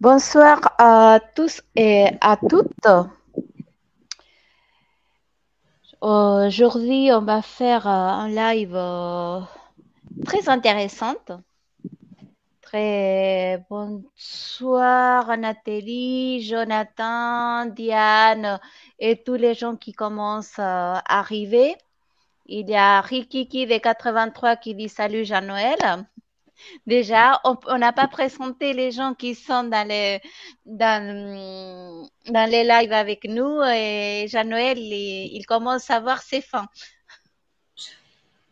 Bonsoir à tous et à toutes. Aujourd'hui, on va faire un live très intéressant. Très bonsoir Nathalie, Jonathan, Diane et tous les gens qui commencent à arriver. Il y a Rikiki de 83 qui dit salut Jean-Noël. Déjà, on n'a pas présenté les gens qui sont dans les lives avec nous et Jean-Noël, il commence à voir ses fins.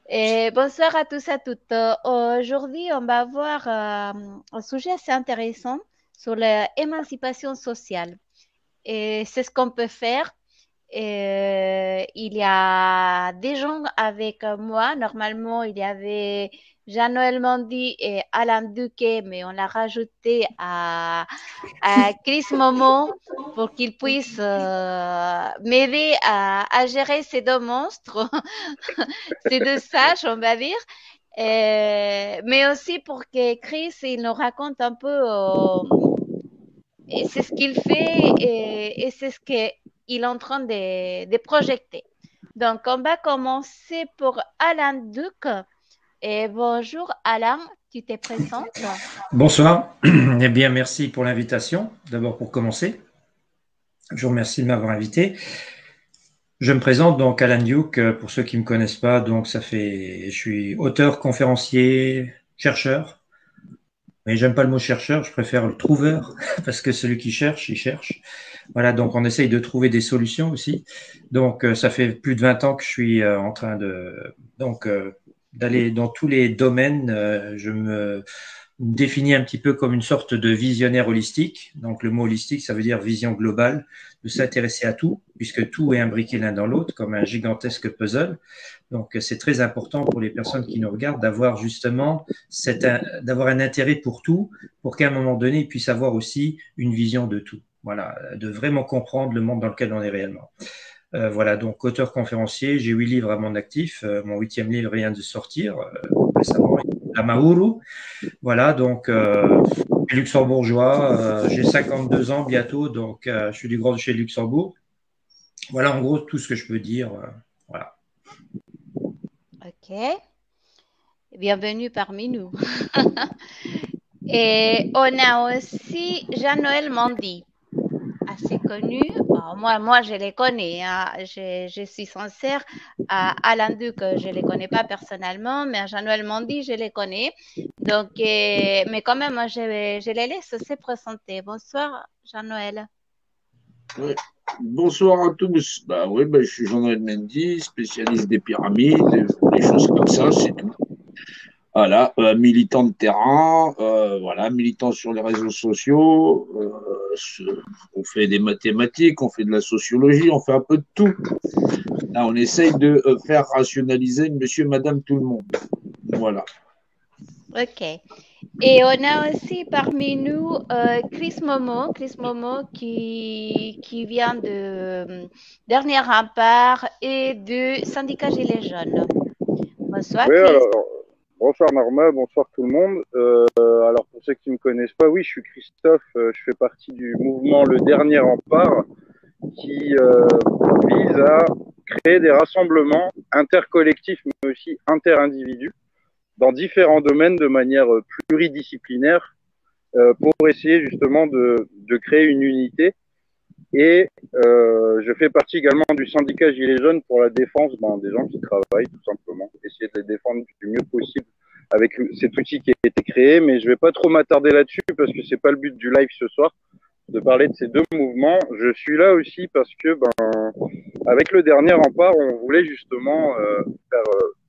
Et bonsoir à tous et à toutes. Aujourd'hui, on va voir un sujet assez intéressant sur l'émancipation sociale. Et c'est ce qu'on peut faire. Il y a des gens avec moi. Normalement, il y avait Jean-Noël Mandy et Alain Duquet, mais on l'a rajouté à Chris Momo pour qu'il puisse m'aider à gérer ces deux monstres, ces deux sages, on va dire. Mais aussi pour que Chris il nous raconte un peu et c'est ce qu'il fait et c'est ce qu'il est en train de projeter. Donc, on va commencer pour Alain Duc. Et bonjour Alain, tu te présentes? Bonsoir. Eh bien, merci pour l'invitation. D'abord, pour commencer, je vous remercie de m'avoir invité. Je me présente donc Alan Duke, pour ceux qui ne me connaissent pas. Donc, je suis auteur, conférencier, chercheur. Mais j'aime pas le mot chercheur, je préfère le trouveur, parce que celui qui cherche, il cherche. Voilà, donc on essaye de trouver des solutions aussi. Donc, ça fait plus de 20 ans que je suis en train d'aller dans tous les domaines. Je me définis un petit peu comme une sorte de visionnaire holistique. Donc, le mot holistique, ça veut dire vision globale, de s'intéresser à tout, puisque tout est imbriqué l'un dans l'autre, comme un gigantesque puzzle. Donc, c'est très important pour les personnes qui nous regardent d'avoir justement d'avoir un intérêt pour tout, pour qu'à un moment donné, ils puissent avoir aussi une vision de tout. Voilà, de vraiment comprendre le monde dans lequel on est réellement. Voilà, donc auteur conférencier, j'ai 8 livres à mon actif. Mon 8e livre vient de sortir récemment, La Mauru. Voilà, donc luxembourgeois, j'ai 52 ans bientôt, donc je suis du Grand Duché de Luxembourg. Voilà en gros tout ce que je peux dire. Voilà. Ok, bienvenue parmi nous. Et on a aussi Jean-Noël Mandy, assez connu. Bon, moi, je les connais. Hein. Je suis sincère. Alain Duc, je ne les connais pas personnellement, mais Jean-Noël Mandy, je les connais. Donc, mais quand même, je les laisse se présenter. Bonsoir, Jean-Noël. Ouais. Bonsoir à tous. Bah oui, je suis Jean-Noël Mendy, spécialiste des pyramides, des choses comme ça, c'est tout. Voilà, militant de terrain, voilà, militant sur les réseaux sociaux. On fait des mathématiques, on fait de la sociologie, on fait un peu de tout. Là, on essaye de faire rationaliser monsieur, madame, tout le monde. Voilà. Ok. Et on a aussi parmi nous Chris Momo qui vient de Dernier Rempart et du syndicat Gilets jaunes. Bonsoir Oui, Chris. alors, bonsoir Norma, bonsoir tout le monde. Alors, pour ceux qui ne me connaissent pas, oui, je suis Christophe, je fais partie du mouvement Le Dernier Rempart qui vise à créer des rassemblements intercollectifs, mais aussi interindividus, dans différents domaines de manière pluridisciplinaire pour essayer justement de créer une unité. Et je fais partie également du syndicat Gilets jaunes pour la défense des gens qui travaillent, tout simplement. Essayer de les défendre du mieux possible avec cet outil qui a été créé. Mais je ne vais pas trop m'attarder là-dessus parce que c'est pas le but du live ce soir, de parler de ces deux mouvements. Je suis là aussi parce que, avec le dernier rempart, on voulait justement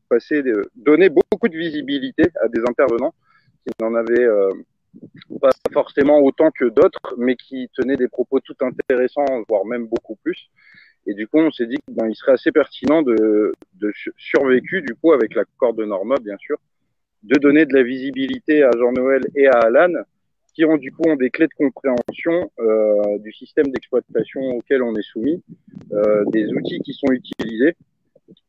faire donner beaucoup de visibilité à des intervenants qui n'en avaient pas forcément autant que d'autres, mais qui tenaient des propos tout intéressants, voire même beaucoup plus. Et du coup, on s'est dit qu'il serait assez pertinent de survécu, du coup, avec l'accord de Norma, bien sûr, de donner de la visibilité à Jean-Noël et à Alan, qui ont du coup des clés de compréhension du système d'exploitation auquel on est soumis, des outils qui sont utilisés,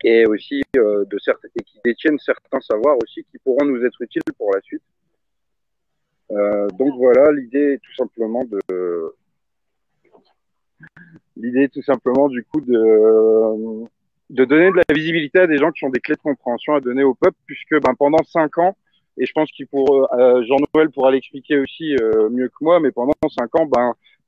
et aussi et qui détiennent certains savoirs aussi qui pourront nous être utiles pour la suite. Donc voilà, l'idée est tout simplement du coup de donner de la visibilité à des gens qui ont des clés de compréhension à donner au peuple, puisque pendant 5 ans, et je pense qu'il Jean-Noël pourra l'expliquer aussi mieux que moi, mais pendant 5 ans,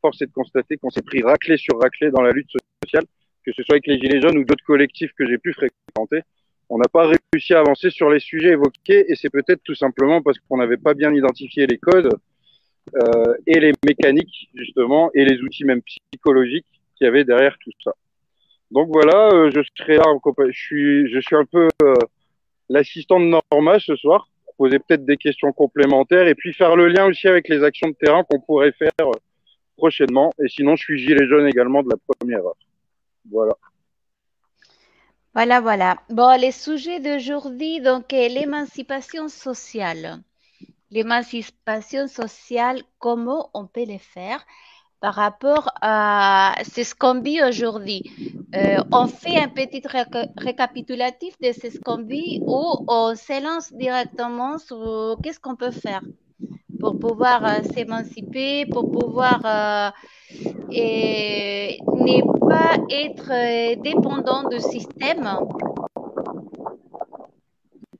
force est de constater qu'on s'est pris raclée sur raclée dans la lutte sociale, que ce soit avec les Gilets jaunes ou d'autres collectifs que j'ai pu fréquenter. On n'a pas réussi à avancer sur les sujets évoqués, et c'est peut-être tout simplement parce qu'on n'avait pas bien identifié les causes et les mécaniques, justement, et les outils même psychologiques qu'il y avait derrière tout ça. Donc voilà, je serai là, je suis un peu l'assistant de Norma ce soir, pour poser peut-être des questions complémentaires et puis faire le lien aussi avec les actions de terrain qu'on pourrait faire prochainement. Et sinon, je suis gilet jaune également de la première heure. Voilà. Voilà. Bon, les sujets d'aujourd'hui, donc l'émancipation sociale. L'émancipation sociale, comment on peut le faire par rapport à ce qu'on vit aujourd'hui. On fait un petit récapitulatif de ce qu'on vit ou on s'élance directement sur qu'est-ce qu'on peut faire pour pouvoir s'émanciper, pour pouvoir ne pas être dépendant du système.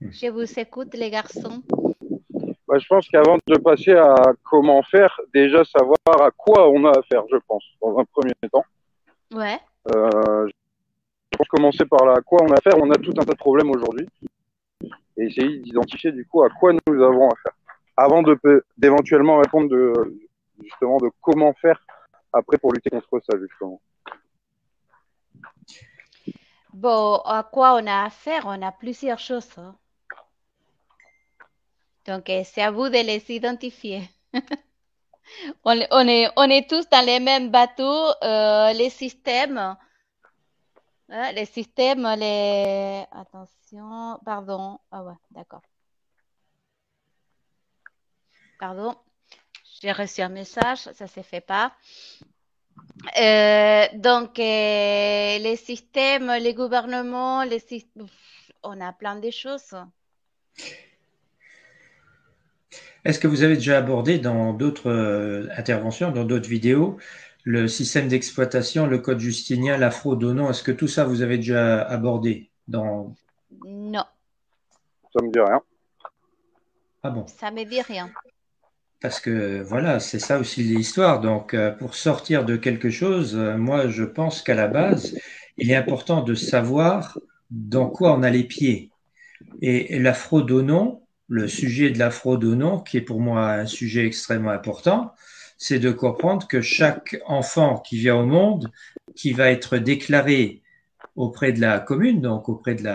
Je vous écoute, les garçons. Je pense qu'avant de passer à comment faire, déjà savoir à quoi on a affaire, je pense, dans un premier temps. Ouais. Je pense commencer par là, à quoi on a affaire. On a tout un tas de problèmes aujourd'hui. Et essayer d'identifier du coup à quoi nous avons affaire. Avant d'éventuellement répondre justement de comment faire après pour lutter contre ça, justement. Bon, à quoi on a affaire? On a plusieurs choses. Hein. Donc, c'est à vous de les identifier. on est tous dans les mêmes bateaux, les systèmes. Attention, pardon. Ah ouais, d'accord. Pardon, j'ai reçu un message, ça ne se fait pas. Donc, les systèmes, les gouvernements, on a plein de choses. Est-ce que vous avez déjà abordé dans d'autres interventions, dans d'autres vidéos, le système d'exploitation, le code justinien, la fraude au nom? Est-ce que tout ça, vous avez déjà abordé Non. Ça me dit rien. Ah bon? Ça me dit rien. Parce que voilà, c'est ça aussi l'histoire. Donc, pour sortir de quelque chose, moi, je pense qu'à la base, il est important de savoir dans quoi on a les pieds. Et la fraude au nom, le sujet de la fraude au nom, qui est pour moi un sujet extrêmement important, c'est de comprendre que chaque enfant qui vient au monde, qui va être déclaré auprès de la commune, donc auprès de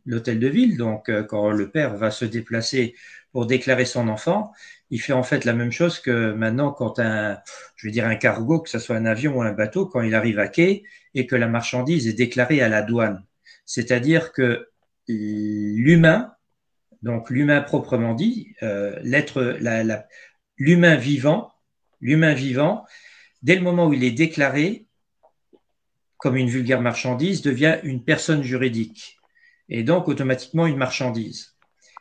l'hôtel de ville, donc quand le père va se déplacer pour déclarer son enfant, il fait en fait la même chose que maintenant quand un cargo, que ce soit un avion ou un bateau, quand il arrive à quai et que la marchandise est déclarée à la douane. C'est-à-dire que l'humain, donc l'humain proprement dit, l'humain vivant, dès le moment où il est déclaré comme une vulgaire marchandise, devient une personne juridique et donc automatiquement une marchandise.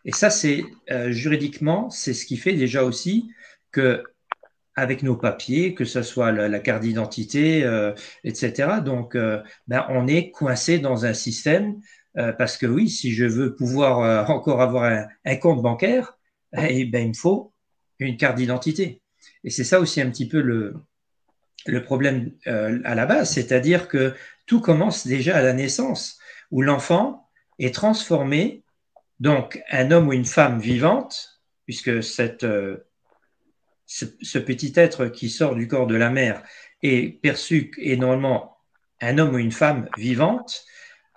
Et ça, c'est juridiquement, c'est ce qui fait déjà aussi que avec nos papiers, que ce soit la carte d'identité, etc. Donc, on est coincé dans un système parce que oui, si je veux pouvoir encore avoir un compte bancaire, il me faut une carte d'identité. Et c'est ça aussi un petit peu le problème à la base, c'est-à-dire que tout commence déjà à la naissance, où l'enfant est transformé, donc un homme ou une femme vivante, puisque ce petit être qui sort du corps de la mère est perçu et normalement un homme ou une femme vivante,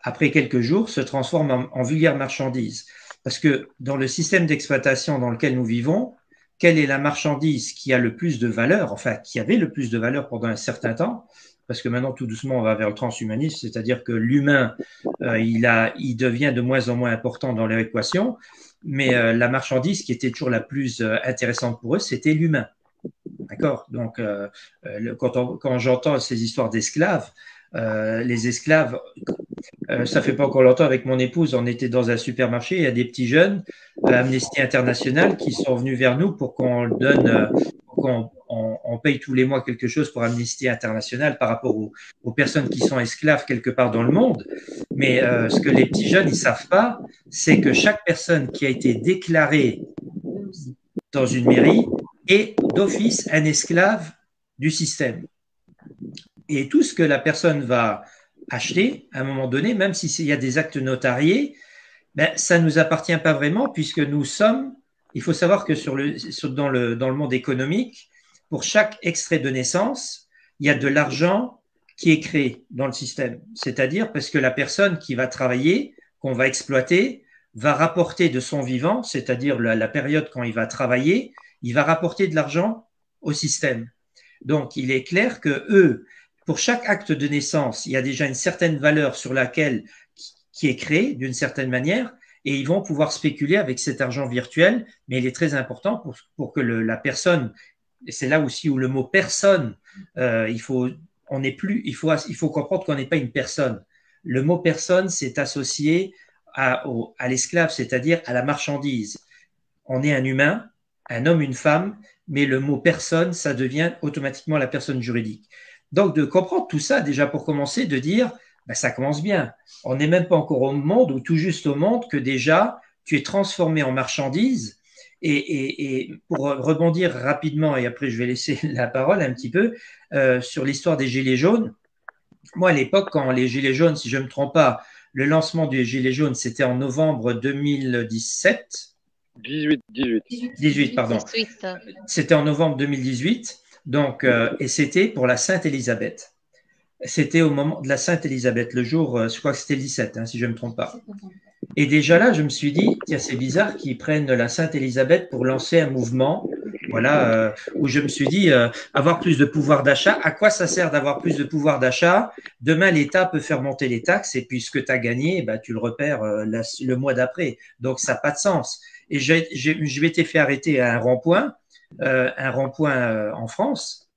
après quelques jours, se transforme en vulgaire marchandise. Parce que dans le système d'exploitation dans lequel nous vivons, quelle est la marchandise qui a le plus de valeur, enfin qui avait le plus de valeur pendant un certain temps, parce que maintenant tout doucement on va vers le transhumanisme, c'est-à-dire que l'humain, il devient de moins en moins important dans leur équation, mais la marchandise qui était toujours la plus intéressante pour eux, c'était l'humain. D'accord? Donc, quand j'entends ces histoires d'esclaves, les esclaves, ça fait pas encore longtemps avec mon épouse, on était dans un supermarché, il y a des petits jeunes Amnesty International qui sont venus vers nous pour qu'on donne, on paye tous les mois quelque chose pour Amnesty International par rapport aux personnes qui sont esclaves quelque part dans le monde. Mais ce que les petits jeunes ils savent pas, c'est que chaque personne qui a été déclarée dans une mairie est d'office un esclave du système. Et tout ce que la personne va acheter à un moment donné, même s'il y a des actes notariés, ben, ça ne nous appartient pas vraiment puisque nous sommes, il faut savoir que dans le monde économique, pour chaque extrait de naissance, il y a de l'argent qui est créé dans le système. C'est-à-dire parce que la personne qui va travailler, qu'on va exploiter, va rapporter de son vivant, c'est-à-dire la période quand il va travailler, il va rapporter de l'argent au système. Donc, il est clair que eux, pour chaque acte de naissance, il y a déjà une certaine valeur sur laquelle qui est créée d'une certaine manière, et ils vont pouvoir spéculer avec cet argent virtuel, mais il est très important pour que la personne, et c'est là aussi où le mot personne, il faut comprendre qu'on n'est pas une personne. Le mot personne, c'est associé à l'esclave, c'est-à-dire à la marchandise. On est un humain, un homme, une femme, mais le mot personne, ça devient automatiquement la personne juridique. Donc, de comprendre tout ça, déjà pour commencer, de dire, ben, ça commence bien. On n'est même pas encore au monde, ou tout juste au monde, que déjà, tu es transformé en marchandise. Et pour rebondir rapidement, et après je vais laisser la parole un petit peu, sur l'histoire des Gilets jaunes. Moi, à l'époque, quand les Gilets jaunes, si je ne me trompe pas, le lancement des Gilets jaunes, c'était en novembre 2017. 18, pardon. C'était en novembre 2018. Donc, et c'était pour la Sainte-Élisabeth. C'était au moment de la Sainte-Élisabeth, le jour, je crois que c'était le 17, si je ne me trompe pas. Et déjà là, je me suis dit, tiens, c'est bizarre qu'ils prennent la Sainte-Élisabeth pour lancer un mouvement, voilà, où je me suis dit, avoir plus de pouvoir d'achat, à quoi ça sert d'avoir plus de pouvoir d'achat? Demain, l'État peut faire monter les taxes et puis ce que tu as gagné, bah, tu le repères le mois d'après. Donc, ça n'a pas de sens. Et je m'étais fait arrêter à un rond-point en France.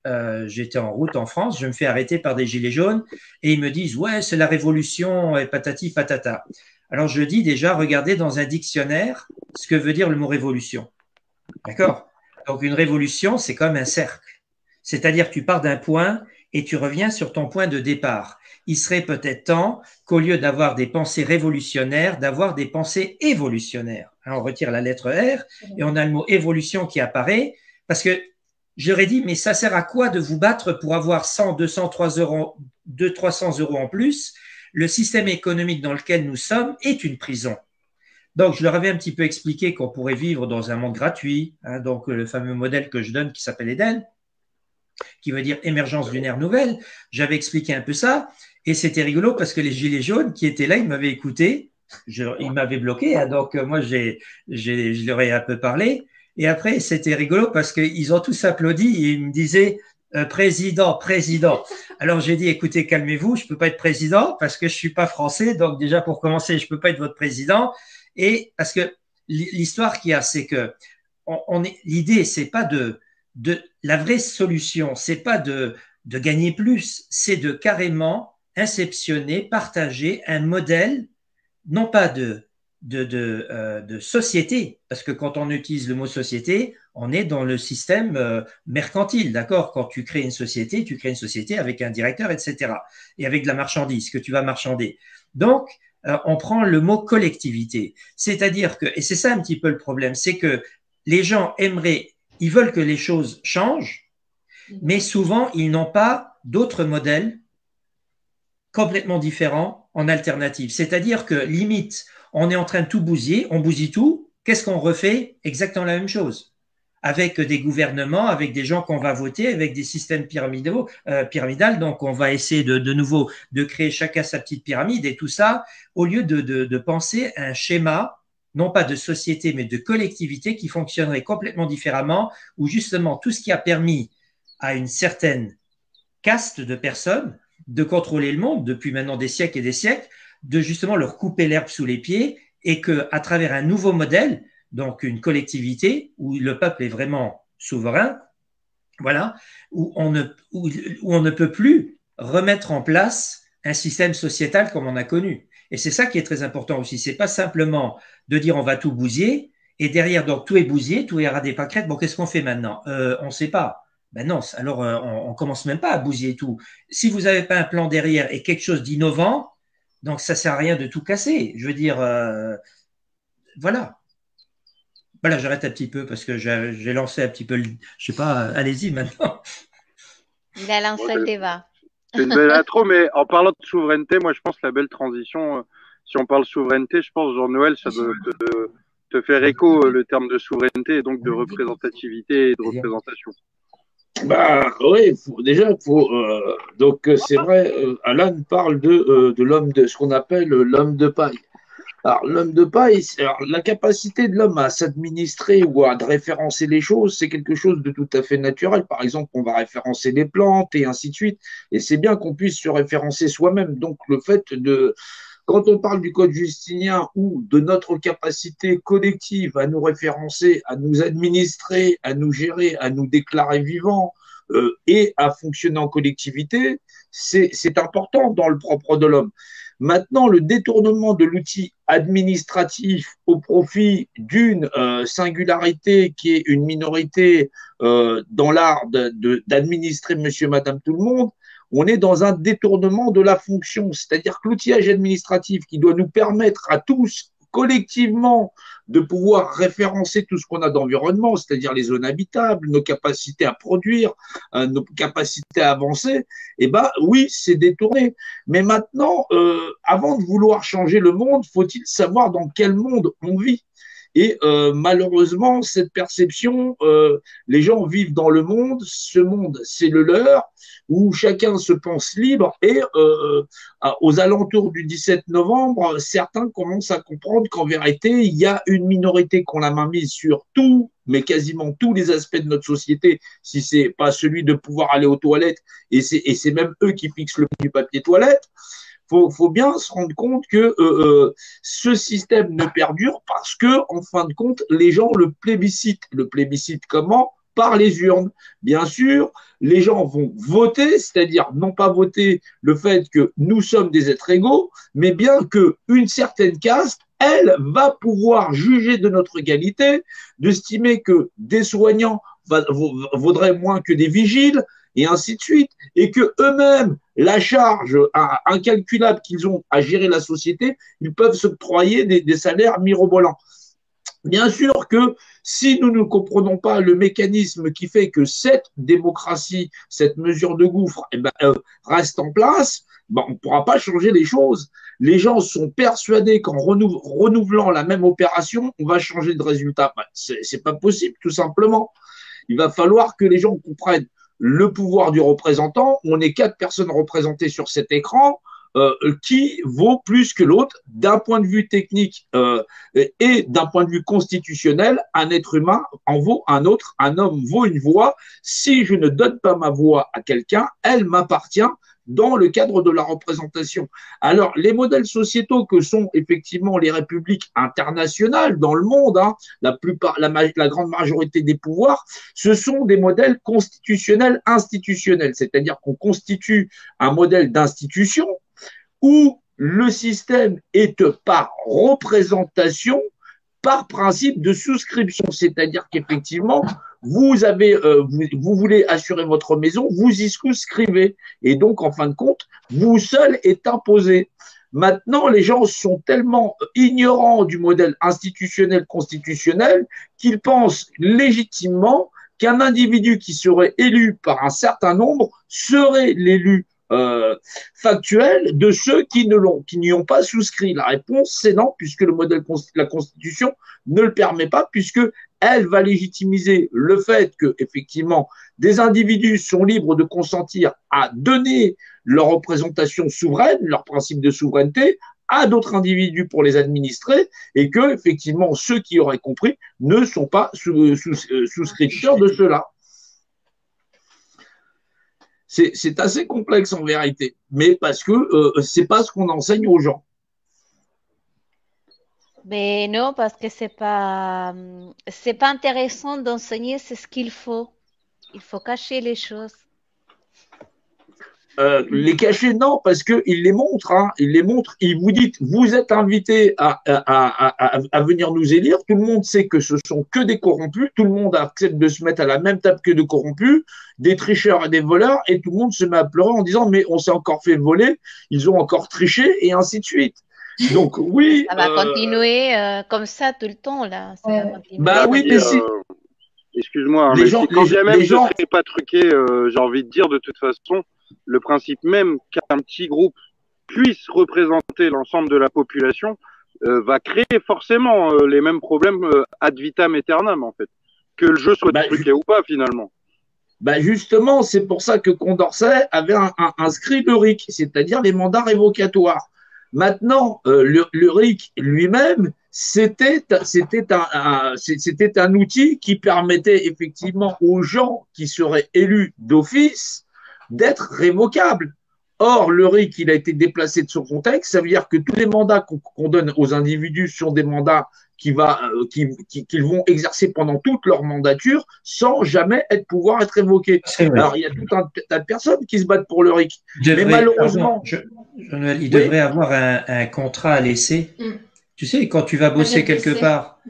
J'étais en route en France, je me fais arrêter par des gilets jaunes et ils me disent ouais c'est la révolution et patati patata. Alors je dis déjà regardez dans un dictionnaire ce que veut dire le mot révolution. D'accord? Donc une révolution c'est comme un cercle. C'est-à-dire que tu pars d'un point et tu reviens sur ton point de départ. Il serait peut-être temps qu'au lieu d'avoir des pensées révolutionnaires, d'avoir des pensées évolutionnaires. Alors, on retire la lettre R et on a le mot évolution qui apparaît parce que j'aurais dit, mais ça sert à quoi de vous battre pour avoir 100, 200, 300 euros en plus? Le système économique dans lequel nous sommes est une prison. Donc, je leur avais un petit peu expliqué qu'on pourrait vivre dans un monde gratuit, hein, donc le fameux modèle que je donne qui s'appelle Eden, qui veut dire émergence d'une ère nouvelle. J'avais expliqué un peu ça et c'était rigolo parce que les gilets jaunes qui étaient là, ils m'avaient écouté, ils m'avaient bloqué, hein, donc moi, je leur ai un peu parlé. Et après, c'était rigolo parce qu'ils ont tous applaudi et ils me disaient président, président. Alors j'ai dit, écoutez, calmez-vous, je ne peux pas être président parce que je ne suis pas français. Donc déjà, pour commencer, je ne peux pas être votre président. Et parce que l'histoire qu'il y a, c'est que l'idée, c'est pas la vraie solution, c'est pas de gagner plus, c'est de carrément inceptionner, partager un modèle, non pas de société, parce que quand on utilise le mot société, on est dans le système mercantile, d'accord? Quand tu crées une société avec un directeur, etc. Et avec de la marchandise que tu vas marchander. Donc, on prend le mot collectivité. C'est-à-dire que, et c'est ça un petit peu le problème, c'est que les gens ils veulent que les choses changent, mais souvent, ils n'ont pas d'autres modèles complètement différents en alternative. C'est-à-dire que, limite, on est en train de tout bousiller, on bousille tout. Qu'est-ce qu'on refait? Exactement la même chose. Avec des gouvernements, avec des gens qu'on va voter, avec des systèmes pyramidales. Donc, on va essayer de nouveau de créer chacun sa petite pyramide et tout ça, au lieu de penser à un schéma, non pas de société, mais de collectivité qui fonctionnerait complètement différemment, où justement tout ce qui a permis à une certaine caste de personnes de contrôler le monde depuis maintenant des siècles et des siècles, de justement leur couper l'herbe sous les pieds et qu'à travers un nouveau modèle, donc une collectivité où le peuple est vraiment souverain, voilà, où on ne peut plus remettre en place un système sociétal comme on a connu. Et c'est ça qui est très important aussi. C'est pas simplement de dire on va tout bousiller Et derrière, donc, tout est bousillé, tout est ras des pâquerettes. Bon, qu'est-ce qu'on fait maintenant? On ne sait pas. Ben non, alors on commence même pas à bousiller tout. Si vous n'avez pas un plan derrière et quelque chose d'innovant, donc ça sert à rien de tout casser. Je veux dire, voilà. Voilà, j'arrête un petit peu parce que j'ai lancé un petit peu, je sais pas, allez-y maintenant. Il a lancé le débat. C'est une belle intro, mais en parlant de souveraineté, moi je pense la belle transition, si on parle souveraineté, je pense Jean-Noël, ça doit te faire écho le terme de souveraineté et donc de représentativité et de représentation. Bah oui, donc c'est vrai, Alan parle de l'homme de ce qu'on appelle l'homme de paille. Alors l'homme de paille, alors, la capacité de l'homme à s'administrer ou à référencer les choses, c'est quelque chose de tout à fait naturel. Par exemple, on va référencer les plantes et ainsi de suite, et c'est bien qu'on puisse se référencer soi-même. Donc le fait de quand on parle du code justinien ou de notre capacité collective à nous référencer, à nous administrer, à nous gérer, à nous déclarer vivants et à fonctionner en collectivité, c'est important dans le propre de l'homme. Maintenant, le détournement de l'outil administratif au profit d'une singularité qui est une minorité dans l'art d'administrer monsieur, madame, tout le monde, on est dans un détournement de la fonction. C'est-à-dire que l'outillage administratif qui doit nous permettre à tous collectivement de pouvoir référencer tout ce qu'on a d'environnement, c'est-à-dire les zones habitables, nos capacités à produire, nos capacités à avancer, eh ben oui, c'est détourné. Mais maintenant, avant de vouloir changer le monde, faut-il savoir dans quel monde on vit? Et malheureusement, cette perception, les gens vivent dans le monde, ce monde, c'est le leur, où chacun se pense libre et aux alentours du 17 novembre, certains commencent à comprendre qu'en vérité, il y a une minorité qu'on a main mise sur tout, mais quasiment tous les aspects de notre société, si c'est pas celui de pouvoir aller aux toilettes, et c'est même eux qui fixent le prix du papier toilette. Faut bien se rendre compte que ce système ne perdure parce que, en fin de compte, les gens le plébiscitent. Le plébiscitent comment? Par les urnes. Bien sûr, les gens vont voter, c'est-à-dire non pas voter le fait que nous sommes des êtres égaux, mais bien qu'une certaine caste, elle, va pouvoir juger de notre égalité, d'estimer que des soignants vaudraient moins que des vigiles, et ainsi de suite, et que eux-mêmes, la charge incalculable qu'ils ont à gérer la société, ils peuvent s'octroyer des salaires mirobolants. Bien sûr que si nous ne comprenons pas le mécanisme qui fait que cette démocratie, cette mesure de gouffre, reste en place, on ne pourra pas changer les choses. Les gens sont persuadés qu'en renouvelant la même opération, on va changer de résultat. C'est pas possible, tout simplement. Il va falloir que les gens comprennent le pouvoir du représentant. On est 4 personnes représentées sur cet écran. Qui vaut plus que l'autre d'un point de vue technique et d'un point de vue constitutionnel. Un être humain en vaut un autre, un homme vaut une voix. Si je ne donne pas ma voix à quelqu'un, elle m'appartient dans le cadre de la représentation. Alors, les modèles sociétaux que sont effectivement les républiques internationales dans le monde, la grande majorité des pouvoirs, ce sont des modèles constitutionnels institutionnels, c'est-à-dire qu'on constitue un modèle d'institution où le système est par représentation, par principe de souscription, c'est-à-dire qu'effectivement, vous voulez assurer votre maison, vous y souscrivez, et donc en fin de compte, vous seul est imposé. Maintenant, les gens sont tellement ignorants du modèle institutionnel constitutionnel qu'ils pensent légitimement qu'un individu qui serait élu par un certain nombre serait l'élu factuel de ceux qui n'y ont pas souscrit. La réponse, c'est non, puisque le modèle, la Constitution ne le permet pas, puisque elle va légitimiser le fait que, effectivement, des individus sont libres de consentir à donner leur représentation souveraine, leur principe de souveraineté, à d'autres individus pour les administrer, et que, effectivement, ceux qui auraient compris ne sont pas souscripteurs de cela. C'est assez complexe en vérité, mais parce que c'est pas ce qu'on enseigne aux gens. Mais non, parce que c'est pas intéressant d'enseigner, c'est ce qu'il faut. Il faut cacher les choses. Les cacher, non, parce qu'il les montre. Hein, il les montre. Il vous dit, vous êtes invités à venir nous élire. Tout le monde sait que ce sont que des corrompus. Tout le monde accepte de se mettre à la même table que des corrompus, des tricheurs et des voleurs. Et tout le monde se met à pleurer en disant, mais on s'est encore fait voler, ils ont encore triché, et ainsi de suite. Donc oui. Ça va continuer comme ça tout le temps, là. Ça va continuer. Bah oui, mais si. Excuse-moi, Les mais gens- si, quand les- bien même les ce gens- serait pas truqué, j'ai envie de dire de toute façon, le principe même qu'un petit groupe puisse représenter l'ensemble de la population va créer forcément les mêmes problèmes ad vitam aeternam en fait. Que le jeu soit Bah, truqué ou pas finalement. Bah justement, c'est pour ça que Condorcet avait inscrit le RIC, c'est-à-dire les mandats révocatoires. Maintenant, le RIC lui-même, c'était un outil qui permettait effectivement aux gens qui seraient élus d'office d'être révocables. Or, le RIC, il a été déplacé de son contexte, ça veut dire que tous les mandats qu'on donne aux individus sont des mandats qu'ils vont exercer pendant toute leur mandature sans jamais pouvoir être révoqués. Alors, il y a tout un tas de personnes qui se battent pour le RIC. Mais malheureusement… Il devrait avoir un contrat à l'essai. Tu sais, quand tu vas bosser quelque part,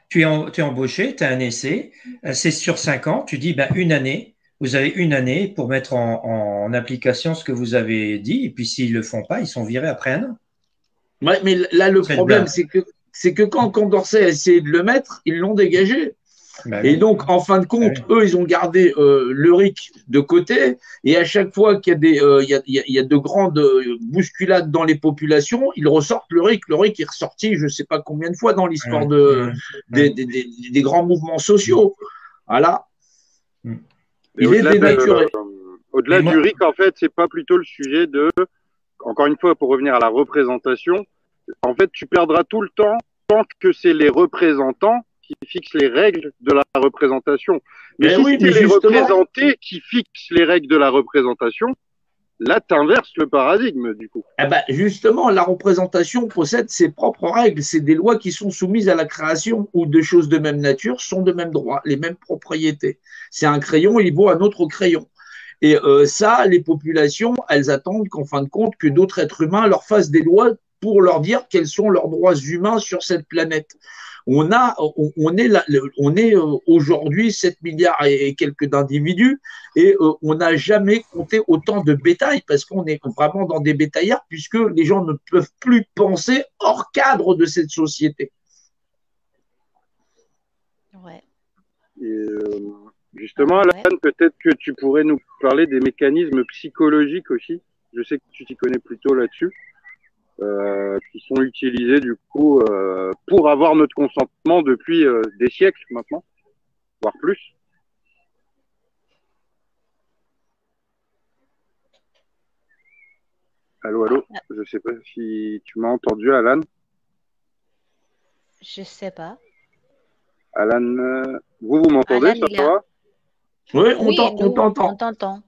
tu es embauché, tu as un essai, c'est sur 5 ans, tu dis une année, vous avez une année pour mettre en application ce que vous avez dit, et puis s'ils le font pas, ils sont virés après un an. Ouais, mais là, le problème, c'est que quand Condorcet a essayé de le mettre, ils l'ont dégagé. Et donc, en fin de compte, eux, ils ont gardé le RIC de côté. Et à chaque fois qu'il y a de grandes bousculades dans les populations, ils ressortent le RIC. Le RIC est ressorti, je ne sais pas combien de fois dans l'histoire des grands mouvements sociaux. Voilà. Il est dénaturé. Au-delà du RIC, en fait, c'est pas plutôt le sujet de, encore une fois, pour revenir à la représentation, en fait, tu perdras tout le temps tant que c'est les représentants qui fixent les règles de la représentation. Mais si c'est les représentés qui fixent les règles de la représentation, là, tu inverses le paradigme, du coup. Justement, la représentation possède ses propres règles. C'est des lois qui sont soumises à la création ou de choses de même nature sont de même droit, les mêmes propriétés. C'est un crayon, il vaut un autre crayon. Et ça, les populations, elles attendent qu'en fin de compte, que d'autres êtres humains leur fassent des lois pour leur dire quels sont leurs droits humains sur cette planète. On est aujourd'hui 7 milliards et quelques d'individus et on n'a jamais compté autant de bétail parce qu'on est vraiment dans des bétaillards puisque les gens ne peuvent plus penser hors cadre de cette société. Ouais. Et justement, Alan, peut-être que tu pourrais nous parler des mécanismes psychologiques aussi. Je sais que tu t'y connais plutôt là-dessus. Qui sont utilisés du coup pour avoir notre consentement depuis des siècles maintenant, voire plus. Allô, allô, je sais pas si tu m'as entendu, Alan. Je sais pas. Alan, vous m'entendez, ça va? Oui, on t'entend. On t'entend.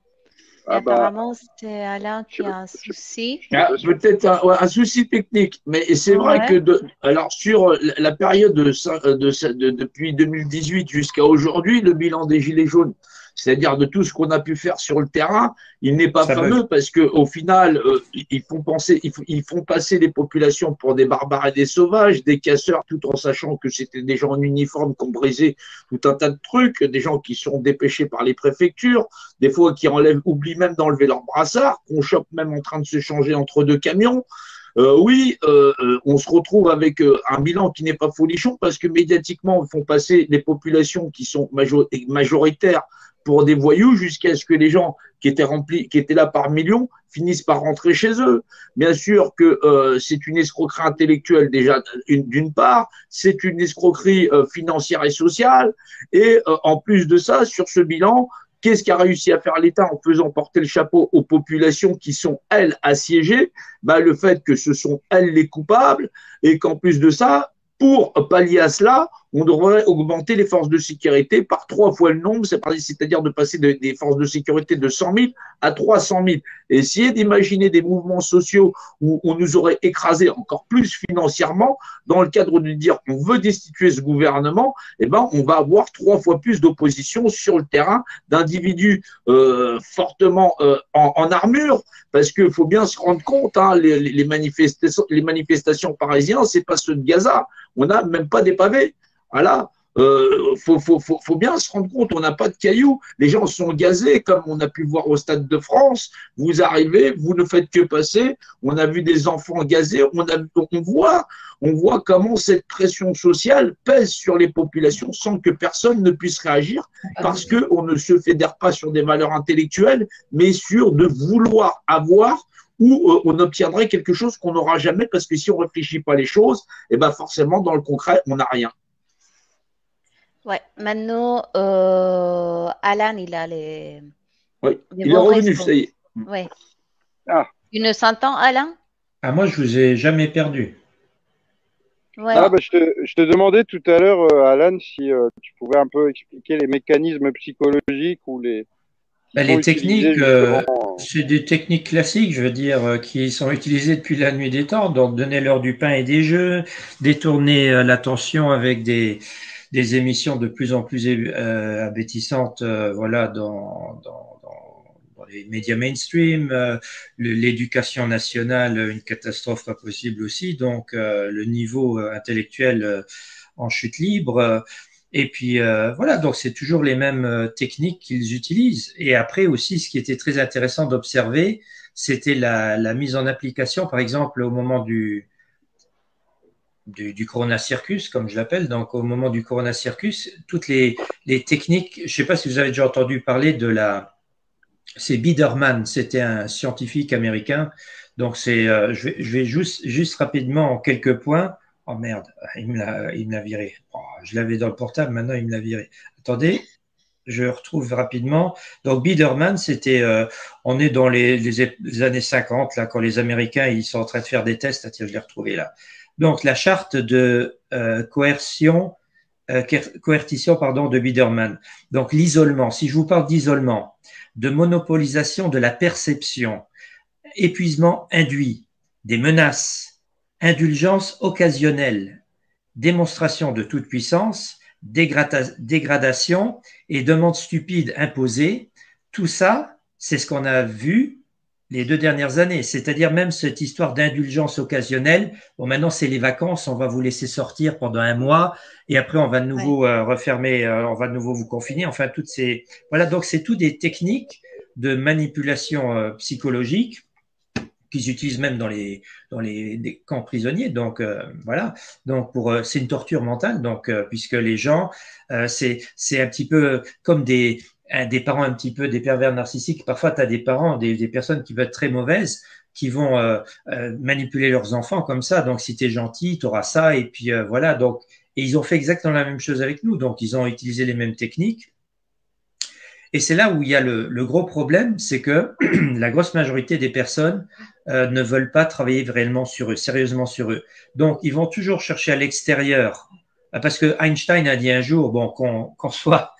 Apparemment, c'est Alain qui a un souci. Peut-être un souci technique, mais c'est vrai que alors sur la période depuis 2018 jusqu'à aujourd'hui, le bilan des Gilets jaunes, c'est-à-dire de tout ce qu'on a pu faire sur le terrain, il n'est pas fameux parce que au final, ils font passer les populations pour des barbares et des sauvages, des casseurs, tout en sachant que c'était des gens en uniforme qui ont brisé tout un tas de trucs, des gens qui sont dépêchés par les préfectures, des fois qui oublient même d'enlever leur brassard, qu'on chope même en train de se changer entre deux camions. On se retrouve avec un bilan qui n'est pas folichon parce que médiatiquement, ils font passer les populations qui sont majoritaires pour des voyous jusqu'à ce que les gens qui étaient là par millions finissent par rentrer chez eux. Bien sûr que c'est une escroquerie intellectuelle déjà d'une part, c'est une escroquerie financière et sociale, et en plus de ça, sur ce bilan, qu'est-ce qu'a réussi à faire l'État en faisant porter le chapeau aux populations qui sont, elles, assiégées? Le fait que ce sont, elles, les coupables, et qu'en plus de ça, pour pallier à cela, on devrait augmenter les forces de sécurité par 3 fois le nombre, c'est-à-dire de passer des forces de sécurité de 100 000 à 300 000. Essayer d'imaginer des mouvements sociaux où on nous aurait écrasé encore plus financièrement, dans le cadre de dire qu'on veut destituer ce gouvernement, eh ben, on va avoir 3 fois plus d'opposition sur le terrain d'individus fortement en armure, parce qu'il faut bien se rendre compte, hein, les manifestations parisiennes, c'est pas ceux de Gaza, on n'a même pas des pavés. Voilà. Faut bien se rendre compte, on n'a pas de cailloux, les gens sont gazés, comme on a pu voir au Stade de France. Vous arrivez, vous ne faites que passer. On a vu des enfants gazés, on voit comment cette pression sociale pèse sur les populations sans que personne ne puisse réagir, parce qu'on ne se fédère pas sur des valeurs intellectuelles, mais sur de vouloir avoir, où on obtiendrait quelque chose qu'on n'aura jamais, parce que si on ne réfléchit pas les choses, eh ben forcément, dans le concret, on n'a rien. Ouais, maintenant, Alan, il a les. Oui, il est revenu, ça y est. Oui. Ah. Tu nous entends, Alan? Ah, moi, je vous ai jamais perdu. Ouais. Ah, bah, je te demandais tout à l'heure, Alan, si tu pouvais un peu expliquer les mécanismes psychologiques ou les. Les techniques, c'est des techniques classiques, je veux dire, qui sont utilisées depuis la nuit des temps. Donc, donner l'heure du pain et des jeux, détourner l'attention avec des émissions de plus en plus abétissantes, voilà, dans les médias mainstream, l'éducation nationale, une catastrophe pas possible aussi. Donc, le niveau intellectuel en chute libre. Et puis voilà, donc c'est toujours les mêmes techniques qu'ils utilisent. Et après aussi, ce qui était très intéressant d'observer, c'était la mise en application, par exemple, au moment du Corona Circus, comme je l'appelle. Donc au moment du Corona Circus, toutes les techniques, je ne sais pas si vous avez déjà entendu parler c'est Biederman, c'était un scientifique américain. Donc je vais juste rapidement en quelques points. Oh merde, il me l'a viré. Oh, je l'avais dans le portable, maintenant il me l'a viré. Attendez, je retrouve rapidement. Donc Biederman, c'était, on est dans les années 50, là, quand les Américains ils sont en train de faire des tests. Ah, tiens, je l'ai retrouvé là. Donc la charte de coercition de Biederman. Donc l'isolement. Si je vous parle d'isolement, de monopolisation de la perception, épuisement induit, des menaces, indulgence occasionnelle, démonstration de toute puissance, dégradation et demande stupide imposée, tout ça, c'est ce qu'on a vu les 2 dernières années, c'est-à-dire même cette histoire d'indulgence occasionnelle. Bon, maintenant, c'est les vacances, on va vous laisser sortir pendant 1 mois et après, on va de nouveau refermer, on va de nouveau vous confiner. Enfin, toutes ces… Voilà, donc c'est tout des techniques de manipulation psychologique qu'ils utilisent même dans les camps prisonniers. Donc voilà. Donc c'est une torture mentale. Donc puisque les gens, c'est un petit peu comme des parents un petit peu des pervers narcissiques. Parfois, tu as des parents, des personnes qui veulent être très mauvaises, qui vont manipuler leurs enfants comme ça. Donc si tu es gentil, tu auras ça. Et puis voilà. Donc et ils ont fait exactement la même chose avec nous. Donc ils ont utilisé les mêmes techniques. Et c'est là où il y a le gros problème, c'est que la grosse majorité des personnes ne veulent pas travailler réellement sur eux, sérieusement sur eux. Donc, ils vont toujours chercher à l'extérieur. Parce que Einstein a dit un jour, bon, qu'on soit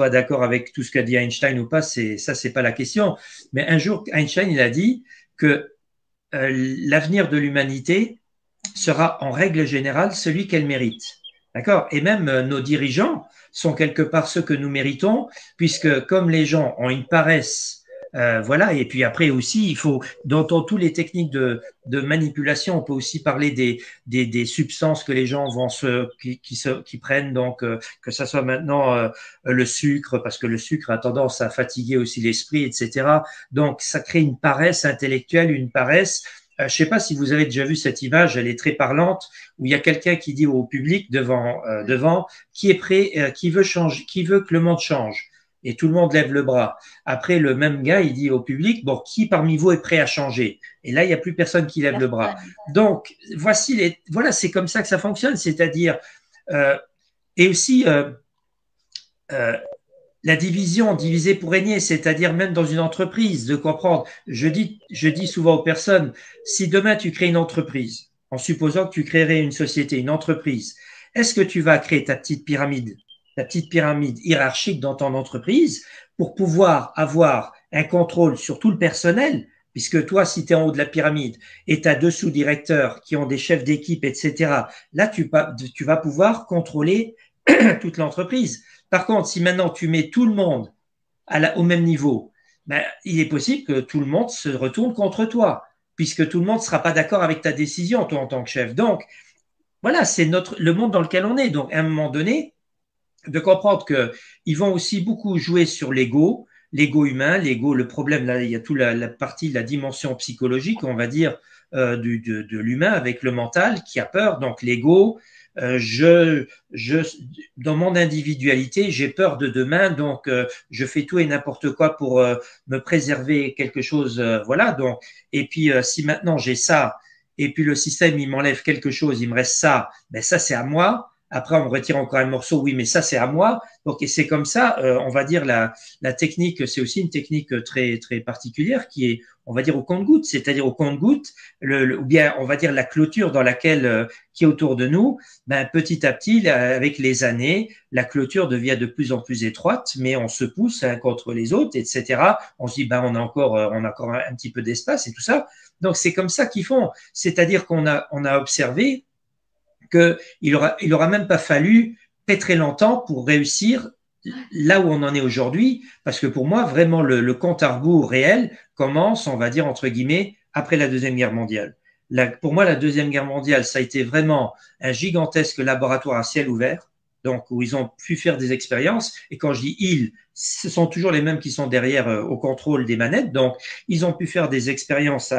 d'accord avec tout ce qu'a dit Einstein ou pas, c'est pas la question. Mais un jour, Einstein, il a dit que l'avenir de l'humanité sera en règle générale celui qu'elle mérite. D'accord? Et même nos dirigeants sont quelque part ceux que nous méritons, puisque comme les gens ont une paresse, voilà, et puis après aussi, il faut, dans tous les techniques de manipulation, on peut aussi parler des substances que les gens vont qui prennent, donc que ça soit maintenant le sucre, parce que le sucre a tendance à fatiguer aussi l'esprit, etc. Donc, ça crée une paresse intellectuelle, une paresse. Je ne sais pas si vous avez déjà vu cette image, elle est très parlante, où il y a quelqu'un qui dit au public devant qui est prêt, qui veut changer, qui veut que le monde change. Et tout le monde lève le bras. Après, le même gars, il dit au public, bon, qui parmi vous est prêt à changer? Et là, il n'y a plus personne qui lève le bras. Donc, voilà, c'est comme ça que ça fonctionne. C'est-à-dire, et aussi, la division, diviser pour régner, c'est-à-dire même dans une entreprise, de comprendre. Je dis souvent aux personnes, si demain tu crées une entreprise, en supposant que tu créerais une société, une entreprise, Est-ce que tu vas créer ta petite pyramide hiérarchique dans ton entreprise pour pouvoir avoir un contrôle sur tout le personnel, puisque toi, si tu es en haut de la pyramide et tu as deux sous-directeurs qui ont des chefs d'équipe, etc., là, tu vas pouvoir contrôler toute l'entreprise. Par contre, si maintenant tu mets tout le monde au même niveau, ben, il est possible que tout le monde se retourne contre toi, puisque tout le monde ne sera pas d'accord avec ta décision, toi, en tant que chef. Donc, voilà, c'est le monde dans lequel on est. Donc, à un moment donné, de comprendre qu'ils vont aussi beaucoup jouer sur l'ego humain, le problème, là, il y a toute la partie, la dimension psychologique, on va dire, de l'humain avec le mental qui a peur. Donc, l'ego, dans mon individualité, j'ai peur de demain, donc je fais tout et n'importe quoi pour me préserver quelque chose, voilà. Donc, et puis, si maintenant j'ai ça, et puis le système, il m'enlève quelque chose, il me reste ça, ben ça, c'est à moi. Après, on me retire encore un morceau. Oui, mais ça, c'est à moi. Donc, et c'est comme ça, on va dire, la technique, c'est aussi une technique très, très particulière qui est, on va dire, au compte-gouttes. C'est-à-dire au compte-gouttes, ou bien, on va dire, la clôture dans laquelle, qui est autour de nous, ben, petit à petit, avec les années, la clôture devient de plus en plus étroite, mais on se pousse un contre les autres, etc. On se dit, ben, on a encore un petit peu d'espace et tout ça. Donc, c'est comme ça qu'ils font. C'est-à-dire on a observé qu'il aura même pas fallu très longtemps pour réussir là où on en est aujourd'hui, parce que pour moi, vraiment, le compte à rebours réel commence, on va dire, entre guillemets, après la Deuxième Guerre mondiale. Pour moi, la Deuxième Guerre mondiale, ça a été vraiment un gigantesque laboratoire à ciel ouvert, donc où ils ont pu faire des expériences. Et quand je dis ils, ce sont toujours les mêmes qui sont derrière au contrôle des manettes. Donc, ils ont pu faire des expériences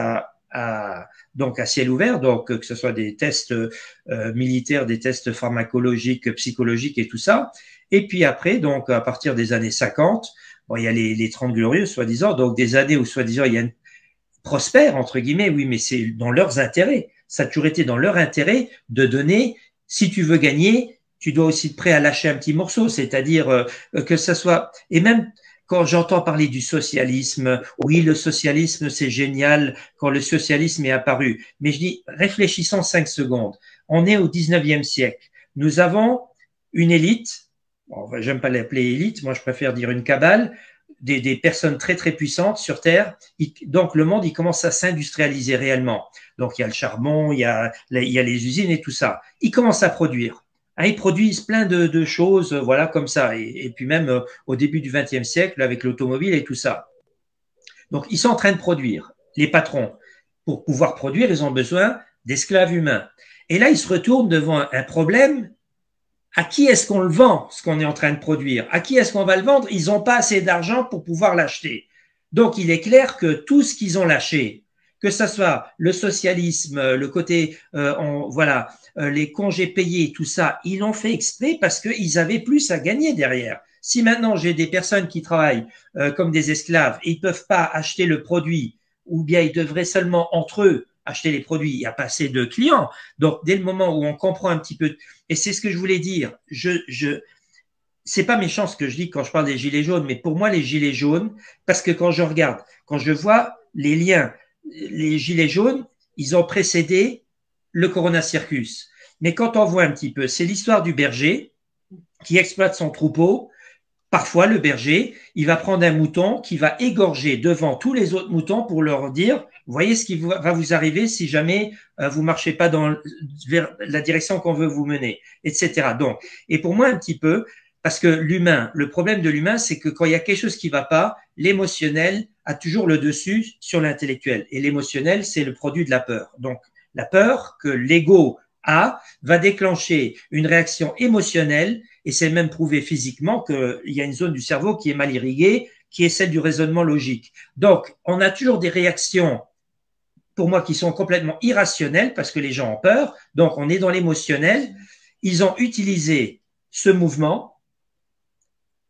donc à ciel ouvert, donc que ce soit des tests militaires, des tests pharmacologiques, psychologiques et tout ça. Et puis après, donc à partir des années 50, bon, il y a les 30 glorieuses, soi-disant, donc des années où soi-disant il y a une prospère, entre guillemets, oui, mais c'est dans leurs intérêts. Ça a toujours été dans leur intérêt de donner, si tu veux gagner, tu dois aussi être prêt à lâcher un petit morceau, c'est-à-dire que ça soit, et même quand j'entends parler du socialisme, oui, le socialisme, c'est génial quand le socialisme est apparu. Mais je dis, réfléchissons 5 secondes. On est au 19e siècle. Nous avons une élite, bon, j'aime pas l'appeler élite, moi je préfère dire une cabale, des personnes très très puissantes sur Terre. Donc le monde, il commence à s'industrialiser réellement. Donc il y a le charbon, il y a les usines et tout ça. Il commence à produire. Ils produisent plein de choses, voilà, comme ça. Et puis même au début du XXe siècle, avec l'automobile et tout ça. Donc, ils sont en train de produire, les patrons. Pour pouvoir produire, ils ont besoin d'esclaves humains. Et là, ils se retournent devant un problème. À qui est-ce qu'on le vend, ce qu'on est en train de produire? À qui est-ce qu'on va le vendre? Ils n'ont pas assez d'argent pour pouvoir l'acheter. Donc, il est clair que tout ce qu'ils ont lâché, que ce soit le socialisme, le côté, voilà, les congés payés, tout ça, ils l'ont fait exprès parce qu'ils avaient plus à gagner derrière. Si maintenant j'ai des personnes qui travaillent comme des esclaves et ils ne peuvent pas acheter le produit, ou bien ils devraient seulement entre eux acheter les produits, il n'y a pas assez de clients. Donc, dès le moment où on comprend un petit peu, et c'est ce que je voulais dire, c'est pas méchant ce que je dis quand je parle des gilets jaunes, mais pour moi, les gilets jaunes, parce que quand je regarde, quand je vois les liens, les gilets jaunes, ils ont précédé le Corona Circus. Mais quand on voit un petit peu, c'est l'histoire du berger qui exploite son troupeau. Parfois, le berger, il va prendre un mouton qui va égorger devant tous les autres moutons pour leur dire, voyez ce qui va vous arriver si jamais vous marchez pas vers la direction qu'on veut vous mener, etc. Donc, et pour moi un petit peu, parce que le problème de l'humain, c'est que quand il y a quelque chose qui va pas, l'émotionnel a toujours le dessus sur l'intellectuel. Et l'émotionnel, c'est le produit de la peur. Donc, la peur que l'ego va déclencher une réaction émotionnelle, et c'est même prouvé physiquement qu'il y a une zone du cerveau qui est mal irriguée, qui est celle du raisonnement logique. Donc, on a toujours des réactions, pour moi, qui sont complètement irrationnelles parce que les gens ont peur. Donc, on est dans l'émotionnel. Ils ont utilisé ce mouvement,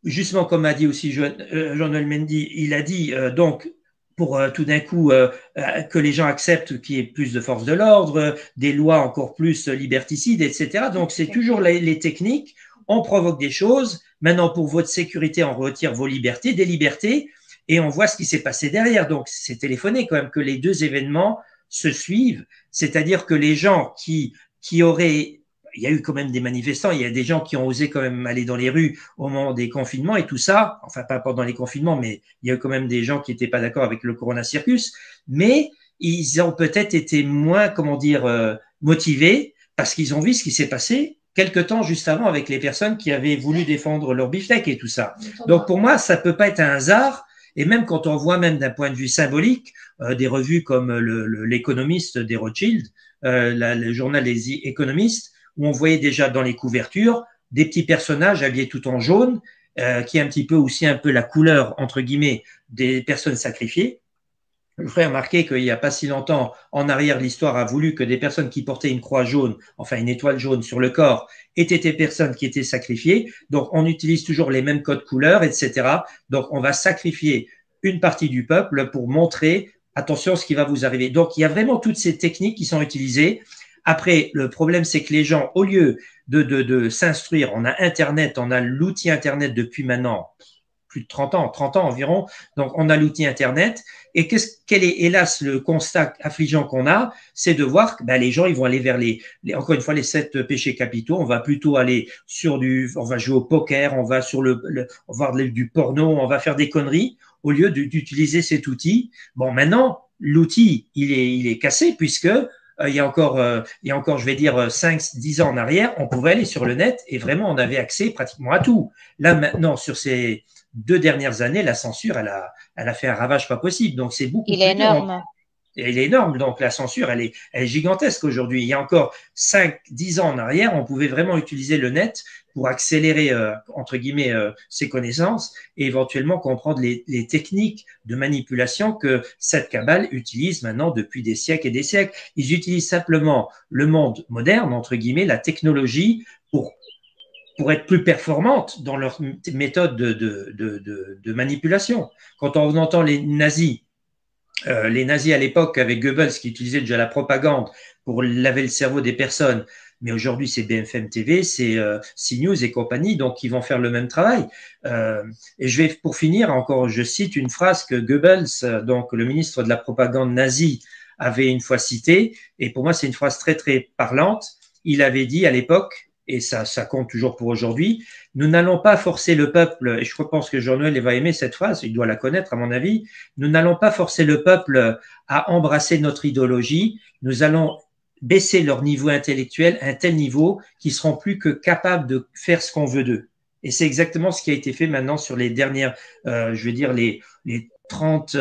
justement, comme a dit aussi Jean-Noël Mendy, il a dit donc pour tout d'un coup que les gens acceptent qu'il y ait plus de force de l'ordre, des lois encore plus liberticides, etc. Donc, c'est toujours les techniques. On provoque des choses. Maintenant, pour votre sécurité, on retire vos libertés, des libertés, et on voit ce qui s'est passé derrière. Donc, c'est téléphoné quand même que les deux événements se suivent. C'est-à-dire que les gens qui auraient il y a eu quand même des manifestants, il y a des gens qui ont osé quand même aller dans les rues au moment des confinements et tout ça, enfin pas pendant les confinements, mais il y a eu quand même des gens qui n'étaient pas d'accord avec le Corona Circus, mais ils ont peut-être été moins, comment dire, motivés parce qu'ils ont vu ce qui s'est passé quelque temps juste avant avec les personnes qui avaient voulu défendre leur beefsteak et tout ça. Donc pour moi, ça peut pas être un hasard. Et même quand on voit, même d'un point de vue symbolique, des revues comme l'Économiste des Rothschild, le journal des économistes, où on voyait déjà dans les couvertures des petits personnages habillés tout en jaune, qui est un petit peu aussi un peu la couleur, entre guillemets, des personnes sacrifiées. Je ferai remarquer qu'il n'y a pas si longtemps, en arrière, l'histoire a voulu que des personnes qui portaient une croix jaune, enfin une étoile jaune sur le corps, étaient des personnes qui étaient sacrifiées. Donc, on utilise toujours les mêmes codes couleurs, etc. Donc, on va sacrifier une partie du peuple pour montrer, attention, ce qui va vous arriver. Donc, il y a vraiment toutes ces techniques qui sont utilisées. Après, le problème, c'est que les gens, au lieu de s'instruire, on a Internet, on a l'outil Internet depuis maintenant plus de 30 ans environ. Donc, on a l'outil Internet. Et quel est, hélas, le constat affligeant qu'on a, c'est de voir que les gens, ils vont aller vers encore une fois, les 7 péchés capitaux. On va plutôt aller on va jouer au poker, on va on va voir du porno, on va faire des conneries au lieu d'utiliser cet outil. Bon, maintenant, l'outil, il est cassé puisque il y a encore, je vais dire, 5-10 ans en arrière, on pouvait aller sur le net et vraiment, on avait accès pratiquement à tout. Là, maintenant, sur ces 2 dernières années, la censure, elle a fait un ravage pas possible. Donc, c'est beaucoup Il est énorme. Elle est énorme. Donc, la censure, elle est gigantesque aujourd'hui. Il y a encore 5-10 ans en arrière, on pouvait vraiment utiliser le net pour accélérer, entre guillemets, ses connaissances et éventuellement comprendre les techniques de manipulation que cette cabale utilise maintenant depuis des siècles et des siècles. Ils utilisent simplement le monde moderne, entre guillemets, la technologie pour être plus performantes dans leur méthode de manipulation. Quand on entend les nazis à l'époque avec Goebbels qui utilisait déjà la propagande pour laver le cerveau des personnes, mais aujourd'hui c'est BFM TV, c'est CNews et compagnie, donc ils vont faire le même travail. Et pour finir encore, je cite une phrase que Goebbels, donc le ministre de la propagande nazie, avait une fois citée, et pour moi c'est une phrase très très parlante. Il avait dit à l'époque, et ça compte toujours pour aujourd'hui, nous n'allons pas forcer le peuple, et je pense que Jean-Noël va aimer cette phrase, il doit la connaître à mon avis, nous n'allons pas forcer le peuple à embrasser notre idéologie, nous allons baisser leur niveau intellectuel à un tel niveau qu'ils seront plus que capables de faire ce qu'on veut d'eux. Et c'est exactement ce qui a été fait maintenant sur les dernières, je veux dire, les 30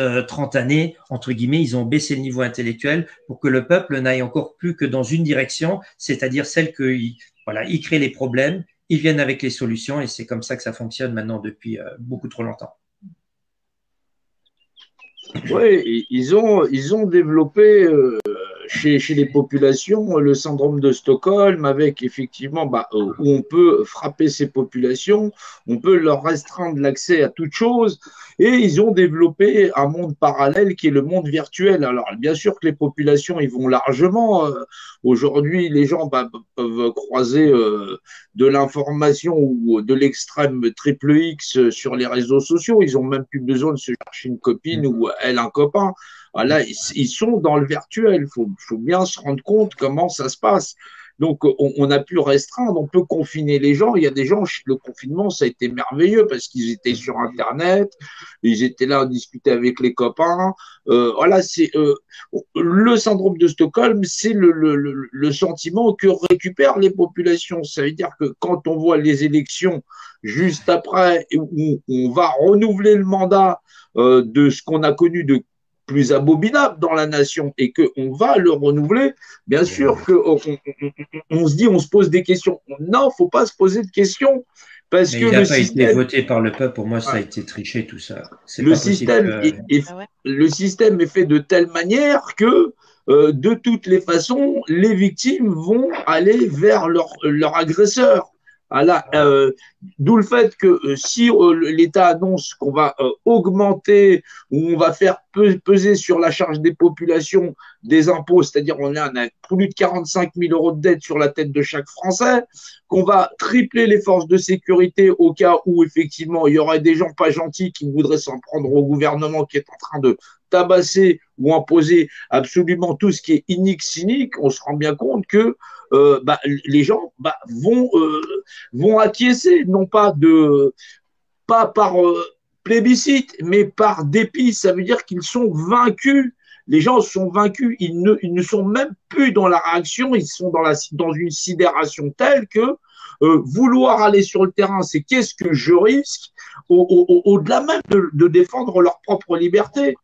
années, entre guillemets, ils ont baissé le niveau intellectuel pour que le peuple n'aille encore plus que dans une direction, c'est-à-dire celle que voilà, ils créent les problèmes, ils viennent avec les solutions et c'est comme ça que ça fonctionne maintenant depuis beaucoup trop longtemps. Oui, ils ont développé chez les populations le syndrome de Stockholm avec effectivement où on peut frapper ces populations, on peut leur restreindre l'accès à toute chose et ils ont développé un monde parallèle qui est le monde virtuel. Alors bien sûr que les populations ils vont largement. Aujourd'hui, les gens peuvent croiser de l'information ou de l'extrême triple X sur les réseaux sociaux. Ils n'ont même plus besoin de se chercher une copine ou elle un copain. Ah là, ils sont dans le virtuel. Faut bien se rendre compte comment ça se passe. Donc, on a pu restreindre, on peut confiner les gens. Il y a des gens, le confinement, ça a été merveilleux parce qu'ils étaient sur Internet, ils étaient là à discuter avec les copains. Voilà, c'est le syndrome de Stockholm, c'est le sentiment que récupèrent les populations. Ça veut dire que quand on voit les élections juste après, où on va renouveler le mandat de ce qu'on a connu de plus abominable dans la nation et qu'on va le renouveler, bien sûr qu'on on se dit, on se pose des questions. Non, il ne faut pas se poser de questions. Parce mais que il n'a pas été voté par le peuple. Pour moi, ça a été triché, tout ça. Le système est fait de telle manière que, de toutes les façons, les victimes vont aller vers leur agresseur. Voilà, D'où le fait que si l'État annonce qu'on va augmenter ou on va faire peser sur la charge des populations des impôts, c'est-à-dire on a plus de 45 000 euros de dette sur la tête de chaque Français, qu'on va tripler les forces de sécurité au cas où effectivement il y aurait des gens pas gentils qui voudraient s'en prendre au gouvernement qui est en train de tabasser ou imposer absolument tout ce qui est inique, cynique, on se rend bien compte que les gens vont acquiescer, non pas par plébiscite, mais par dépit. Ça veut dire qu'ils sont vaincus. Les gens sont vaincus. Ils ne sont même plus dans la réaction. Ils sont dans une sidération telle que vouloir aller sur le terrain, c'est qu'est-ce que je risque au-delà même de défendre leur propre liberté.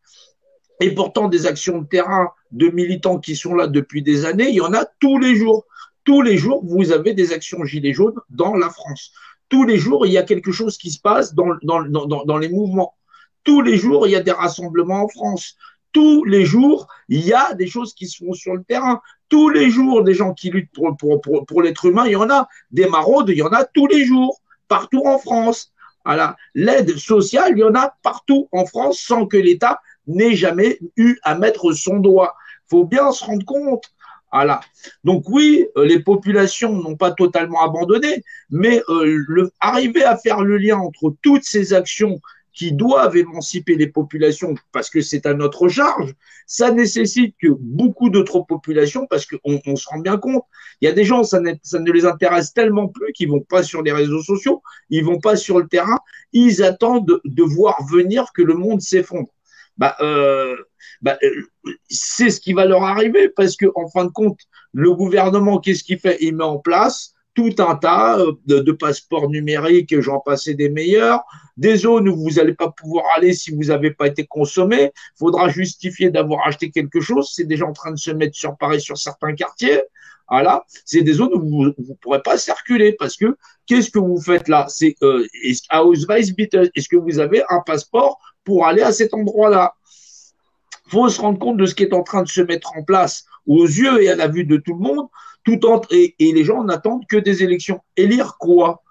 Et pourtant, des actions de terrain de militants qui sont là depuis des années, il y en a tous les jours. Tous les jours, vous avez des actions gilets jaunes dans la France. Tous les jours, il y a quelque chose qui se passe dans les mouvements. Tous les jours, il y a des rassemblements en France. Tous les jours, il y a des choses qui se font sur le terrain. Tous les jours, des gens qui luttent pour l'être humain, il y en a. Des maraudes, il y en a tous les jours, partout en France. Voilà. L'aide sociale, il y en a partout en France sans que l'État n'ait jamais eu à mettre son doigt. Il faut bien se rendre compte. Voilà. Donc oui, les populations n'ont pas totalement abandonné, mais arriver à faire le lien entre toutes ces actions qui doivent émanciper les populations parce que c'est à notre charge, ça nécessite que beaucoup d'autres populations, parce qu'on se rend bien compte, il y a des gens, ça ne les intéresse tellement plus qu'ils ne vont pas sur les réseaux sociaux, ils ne vont pas sur le terrain, ils attendent de voir venir que le monde s'effondre. C'est ce qui va leur arriver parce qu'en fin de compte, le gouvernement, qu'est-ce qu'il fait? Il met en place tout un tas de passeports numériques, j'en passais des meilleurs, des zones où vous n'allez pas pouvoir aller si vous n'avez pas été consommé, il faudra justifier d'avoir acheté quelque chose, c'est déjà en train de se mettre sur Paris sur certains quartiers. Voilà, c'est des zones où vous ne pourrez pas circuler parce que qu'est-ce que vous faites là? C'est est-ce que vous avez un passeport pour aller à cet endroit-là? Il faut se rendre compte de ce qui est en train de se mettre en place aux yeux et à la vue de tout le monde, et les gens n'attendent que des élections. Élire quoi?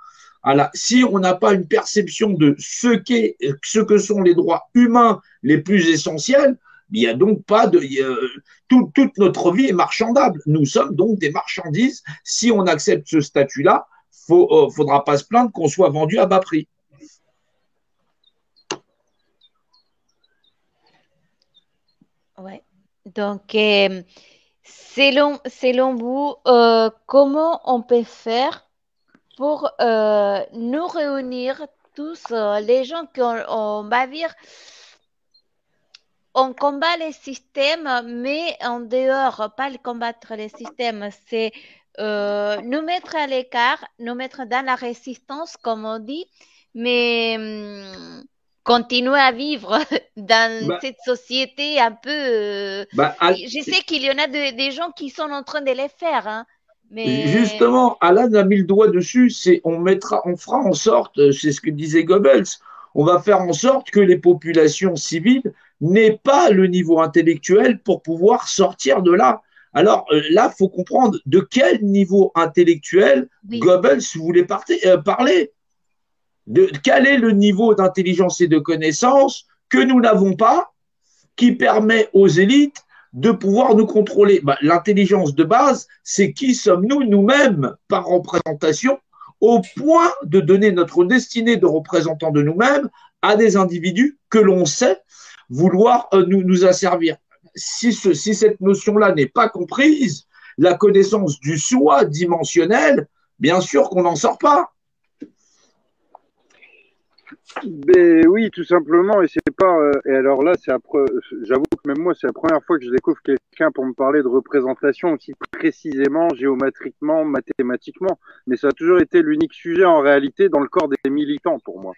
Alors, si on n'a pas une perception de ce que sont les droits humains les plus essentiels, il n'y a donc pas de. Toute notre vie est marchandable. Nous sommes donc des marchandises. Si on accepte ce statut-là, faudra pas se plaindre qu'on soit vendu à bas prix. Ouais. Donc, selon vous, comment on peut faire pour nous réunir tous, les gens on va dire, on combat les systèmes, mais en dehors, pas combattre les systèmes, c'est nous mettre à l'écart, nous mettre dans la résistance, comme on dit, mais continuer à vivre dans cette société un peu. Je sais qu'il y en a des gens qui sont en train de les faire, hein, mais. Justement, Alan a mis le doigt dessus, on fera en sorte, c'est ce que disait Goebbels, on va faire en sorte que les populations civiles n'aient pas le niveau intellectuel pour pouvoir sortir de là. Alors là, il faut comprendre de quel niveau intellectuel Goebbels voulait parler. Quel est le niveau d'intelligence et de connaissance que nous n'avons pas, qui permet aux élites de pouvoir nous contrôler. L'intelligence de base, c'est qui sommes-nous nous-mêmes par représentation, au point de donner notre destinée de représentant de nous-mêmes à des individus que l'on sait vouloir nous asservir. Si cette notion-là n'est pas comprise, la connaissance du soi dimensionnel, bien sûr qu'on n'en sort pas. Ben oui, tout simplement, et c'est pas. Et alors là, j'avoue que même moi, c'est la première fois que je découvre quelqu'un pour me parler de représentation aussi précisément, géométriquement, mathématiquement. Mais ça a toujours été l'unique sujet en réalité dans le corps des militants pour moi.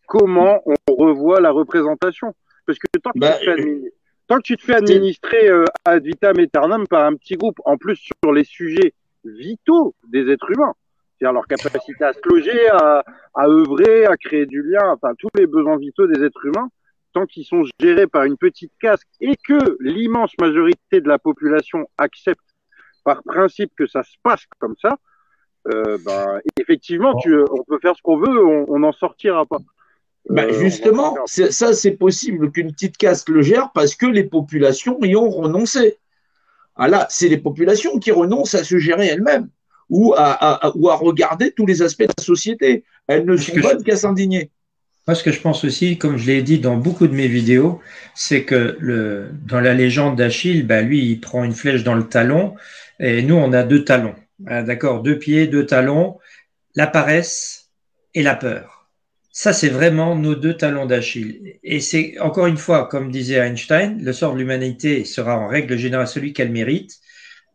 Comment on revoit la représentation? Parce que tant que tu te fais administrer ad vitam aeternam par un petit groupe, en plus sur les sujets vitaux des êtres humains, c'est-à-dire leur capacité à se loger, à œuvrer, à créer du lien, enfin tous les besoins vitaux des êtres humains, tant qu'ils sont gérés par une petite caste et que l'immense majorité de la population accepte par principe que ça se passe comme ça, effectivement, on peut faire ce qu'on veut, on n'en sortira pas. Justement, ça c'est possible qu'une petite caste le gère parce que les populations y ont renoncé. Ah là, c'est les populations qui renoncent à se gérer elles-mêmes ou à regarder tous les aspects de la société. Elles ne sont bonnes qu'à s'indigner. Moi, ce que je pense aussi, comme je l'ai dit dans beaucoup de mes vidéos, c'est que dans la légende d'Achille, lui, il prend une flèche dans le talon et nous, on a 2 talons. D'accord, 2 pieds, 2 talons, la paresse et la peur. Ça, c'est vraiment nos 2 talons d'Achille. Et c'est, encore une fois, comme disait Einstein, le sort de l'humanité sera en règle générale celui qu'elle mérite.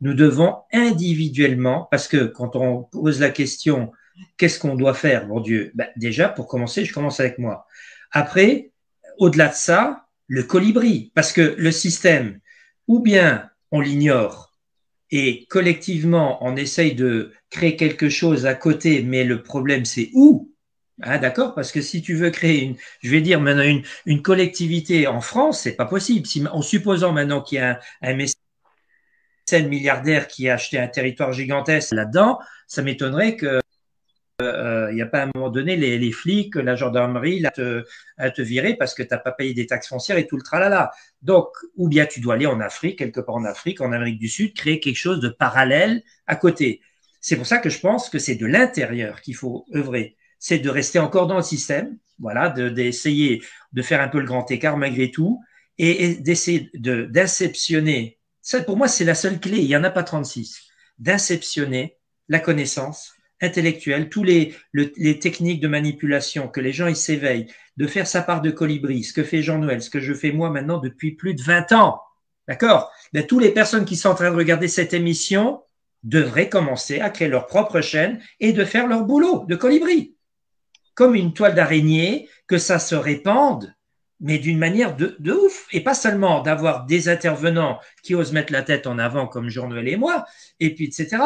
Nous devons individuellement, parce que quand on pose la question, qu'est-ce qu'on doit faire, mon Dieu? Déjà, pour commencer, je commence avec moi. Après, au-delà de ça, le colibri, parce que le système, ou bien on l'ignore et collectivement, on essaye de créer quelque chose à côté, mais le problème, c'est où? D'accord? Parce que si tu veux créer je vais dire maintenant une collectivité en France, c'est pas possible. En supposant maintenant qu'il y a un mécène milliardaire qui a acheté un territoire gigantesque là-dedans, ça m'étonnerait que il n'y a pas à un moment donné les flics, la gendarmerie à te virer parce que tu n'as pas payé des taxes foncières et tout le tralala. Donc, ou bien tu dois aller en Afrique, quelque part en Afrique, en Amérique du Sud, créer quelque chose de parallèle à côté. C'est pour ça que je pense que c'est de l'intérieur qu'il faut œuvrer. C'est de rester encore dans le système, voilà, d'essayer de faire un peu le grand écart malgré tout et d'essayer d'inceptionner. Ça, pour moi, c'est la seule clé, il n'y en a pas 36. D'inceptionner la connaissance intellectuelle, tous les techniques de manipulation, que les gens ils s'éveillent, de faire sa part de colibri, ce que fait Jean-Noël, ce que je fais moi maintenant depuis plus de 20 ans. D'accord? Toutes les personnes qui sont en train de regarder cette émission devraient commencer à créer leur propre chaîne et de faire leur boulot de colibri. Comme une toile d'araignée, que ça se répande, mais d'une manière de ouf. Et pas seulement d'avoir des intervenants qui osent mettre la tête en avant comme Jean-Noël et moi, et puis etc.,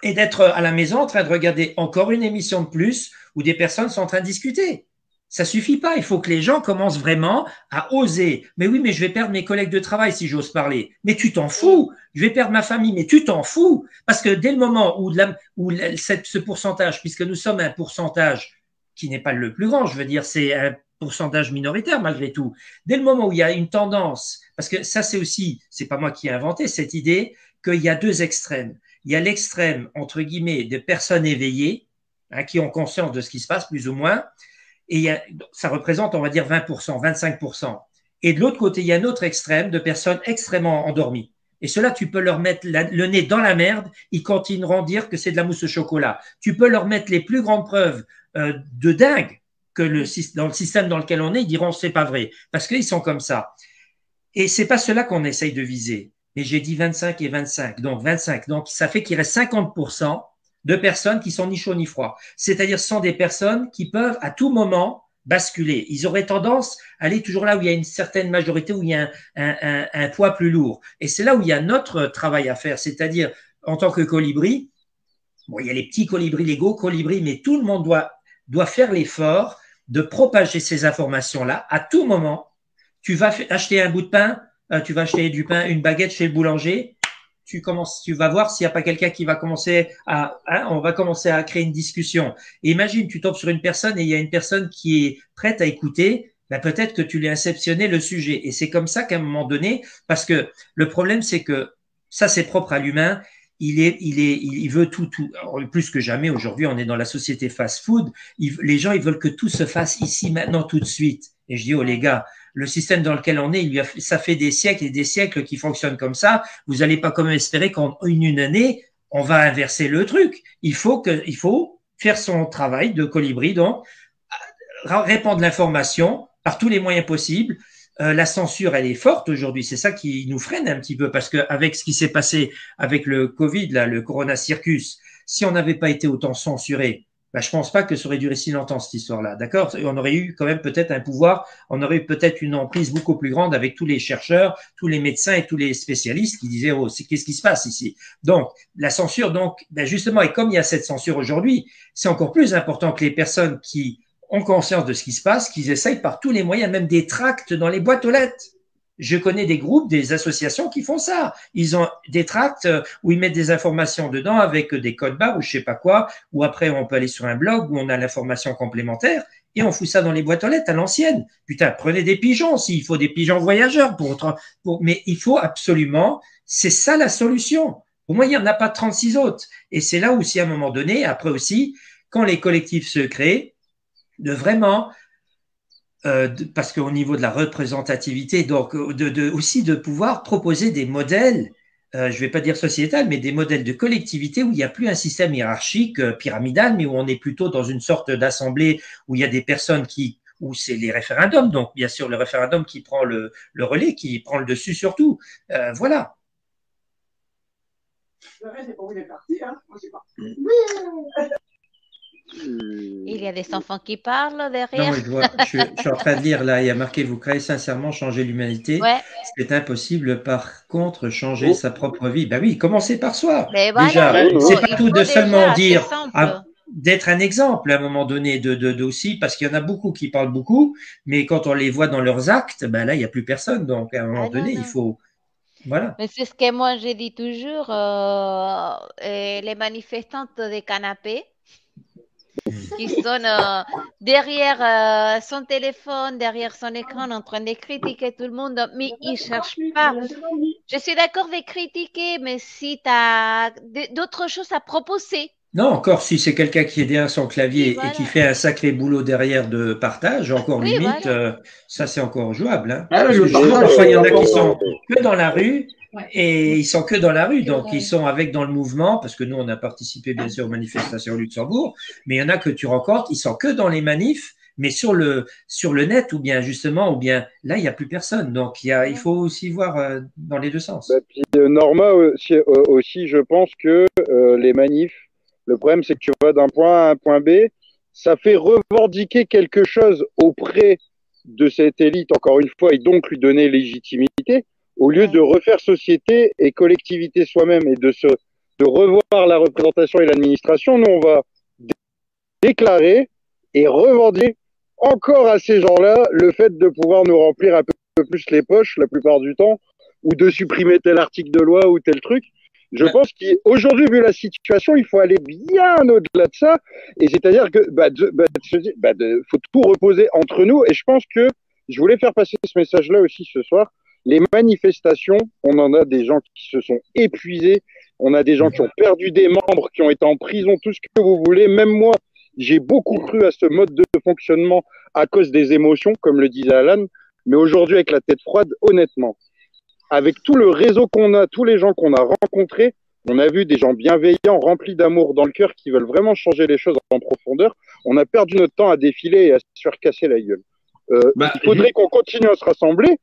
et d'être à la maison en train de regarder encore une émission de plus où des personnes sont en train de discuter. Ça suffit pas. Il faut que les gens commencent vraiment à oser. Mais oui, mais je vais perdre mes collègues de travail si j'ose parler. Mais tu t'en fous. Je vais perdre ma famille. Mais tu t'en fous. Parce que dès le moment où ce pourcentage, puisque nous sommes un pourcentage qui n'est pas le plus grand, je veux dire, c'est un pourcentage minoritaire malgré tout. Dès le moment où il y a une tendance, parce que ça c'est aussi, c'est pas moi qui ai inventé cette idée, qu'il y a 2 extrêmes. Il y a l'extrême, entre guillemets, de personnes éveillées, qui ont conscience de ce qui se passe, plus ou moins, et ça représente, on va dire, 20%, 25%. Et de l'autre côté, il y a un autre extrême de personnes extrêmement endormies. Et cela, tu peux leur mettre le nez dans la merde, ils continueront à dire que c'est de la mousse au chocolat. Tu peux leur mettre les plus grandes preuves de dingue que dans le système dans lequel on est, ils diront c'est pas vrai, parce qu'ils sont comme ça. Et c'est pas cela qu'on essaye de viser. Et j'ai dit 25 et 25, donc 25. Donc, ça fait qu'il reste 50% de personnes qui sont ni chaud ni froid. C'est-à-dire, ce sont des personnes qui peuvent à tout moment basculer. Ils auraient tendance à aller toujours là où il y a une certaine majorité, où il y a un poids plus lourd. Et c'est là où il y a notre travail à faire. C'est-à-dire, en tant que colibri, bon, il y a les petits colibris, les gros colibris, mais tout le monde doit faire l'effort de propager ces informations-là à tout moment. Tu vas acheter un bout de pain, tu vas acheter du pain, une baguette chez le boulanger, tu vas voir s'il n'y a pas quelqu'un qui va commencer on va commencer à créer une discussion. Et imagine, tu tombes sur une personne et il y a une personne qui est prête à écouter, peut-être que tu lui as inceptionné le sujet. Et c'est comme ça qu'à un moment donné, parce que le problème, c'est que ça, c'est propre à l'humain. Il veut tout. Plus que jamais, aujourd'hui, on est dans la société fast-food. Les gens, ils veulent que tout se fasse ici, maintenant, tout de suite. Et je dis, oh les gars, le système dans lequel on est, ça fait des siècles et des siècles qu'il fonctionne comme ça. Vous n'allez pas comme espérer qu'en une année, on va inverser le truc. Il faut faire son travail de colibri, donc répandre l'information par tous les moyens possibles. La censure, elle est forte aujourd'hui. C'est ça qui nous freine un petit peu, parce qu'avec ce qui s'est passé avec le Covid, là, le Corona Circus, si on n'avait pas été autant censuré, je pense pas que ça aurait duré si longtemps, cette histoire-là. D'accord? On aurait eu quand même peut-être un pouvoir, on aurait eu peut-être une emprise beaucoup plus grande avec tous les chercheurs, tous les médecins et tous les spécialistes qui disaient, oh, qu'est-ce qui se passe ici? Donc, la censure, justement, et comme il y a cette censure aujourd'hui, c'est encore plus important que les personnes qui ont conscience de ce qui se passe, qu'ils essayent par tous les moyens, même des tracts dans les boîtes aux lettres. Je connais des groupes, des associations qui font ça. Ils ont des tracts où ils mettent des informations dedans avec des codes barres ou je sais pas quoi, ou après on peut aller sur un blog où on a l'information complémentaire et on fout ça dans les boîtes aux lettres à l'ancienne. Putain, prenez des pigeons s'il faut des pigeons voyageurs mais il faut absolument, c'est ça la solution. Pour moi, il n'y en a pas 36 autres. Et c'est là aussi à un moment donné, après aussi, quand les collectifs se créent, de vraiment parce qu'au niveau de la représentativité, donc aussi de pouvoir proposer des modèles, je ne vais pas dire sociétal, mais des modèles de collectivité où il n'y a plus un système hiérarchique pyramidal, mais où on est plutôt dans une sorte d'assemblée où il y a des personnes où c'est les référendums, donc bien sûr le référendum qui prend le relais, qui prend le dessus sur tout. Voilà. Il y a des enfants qui parlent derrière. Non, je suis en train de lire là, il y a marqué « Vous croyez sincèrement changer l'humanité ouais. C'est impossible, par contre, changer sa propre vie. » Ben oui, commencez par soi. Mais voilà, déjà, c'est pas tout de seulement dire – d'être un exemple à un moment donné aussi, parce qu'il y en a beaucoup qui parlent beaucoup, mais quand on les voit dans leurs actes, ben là, il n'y a plus personne. Donc, à un moment donné, il faut… Voilà. Mais c'est ce que moi, j'ai dit toujours, les manifestantes des canapés, qui sont derrière son téléphone, derrière son écran, en train de critiquer tout le monde, mais ils ne cherchent pas. Je suis d'accord de critiquer, mais si tu as d'autres choses à proposer. Non, encore si c'est quelqu'un qui est derrière son clavier et qui fait un sacré boulot derrière de partage, encore limite, ça c'est encore jouable. Hein. Parce que parfois, il y en a qui sont que dans la rue. Et ils sont que dans la rue, donc ils sont avec dans le mouvement, parce que nous, on a participé bien sûr aux manifestations au Luxembourg, mais il y en a que tu rencontres, ils sont que dans les manifs, mais sur le net, ou bien là, il n'y a plus personne. Donc, il faut aussi voir dans les deux sens. Bah, puis, Norma, aussi, je pense que les manifs, le problème, c'est que tu vas d'un point A à un point B, ça fait revendiquer quelque chose auprès de cette élite, encore une fois, et donc lui donner légitimité. Au lieu de refaire société et collectivité soi-même et de revoir la représentation et l'administration, nous, on va déclarer et revendiquer encore à ces gens-là le fait de pouvoir nous remplir un peu plus les poches la plupart du temps, ou de supprimer tel article de loi ou tel truc. Je pense qu'aujourd'hui, vu la situation, il faut aller bien au-delà de ça. Et c'est-à-dire que faut tout reposer entre nous. Et je pense que je voulais faire passer ce message-là aussi ce soir. Les manifestations, on en a des gens qui se sont épuisés, on a des gens qui ont perdu des membres, qui ont été en prison, tout ce que vous voulez. Même moi, j'ai beaucoup cru à ce mode de fonctionnement à cause des émotions, comme le disait Alan. Mais aujourd'hui, avec la tête froide, honnêtement, avec tout le réseau qu'on a, tous les gens qu'on a rencontrés, on a vu des gens bienveillants, remplis d'amour dans le cœur, qui veulent vraiment changer les choses en profondeur. On a perdu notre temps à défiler et à se faire casser la gueule. Il faudrait qu'on continue à se rassembler.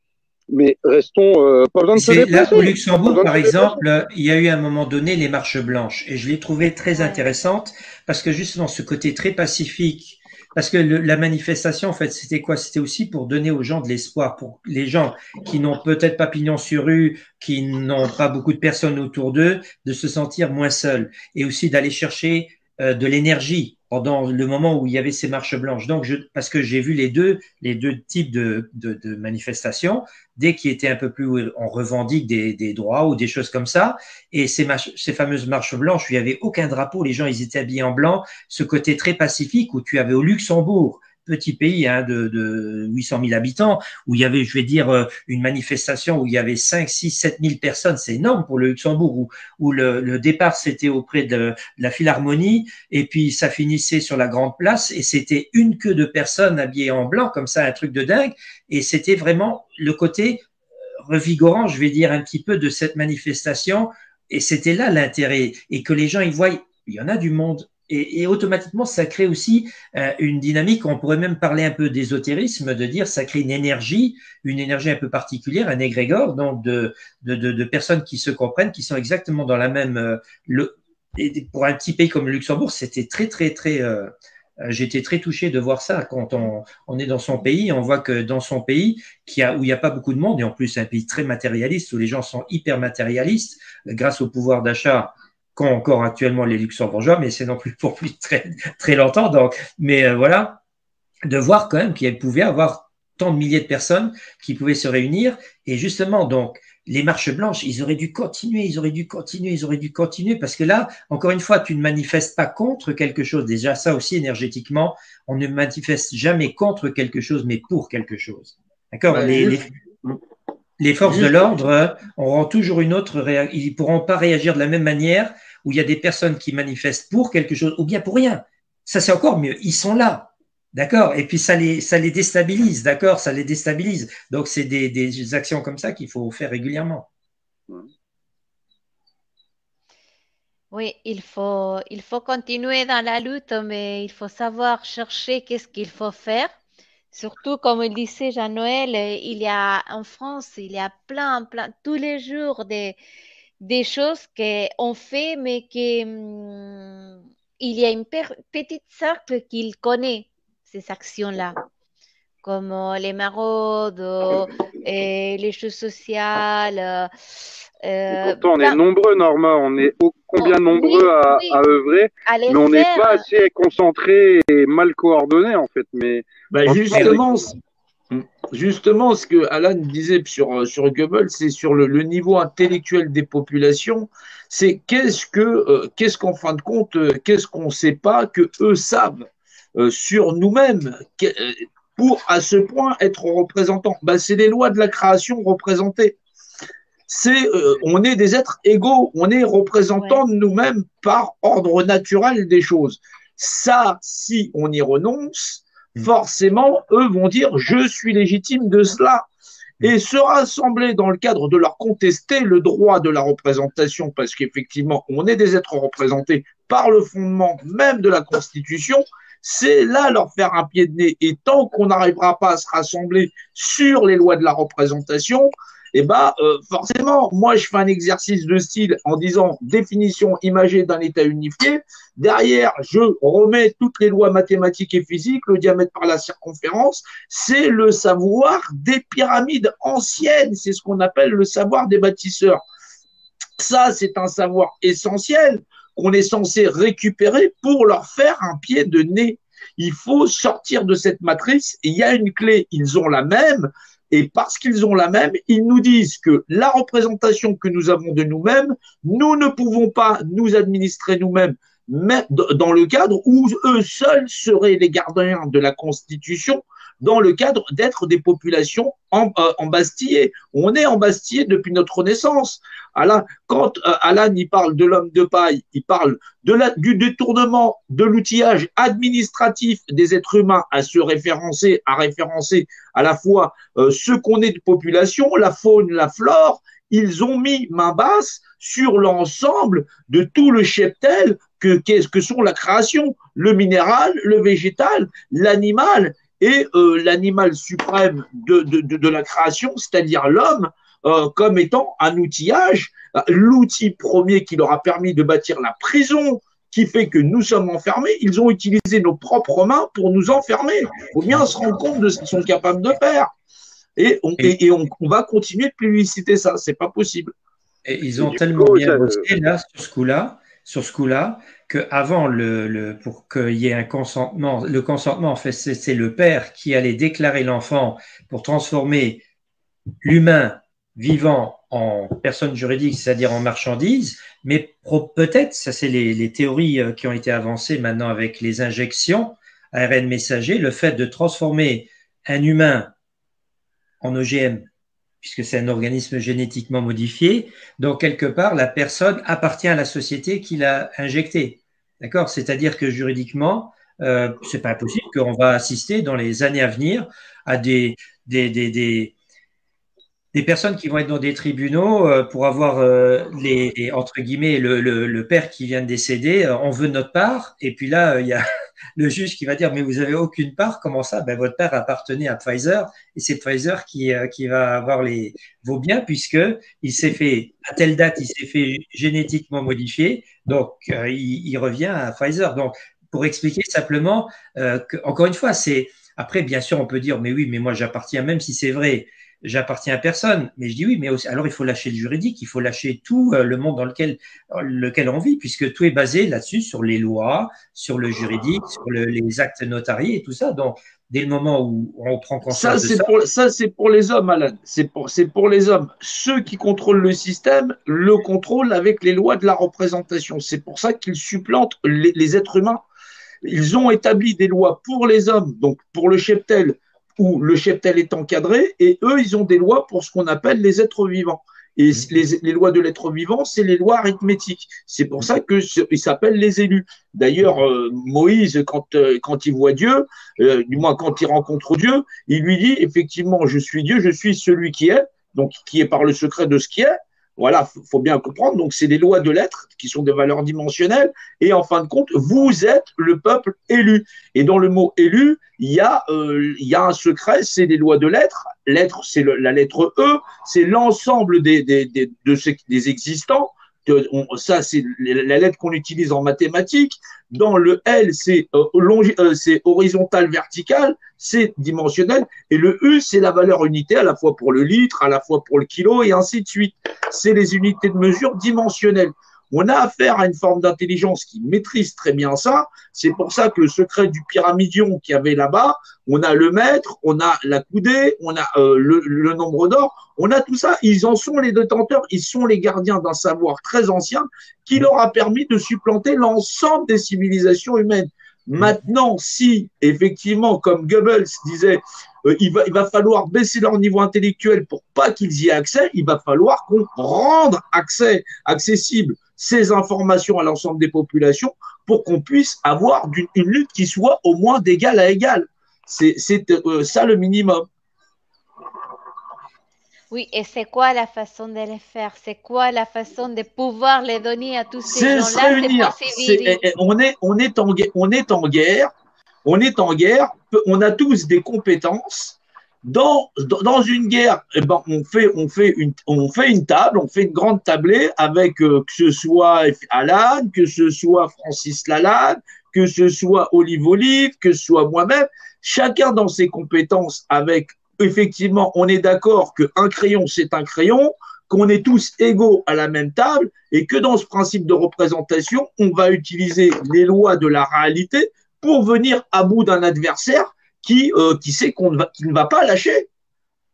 Mais restons pas besoin de se déplacer. Là, au Luxembourg, par exemple, il y a eu à un moment donné les marches blanches et je l'ai trouvé très intéressante parce que justement ce côté très pacifique, parce que la manifestation, en fait, c'était quoi? C'était aussi pour donner aux gens de l'espoir, pour les gens qui n'ont peut-être pas pignon sur rue, qui n'ont pas beaucoup de personnes autour d'eux, de se sentir moins seuls et aussi d'aller chercher de l'énergie pendant le moment où il y avait ces marches blanches. Donc, parce que j'ai vu les deux types de manifestations, dès qu'il était un peu plus, on revendique des droits ou des choses comme ça, et ces fameuses marches blanches où il n'y avait aucun drapeau, les gens ils étaient habillés en blanc, ce côté très pacifique où tu avais au Luxembourg, petit pays de 800 000 habitants, où il y avait, je vais dire, une manifestation où il y avait 5, 6, 7 000 personnes, c'est énorme pour le Luxembourg, où le départ c'était auprès de la Philharmonie, et puis ça finissait sur la Grande Place, et c'était une queue de personnes habillées en blanc, comme ça, un truc de dingue, et c'était vraiment le côté revigorant, je vais dire, un petit peu de cette manifestation, et c'était là l'intérêt, et que les gens ils voient, il y en a du monde. Et automatiquement, ça crée aussi une dynamique, on pourrait même parler un peu d'ésotérisme, de dire ça crée une énergie un peu particulière, un égrégore, donc de personnes qui se comprennent, qui sont exactement dans la même… et pour un petit pays comme le Luxembourg, c'était très, très, très… j'étais très touché de voir ça quand on est dans son pays, on voit que dans son pays, où il n'y a pas beaucoup de monde, et en plus un pays très matérialiste, où les gens sont hyper matérialistes, grâce au pouvoir d'achat, qu'ont encore actuellement les Luxembourgeois, mais c'est non plus pour plus très, très longtemps. Donc, mais voilà, de voir quand même qu'il pouvait avoir tant de milliers de personnes qui pouvaient se réunir. Et justement, donc, les marches blanches, ils auraient dû continuer, parce que là, encore une fois, tu ne manifestes pas contre quelque chose. Déjà, ça aussi, énergétiquement, on ne manifeste jamais contre quelque chose, mais pour quelque chose. D'accord? Les forces de l'ordre auront toujours une autre réaction. Ils ne pourront pas réagir de la même manière où il y a des personnes qui manifestent pour quelque chose ou bien pour rien. Ça, c'est encore mieux. Ils sont là. D'accord? Et puis, ça les déstabilise. D'accord? Ça les déstabilise. Donc, c'est des actions comme ça qu'il faut faire régulièrement. Oui, il faut continuer dans la lutte, mais il faut savoir chercher qu'est-ce qu'il faut faire. Surtout, comme il disait Jean-Noël, il y a en France, il y a plein, tous les jours des choses qu'on fait, mais il y a une petite cercle qu'il connaît ces actions-là, comme les maraudes, les choses sociales. Et pourtant, on est nombreux, Norma. On est combien nombreux à œuvrer, mais on n'est pas assez concentrés et mal coordonnés, en fait. Mais justement, ce que Alan disait sur Goebbels, c'est sur le niveau intellectuel des populations, c'est qu'est-ce qu'en fin de compte, qu'est-ce qu'on ne sait pas que eux savent sur nous-mêmes pour à ce point être représentants. C'est les lois de la création représentées. On est des êtres égaux, on est représentants de nous-mêmes par ordre naturel des choses. Ça, si on y renonce, forcément, eux vont dire « je suis légitime de cela ». Et se rassembler dans le cadre de leur contester le droit de la représentation, parce qu'effectivement, on est des êtres représentés par le fondement même de la Constitution, c'est là leur faire un pied de nez. Et tant qu'on n'arrivera pas à se rassembler sur les lois de la représentation, forcément, moi je fais un exercice de style en disant définition imagée d'un état unifié. Derrière, je remets toutes les lois mathématiques et physiques, le diamètre par la circonférence. C'est le savoir des pyramides anciennes, c'est ce qu'on appelle le savoir des bâtisseurs. Ça, c'est un savoir essentiel qu'on est censé récupérer pour leur faire un pied de nez. Il faut sortir de cette matrice. Il y a une clé, ils ont la même. Et parce qu'ils ont la même, ils nous disent que la représentation que nous avons de nous-mêmes, nous ne pouvons pas nous administrer nous-mêmes, mais dans le cadre où eux seuls seraient les gardiens de la Constitution, dans le cadre d'être des populations embastillées. On est embastillés depuis notre naissance. Alors, quand Alan il parle de l'homme de paille, il parle du détournement de l'outillage administratif des êtres humains à référencer à la fois ce qu'on est de population, la faune, la flore. Ils ont mis main basse sur l'ensemble de tout le cheptel que sont la création, le minéral, le végétal, l'animal et l'animal suprême de la création, c'est-à-dire l'homme, comme étant un outillage, l'outil premier qui leur a permis de bâtir la prison qui fait que nous sommes enfermés. Ils ont utilisé nos propres mains pour nous enfermer. Il faut bien se rendre compte de ce qu'ils sont capables de faire. Et on va continuer de publiciter ça. C'est pas possible. Et ils ont tellement bien bossé là sur ce coup-là, qu'avant pour qu'il y ait un consentement, le consentement, en fait, c'est le père qui allait déclarer l'enfant pour transformer l'humain vivant en personne juridique, c'est-à-dire en marchandise, mais peut-être, ça c'est les théories qui ont été avancées maintenant avec les injections ARN messager, le fait de transformer un humain en OGM, puisque c'est un organisme génétiquement modifié, donc quelque part, la personne appartient à la société qui l'a injecté. D'accord? C'est-à-dire que juridiquement, c'est pas impossible qu'on va assister dans les années à venir à des personnes qui vont être dans des tribunaux pour avoir entre guillemets le père qui vient de décéder, on veut notre part, et puis là il y a le juge qui va dire mais vous avez aucune part, comment ça? Ben votre père appartenait à Pfizer et c'est Pfizer qui va avoir vos biens puisque il s'est fait à telle date il s'est fait génétiquement modifier, donc il revient à Pfizer. Donc pour expliquer simplement encore une fois c'est après bien sûr on peut dire mais oui mais moi j'appartiens, même si c'est vrai, j'appartiens à personne, mais je dis oui, mais aussi, alors il faut lâcher le juridique, il faut lâcher tout le monde dans lequel on vit, puisque tout est basé là-dessus, sur les lois, sur le juridique, sur les actes notariés et tout ça. Donc, dès le moment où on prend Ça, conscience de ça. c'est pour les hommes, Alan. C'est pour les hommes. Ceux qui contrôlent le système le contrôlent avec les lois de la représentation. C'est pour ça qu'ils supplantent les êtres humains. Ils ont établi des lois pour les hommes, donc pour le cheptel, où le cheptel est encadré, et eux, ils ont des lois pour ce qu'on appelle les êtres vivants. Et les lois de l'être vivant, c'est les lois arithmétiques. C'est pour ça qu'ils s'appellent les élus. D'ailleurs, Moïse, quand il voit Dieu, du moins quand il rencontre Dieu, il lui dit effectivement, je suis Dieu, je suis celui qui est, donc qui est par le secret de ce qui est. Voilà, faut bien comprendre. Donc, c'est les lois de l'être qui sont des valeurs dimensionnelles. Et en fin de compte, vous êtes le peuple élu. Et dans le mot élu, il y a un secret, c'est les lois de l'être. L'être, c'est la lettre E, c'est l'ensemble des existants. Ça, c'est la lettre qu'on utilise en mathématiques. Dans le L, c'est horizontal, vertical, c'est dimensionnel. Et le U, c'est la valeur unité, à la fois pour le litre, à la fois pour le kilo, et ainsi de suite. C'est les unités de mesure dimensionnelles. On a affaire à une forme d'intelligence qui maîtrise très bien ça. C'est pour ça que le secret du pyramidion qu'il y avait là-bas, on a le mètre, on a la coudée, on a le nombre d'or, on a tout ça. Ils en sont les détenteurs, ils sont les gardiens d'un savoir très ancien qui leur a permis de supplanter l'ensemble des civilisations humaines. Maintenant, si effectivement, comme Goebbels disait, il va falloir baisser leur niveau intellectuel pour pas qu'ils y aient accès, il va falloir qu'on rende accessible ces informations à l'ensemble des populations pour qu'on puisse avoir une lutte qui soit au moins d'égal à égal. C'est ça le minimum. Oui, et c'est quoi la façon de le faire? C'est quoi la façon de pouvoir les donner à tous ces gens-là? Se réunir. On est en guerre. On a tous des compétences. Dans une guerre, eh ben, on fait une table, on fait une grande tablée avec que ce soit Alan, que ce soit Francis Lalanne, que ce soit Olive, que ce soit moi-même, chacun dans ses compétences avec, effectivement, on est d'accord qu'un crayon, c'est un crayon, qu'on est tous égaux à la même table et que dans ce principe de représentation, on va utiliser les lois de la réalité pour venir à bout d'un adversaire qui sait qu'il ne va pas lâcher.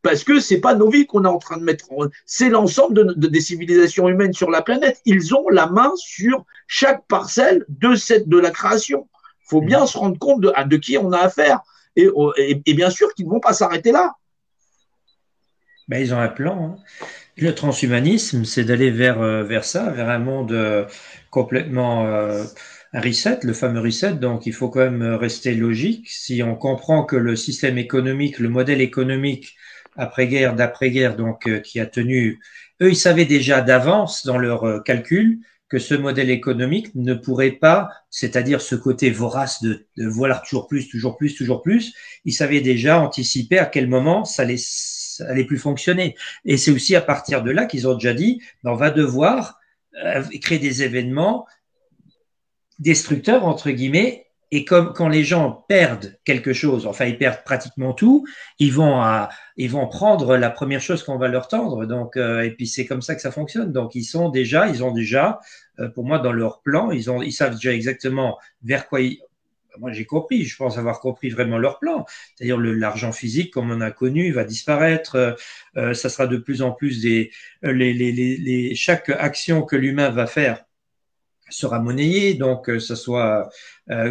Parce que c'est pas nos vies qu'on est en train de mettre, c'est l'ensemble des civilisations humaines sur la planète. Ils ont la main sur chaque parcelle de la création. Il faut bien se rendre compte de qui on a affaire. Et bien sûr qu'ils ne vont pas s'arrêter là. Ben, ils ont un plan. Hein. Le transhumanisme, c'est d'aller vers ça, vers un monde complètement un reset, le fameux reset. Donc, il faut quand même rester logique. Si on comprend que le système économique, le modèle économique après-guerre, d'après-guerre, donc qui a tenu, eux, ils savaient déjà d'avance dans leur calcul que ce modèle économique ne pourrait pas, c'est-à-dire ce côté vorace de vouloir toujours plus, toujours plus, toujours plus, ils savaient déjà anticiper à quel moment ça allait plus fonctionner. Et c'est aussi à partir de là qu'ils ont déjà dit, ben, on va devoir créer des événements destructeurs, entre guillemets, et comme quand les gens perdent quelque chose, enfin ils perdent pratiquement tout, ils vont prendre la première chose qu'on va leur tendre. Donc et puis c'est comme ça que ça fonctionne. Donc ils ont déjà, pour moi dans leur plan, ils savent déjà exactement vers quoi moi j'ai compris, je pense avoir compris vraiment leur plan. C'est-à-dire l'argent physique comme on a connu va disparaître. Ça sera de plus en plus chaque action que l'humain va faire sera monnayé, donc ça soit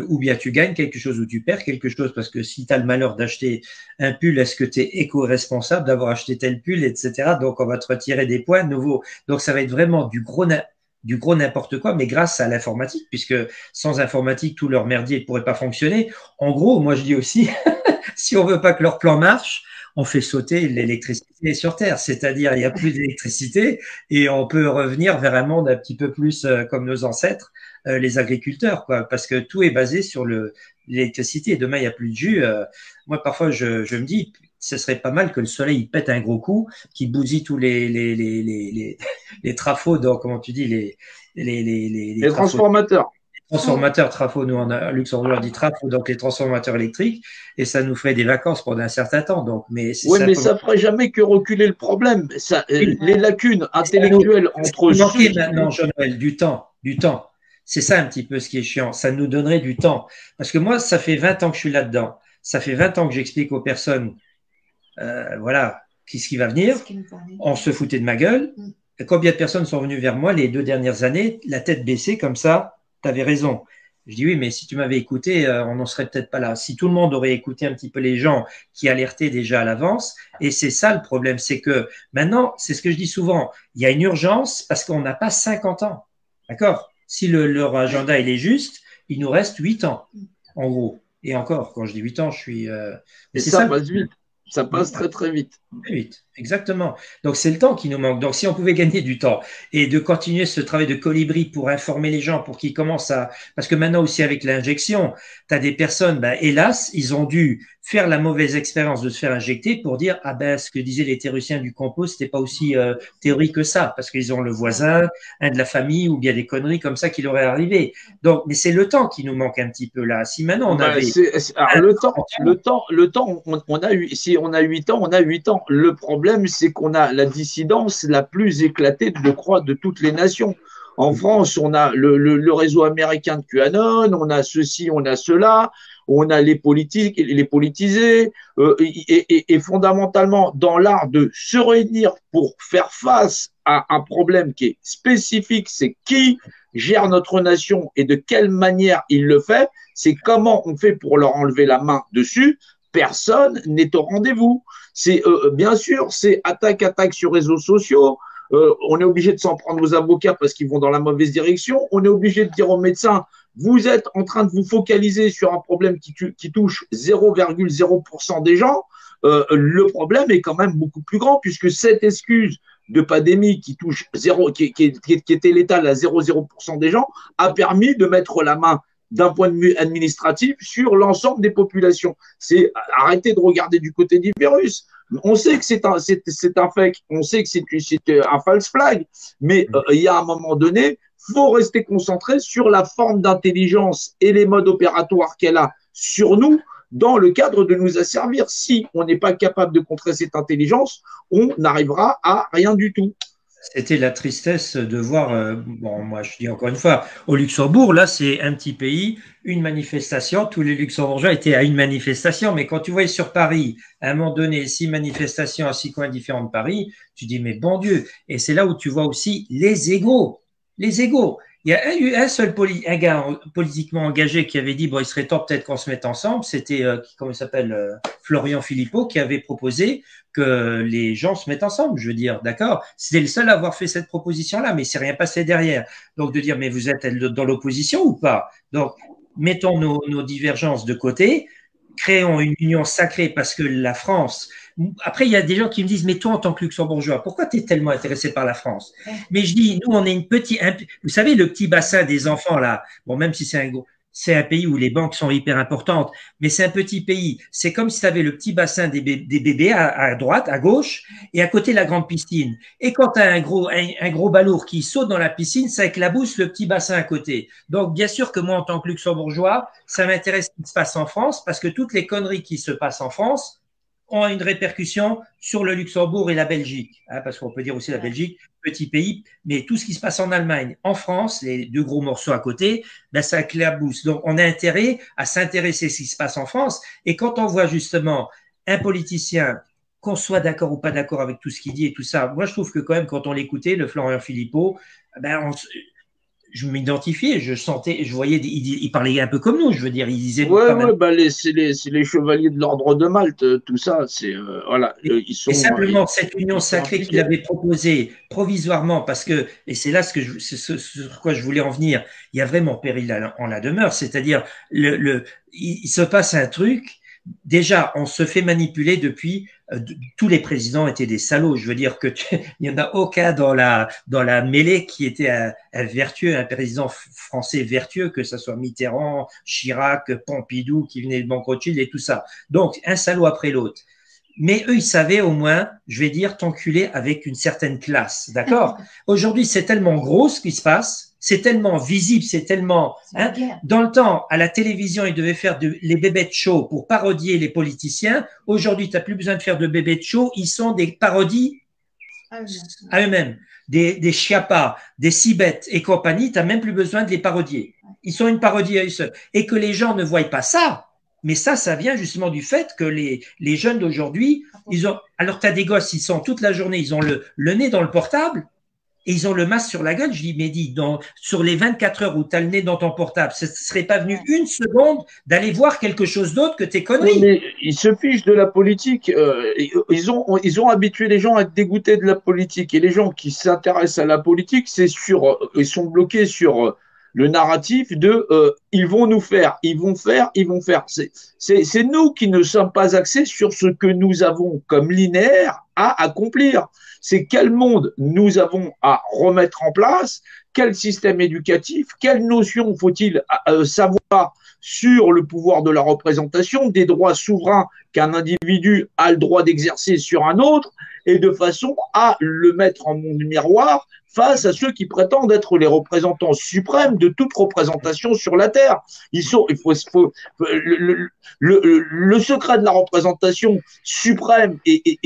ou bien tu gagnes quelque chose ou tu perds quelque chose, parce que si tu as le malheur d'acheter un pull, est-ce que tu es éco-responsable d'avoir acheté tel pull, etc. Donc on va te retirer des points nouveaux. Donc ça va être vraiment du gros n'importe quoi, mais grâce à l'informatique, puisque sans informatique, tout leur merdier ne pourrait pas fonctionner. En gros, moi je dis aussi, si on veut pas que leur plan marche, on fait sauter l'électricité sur Terre, c'est-à-dire il n'y a plus d'électricité et on peut revenir vers un monde un petit peu plus comme nos ancêtres, les agriculteurs, quoi, parce que tout est basé sur l'électricité. Demain, il n'y a plus de jus. Moi, parfois, je me dis, ce serait pas mal que le soleil pète un gros coup, qui bousille tous les trafos, donc, comment tu dis, les transformateurs. Transformateurs, trafos, nous à Luxembourg on dit trafos, donc les transformateurs électriques, et ça nous ferait des vacances pendant un certain temps. Donc, mais ça ferait jamais que reculer le problème. Ça, les lacunes intellectuelles entre ceux maintenant, Jean-Noël, du temps. C'est ça un petit peu ce qui est chiant. Ça nous donnerait du temps. Parce que moi, ça fait 20 ans que je suis là-dedans. ça fait 20 ans que j'explique aux personnes, voilà, qu'est-ce qui va venir. On se foutait de ma gueule. Et combien de personnes sont venues vers moi les 2 dernières années, la tête baissée comme ça, tu avais raison. Je dis oui, mais si tu m'avais écouté, on n'en serait peut-être pas là. Si tout le monde aurait écouté un petit peu les gens qui alertaient déjà à l'avance, et c'est ça le problème, c'est que maintenant, c'est ce que je dis souvent, il y a une urgence parce qu'on n'a pas 50 ans. D'accord? Si leur agenda il est juste, il nous reste 8 ans, en gros. Et encore, quand je dis 8 ans, je suis… Et ça passe vite. Ça passe très, très vite. Très vite, exactement. Donc, c'est le temps qui nous manque. Donc, si on pouvait gagner du temps et de continuer ce travail de colibri pour informer les gens, pour qu'ils commencent à… Parce que maintenant aussi, avec l'injection, tu as des personnes, ben, hélas, ils ont dû faire la mauvaise expérience de se faire injecter pour dire, ah ben, ce que disaient les théoriciens du compost, c'était pas aussi théorique que ça, parce qu'ils ont le voisin, un de la famille, ou bien des conneries comme ça qui leur est arrivé. Donc, mais c'est le temps qui nous manque un petit peu là. Si maintenant on avait… Alors, le temps, on a eu, si on a 8 ans, on a 8 ans. Le problème, c'est qu'on a la dissidence la plus éclatée, je crois, de toutes les nations. En France, on a le réseau américain de QAnon, on a ceci, on a cela, on a les politiques, les politisés, et fondamentalement, dans l'art de se réunir pour faire face à un problème qui est spécifique, c'est qui gère notre nation et de quelle manière il le fait, c'est comment on fait pour leur enlever la main dessus. Personne n'est au rendez-vous. C'est bien sûr, c'est attaque sur réseaux sociaux. On est obligé de s'en prendre aux avocats parce qu'ils vont dans la mauvaise direction. On est obligé de dire aux médecins, vous êtes en train de vous focaliser sur un problème qui touche 0,0% des gens. Le problème est quand même beaucoup plus grand puisque cette excuse de pandémie qui touche qui était létale à 0,0% des gens a permis de mettre la main d'un point de vue administratif sur l'ensemble des populations. C'est arrêter de regarder du côté du virus. On sait que c'est un fake, on sait que c'est un false flag, mais il y a un moment donné, faut rester concentré sur la forme d'intelligence et les modes opératoires qu'elle a sur nous dans le cadre de nous asservir. Si on n'est pas capable de contrer cette intelligence, on n'arrivera à rien du tout. C'était la tristesse de voir, bon, moi je dis encore une fois, au Luxembourg, là c'est un petit pays, une manifestation, tous les Luxembourgeois étaient à une manifestation, mais quand tu voyais sur Paris, à un moment donné, 6 manifestations à 6 coins différents de Paris, tu dis mais bon Dieu, et c'est là où tu vois aussi les égaux, les égaux. Il y a eu un seul un gars politiquement engagé qui avait dit bon, il serait temps peut-être qu'on se mette ensemble. C'était comment il s'appelle, Florian Philippot, qui avait proposé que les gens se mettent ensemble. Je veux dire, d'accord. C'était le seul à avoir fait cette proposition-là, mais c'est rien passé derrière. Donc de dire mais vous êtes dans l'opposition ou pas? Donc mettons nos divergences de côté, créons une union sacrée parce que la France. Après, il y a des gens qui me disent, mais toi, en tant que Luxembourgeois, pourquoi tu es tellement intéressé par la France? Mais je dis, nous, on est vous savez, le petit bassin des enfants, là, bon, même si c'est un pays où les banques sont hyper importantes, mais c'est un petit pays. C'est comme si tu avais le petit bassin des bébés à droite, à gauche, et à côté, la grande piscine. Et quand tu as un gros balourd qui saute dans la piscine, ça éclabousse le petit bassin à côté. Donc, bien sûr que moi, en tant que Luxembourgeois, ça m'intéresse ce qui se passe en France, parce que toutes les conneries qui se passent en France, ont une répercussion sur le Luxembourg et la Belgique, hein, parce qu'on peut dire aussi la Belgique, petit pays, mais tout ce qui se passe en Allemagne, en France, les 2 gros morceaux à côté, ben ça éclabousse. Donc, on a intérêt à s'intéresser à ce qui se passe en France, et quand on voit justement un politicien, qu'on soit d'accord ou pas d'accord avec tout ce qu'il dit et tout ça, moi je trouve que quand même, quand on l'écoutait, le Florian Philippot, ben je m'identifiais, je sentais, je voyais, il parlait un peu comme nous, je veux dire, il disait. Ouais, bah c'est les chevaliers de l'ordre de Malte, tout ça, c'est voilà, ils sont. Et simplement cette union sacrée qu'il avait proposée provisoirement, parce que, et c'est là sur quoi je voulais en venir, il y a vraiment péril en la demeure, c'est-à-dire il se passe un truc. Déjà, on se fait manipuler depuis. Tous les présidents étaient des salauds. Je veux dire que il n'y en a aucun dans la mêlée qui était un vertueux, un président français vertueux, que ce soit Mitterrand, Chirac, Pompidou, qui venait de Banque Rothschild et tout ça. Donc, un salaud après l'autre. Mais eux, ils savaient au moins, je vais dire, t'enculer avec une certaine classe. D'accord? Aujourd'hui, c'est tellement gros ce qui se passe. C'est tellement visible, c'est tellement… Hein, dans le temps, à la télévision, ils devaient faire les bébêtes show pour parodier les politiciens. Aujourd'hui, tu n'as plus besoin de faire de bébêtes show. Ils sont des parodies à eux-mêmes. Des Chiappa, des Cibettes et compagnie, tu n'as même plus besoin de les parodier. Ils sont une parodie à eux seuls. Et que les gens ne voient pas ça, Mais ça vient justement du fait que les jeunes d'aujourd'hui, alors tu as des gosses, ils sont toute la journée, ils ont le nez dans le portable et ils ont le masque sur la gueule. Je dis, mais dis, sur les 24 heures où tu as le nez dans ton portable, ce ne serait pas venu une seconde d'aller voir quelque chose d'autre que tes conneries. Oui, mais ils se fichent de la politique. Ils ont habitué les gens à être dégoûtés de la politique. Et les gens qui s'intéressent à la politique, ils sont bloqués sur le narratif de ils vont nous faire, ils vont faire, ils vont faire. C'est nous qui ne sommes pas axés sur ce que nous avons comme linéaire à accomplir. C'est quel monde nous avons à remettre en place, quel système éducatif, quelle notion faut-il savoir sur le pouvoir de la représentation, des droits souverains qu'un individu a le droit d'exercer sur un autre, et de façon à le mettre en monde miroir face à ceux qui prétendent être les représentants suprêmes de toute représentation sur la Terre. Le secret de la représentation suprême et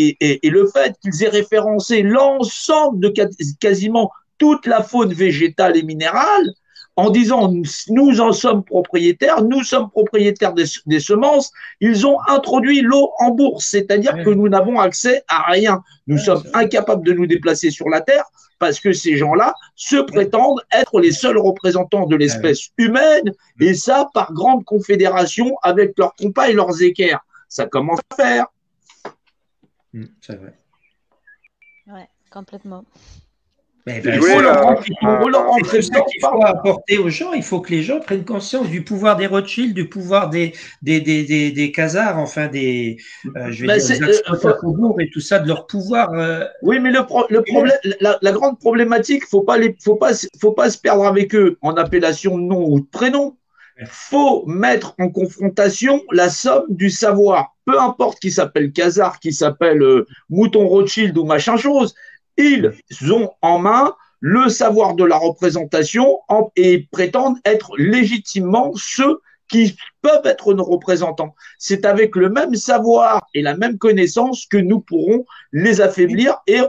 le fait qu'ils aient référencé l'ensemble de quasiment toute la faune végétale et minérale, en disant nous en sommes propriétaires des semences, ils ont introduit l'eau en bourse, c'est-à-dire que nous n'avons accès à rien. Nous sommes incapables de nous déplacer sur la Terre parce que ces gens-là se prétendent être les seuls représentants de l'espèce humaine, et ça par grande confédération avec leurs compas et leurs équerres. Ça commence à faire. C'est vrai. Ouais, complètement. Mais il faut apporter aux gens, il faut que les gens prennent conscience du pouvoir des Rothschild, du pouvoir des Khazars, enfin des et tout ça, de leur pouvoir. Oui, mais le problème, la grande problématique, faut pas se perdre avec eux en appellation de nom ou de prénom. Faut mettre en confrontation la somme du savoir. Peu importe qui s'appelle Khazar, qui s'appelle Mouton Rothschild ou machin chose. Ils ont en main le savoir de la représentation et prétendent être légitimement ceux qui peuvent être nos représentants. C'est avec le même savoir et la même connaissance que nous pourrons les affaiblir et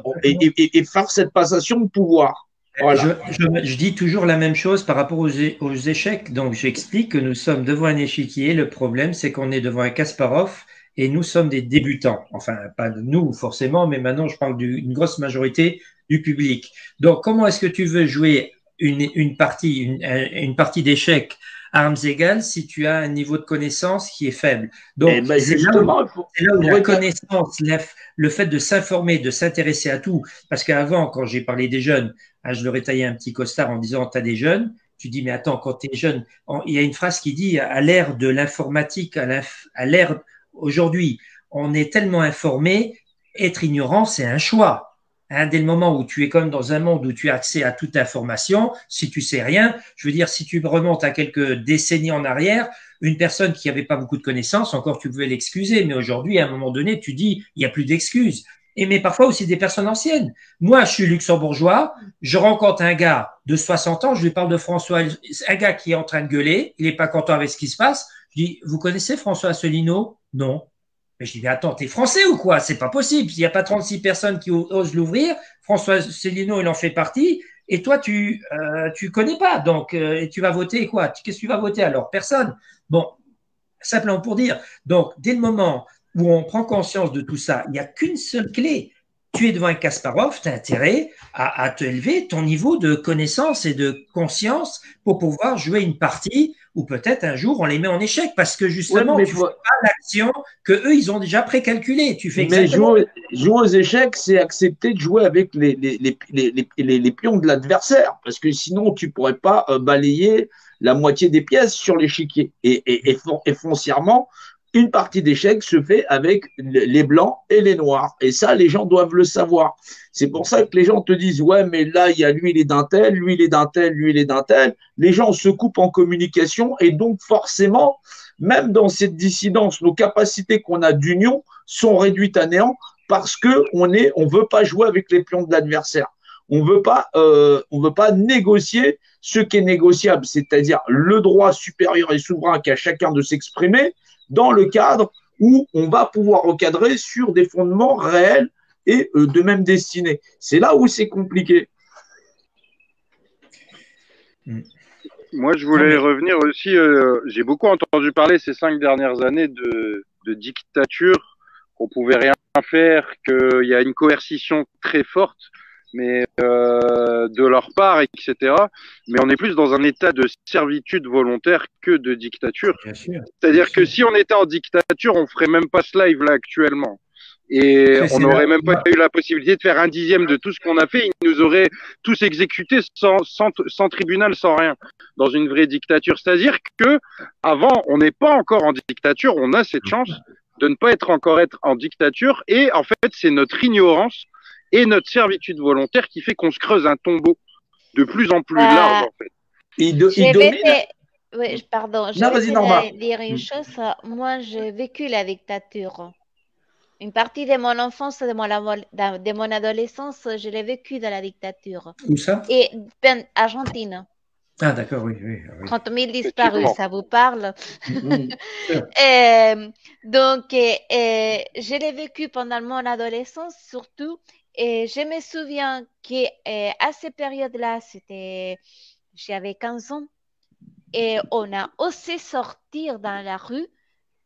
faire cette passation de pouvoir. Voilà. Je dis toujours la même chose par rapport aux échecs. Donc, j'explique que nous sommes devant un échiquier. Le problème, c'est qu'on est devant un Kasparov et nous sommes des débutants. Enfin, pas nous forcément, mais maintenant, je parle d'une grosse majorité du public. Donc, comment est-ce que tu veux jouer une partie d'échecs à armes égales si tu as un niveau de connaissance qui est faible? Donc, c'est là où la connaissance, le fait de s'informer, de s'intéresser à tout. Parce qu'avant, quand j'ai parlé des jeunes, je leur ai taillé un petit costard en disant, tu as des jeunes. Tu dis, mais attends, quand tu es jeune, il y a une phrase qui dit, à l'ère de l'informatique, à l'ère aujourd'hui, on est tellement informé, être ignorant, c'est un choix. Dès le moment où tu es comme dans un monde où tu as accès à toute information, si tu sais rien, je veux dire, si tu remontes à quelques décennies en arrière, une personne qui n'avait pas beaucoup de connaissances, encore tu pouvais l'excuser, mais aujourd'hui, à un moment donné, tu dis, il n'y a plus d'excuses. Mais parfois aussi des personnes anciennes. Moi, je suis luxembourgeois, je rencontre un gars de 60 ans, je lui parle de François, un gars qui est en train de gueuler, il n'est pas content avec ce qui se passe. Je dis, vous connaissez François Asselineau? Non. Mais je dis, mais attends, t'es français ou quoi? C'est pas possible. Il n'y a pas 36 personnes qui osent l'ouvrir. François Asselineau, il en fait partie. Et toi, tu connais pas. Donc, et tu vas voter quoi? Qu'est-ce que tu vas voter alors? Personne. Bon, simplement pour dire. Donc, dès le moment où on prend conscience de tout ça, il n'y a qu'une seule clé. Tu es devant un Kasparov, tu as intérêt à te élever ton niveau de connaissance et de conscience pour pouvoir jouer une partie ou peut-être un jour on les met en échec parce que justement tu ne fais pas l'action que eux ils ont déjà précalculée. Tu fais exactement. Mais jouer aux échecs, c'est accepter de jouer avec les pions de l'adversaire parce que sinon tu ne pourrais pas balayer la moitié des pièces sur l'échiquier. Et foncièrement, une partie d'échecs se fait avec les blancs et les noirs. Et ça, les gens doivent le savoir. C'est pour ça que les gens te disent, ouais, mais là, il y a lui, il est d'un tel, lui, il est d'un tel, lui, il est d'un tel. Les gens se coupent en communication et donc forcément, même dans cette dissidence, nos capacités qu'on a d'union sont réduites à néant parce qu'on veut pas jouer avec les pions de l'adversaire. On veut pas négocier ce qui est négociable, c'est-à-dire le droit supérieur et souverain qu'a chacun de s'exprimer dans le cadre où on va pouvoir recadrer sur des fondements réels et de même destinée. C'est là où c'est compliqué. Moi, je voulais revenir aussi. J'ai beaucoup entendu parler ces 5 dernières années de dictature, qu'on pouvait rien faire, qu'il y a une coercition très forte, mais de leur part, etc. Mais on est plus dans un état de servitude volontaire que de dictature. Bien sûr. C'est-à-dire que si on était en dictature, on ferait même pas ce live là actuellement. Et on n'aurait même pas eu la possibilité de faire un dixième de tout ce qu'on a fait. Ils nous auraient tous exécutés sans tribunal, sans rien, dans une vraie dictature. C'est-à-dire que avant, on n'est pas encore en dictature. On a cette chance de ne pas être en dictature. Et en fait, c'est notre ignorance et notre servitude volontaire qui fait qu'on se creuse un tombeau de plus en plus large, en fait. Il domine. Oui, pardon, je Non, vas-y, Norma. vais dire une chose. Moi, j'ai vécu la dictature. Une partie de mon enfance, de mon adolescence, je l'ai vécu dans la dictature. Où ça? Et Argentine. Ah, d'accord, oui, oui. 30 000 disparus, ça vous parle? Donc, je l'ai vécu pendant mon adolescence, surtout. Et je me souviens qu'à cette période-là, j'avais 15 ans, et on a osé sortir dans la rue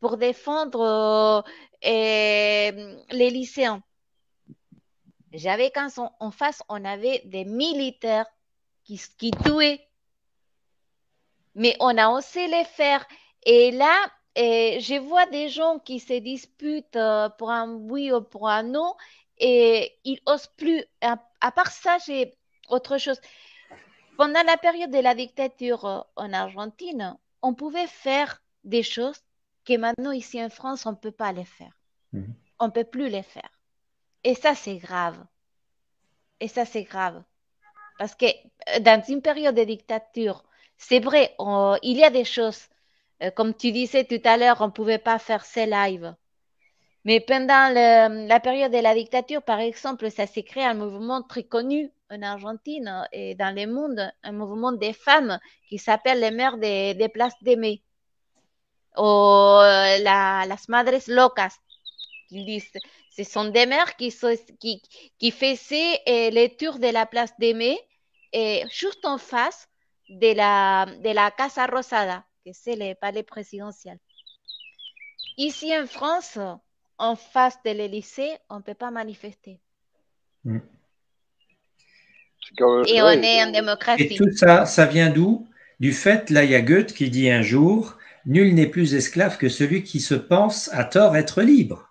pour défendre les lycéens. J'avais 15 ans. En face, on avait des militaires qui tuaient. Mais on a osé les faire. Et là, je vois des gens qui se disputent pour un oui ou pour un non, et ils n'osent plus. À part ça, j'ai autre chose. Pendant la période de la dictature en Argentine, on pouvait faire des choses que maintenant, ici en France, on ne peut pas les faire. On ne peut plus les faire. Et ça, c'est grave. Parce que dans une période de dictature, c'est vrai, il y a des choses, comme tu disais tout à l'heure, on ne pouvait pas faire ces lives. Mais pendant la période de la dictature, par exemple, ça s'est créé un mouvement très connu en Argentine et dans le monde, un mouvement des femmes qui s'appelle les mères des places de mai, ou las madres locas, qu'ils disent. Ce sont des mères qui faisaient les tours de la place de mai, juste en face de la Casa Rosada, que c'est le palais présidentiel. Ici en France, en face de l'Élysée, on ne peut pas manifester. Et on est en démocratie. Et tout ça, ça vient d'où? Du fait, là, il y a Goethe qui dit un jour, nul n'est plus esclave que celui qui se pense à tort être libre.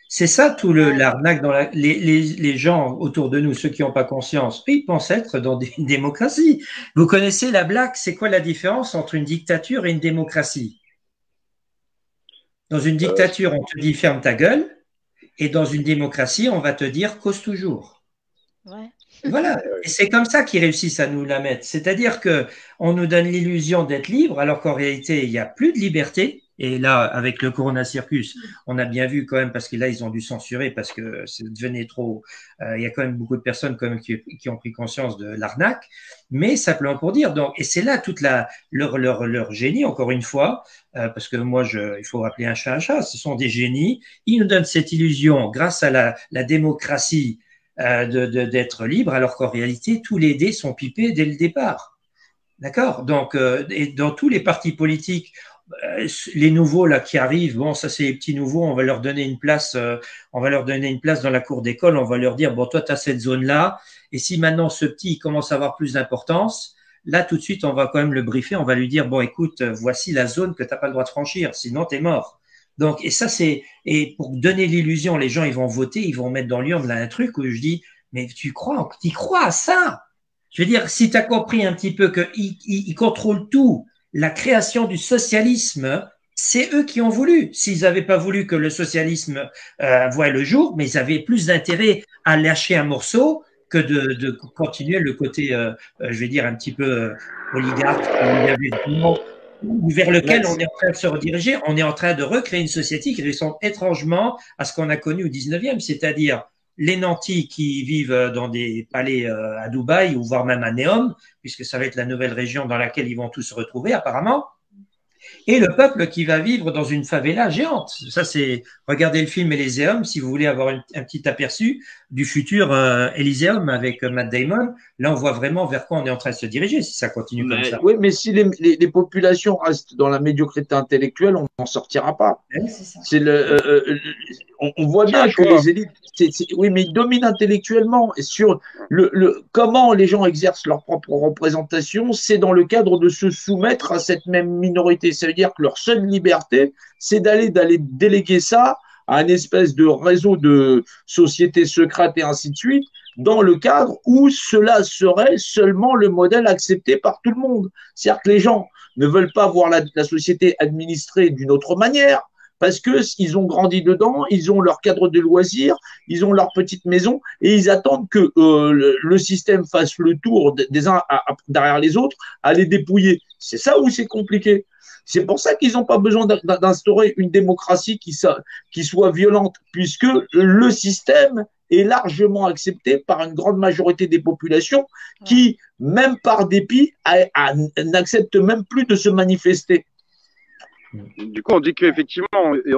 C'est ça tout l'arnaque dans les gens autour de nous, ceux qui n'ont pas conscience. Ils pensent être dans une démocratie. Vous connaissez la blague, c'est quoi la différence entre une dictature et une démocratie? Dans une dictature, on te dit ferme ta gueule, et dans une démocratie, on va te dire cause toujours. Ouais. Voilà, et c'est comme ça qu'ils réussissent à nous la mettre. C'est-à-dire que on nous donne l'illusion d'être libre, alors qu'en réalité, il n'y a plus de liberté. Et là, avec le Corona Circus, on a bien vu quand même, parce que là, ils ont dû censurer parce que ça devenait trop. Il y a quand même beaucoup de personnes quand même qui ont pris conscience de l'arnaque. Mais simplement pour dire, donc, et c'est là toute leur génie, encore une fois, parce que moi, il faut rappeler un chat un chat. Ce sont des génies. Ils nous donnent cette illusion grâce à la démocratie d'être libre, alors qu'en réalité, tous les dés sont pipés dès le départ. D'accord? Donc, et dans tous les partis politiques, les nouveaux là qui arrivent, bon, ça c'est les petits nouveaux, on va leur donner une place, dans la cour d'école, on va leur dire, bon, toi, tu as cette zone-là, et si maintenant ce petit commence à avoir plus d'importance, là, tout de suite, on va quand même le briefer, on va lui dire, bon, écoute, voici la zone que tu n'as pas le droit de franchir, sinon tu es mort. Donc, et ça, et pour donner l'illusion, les gens, ils vont voter, ils vont mettre dans l'urne là un truc où je dis, mais t'y crois à ça? Je veux dire, si tu as compris un petit peu qu'ils contrôlent tout, la création du socialisme, c'est eux qui ont voulu. S'ils n'avaient pas voulu que le socialisme voie le jour, mais ils avaient plus d'intérêt à lâcher un morceau que de continuer le côté, je vais dire, un petit peu oligarque, vers lequel on est en train de se rediriger. On est en train de recréer une société qui ressemble étrangement à ce qu'on a connu au 19e, c'est-à-dire les nantis qui vivent dans des palais à Dubaï ou voire même à Neom, puisque ça va être la nouvelle région dans laquelle ils vont tous se retrouver apparemment. et le peuple qui va vivre dans une favela géante. Ça, c'est, regardez le film Elysium si vous voulez avoir un petit aperçu du futur Elysium avec Matt Damon. Là, on voit vraiment vers quoi on est en train de se diriger si ça continue comme ça. Oui, mais si les populations restent dans la médiocrité intellectuelle, on n'en sortira pas. Oui, c'est ça. On voit bien que les élites, oui, mais ils dominent intellectuellement. Et sur comment les gens exercent leur propre représentation, c'est dans le cadre de se soumettre à cette même minorité. Ça veut dire que leur seule liberté, c'est d'aller déléguer ça à une espèce de réseau de sociétés secrètes et ainsi de suite, dans le cadre où cela serait seulement le modèle accepté par tout le monde. C'est-à-dire que les gens ne veulent pas voir la société administrée d'une autre manière, parce qu'ils ont grandi dedans, ils ont leur cadre de loisirs, ils ont leur petite maison, et ils attendent que le système fasse le tour des uns derrière les autres, à les dépouiller. C'est ça où c'est compliqué. C'est pour ça qu'ils n'ont pas besoin d'instaurer une démocratie qui soit violente, puisque le système est largement accepté par une grande majorité des populations qui, même par dépit, n'acceptent même plus de se manifester. Du coup, on dit qu'effectivement,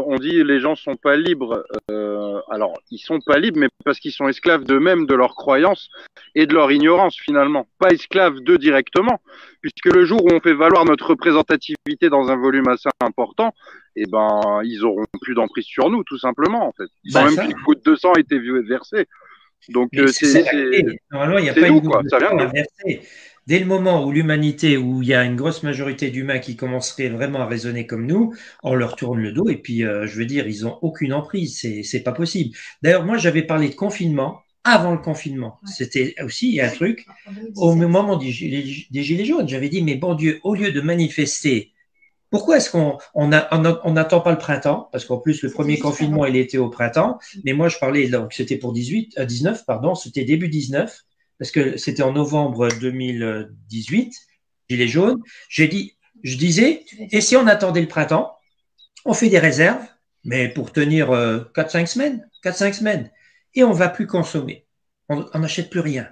on dit les gens sont pas libres. Alors, ils sont pas libres, mais parce qu'ils sont esclaves d'eux-mêmes, de leurs croyances et de leur ignorance, finalement. Pas esclaves d'eux directement, puisque le jour où on fait valoir notre représentativité dans un volume assez important, eh ben, ils auront plus d'emprise sur nous, tout simplement, en fait. Sans même qu'une goutte de sang ait été versée. Donc, normalement, il n'y a pas nous, une goutte de ça vient sang de à nous. verser. Dès le moment où l'humanité, où il y a une grosse majorité d'humains qui commenceraient vraiment à raisonner comme nous, on leur tourne le dos et puis, je veux dire, ils n'ont aucune emprise. C'est pas possible. D'ailleurs, moi, j'avais parlé de confinement avant le confinement. C'était aussi un truc, au moment des Gilets jaunes, j'avais dit, mais bon Dieu, au lieu de manifester, pourquoi est-ce qu'on n'attend pas le printemps? Parce qu'en plus, le premier confinement, il était au printemps. Mais moi, je parlais, donc c'était pour 19, pardon, c'était début 19, parce que c'était en novembre 2018, Gilets jaunes. Je disais, et si on attendait le printemps, on fait des réserves, mais pour tenir 4-5 semaines, et on ne va plus consommer. On n'achète plus rien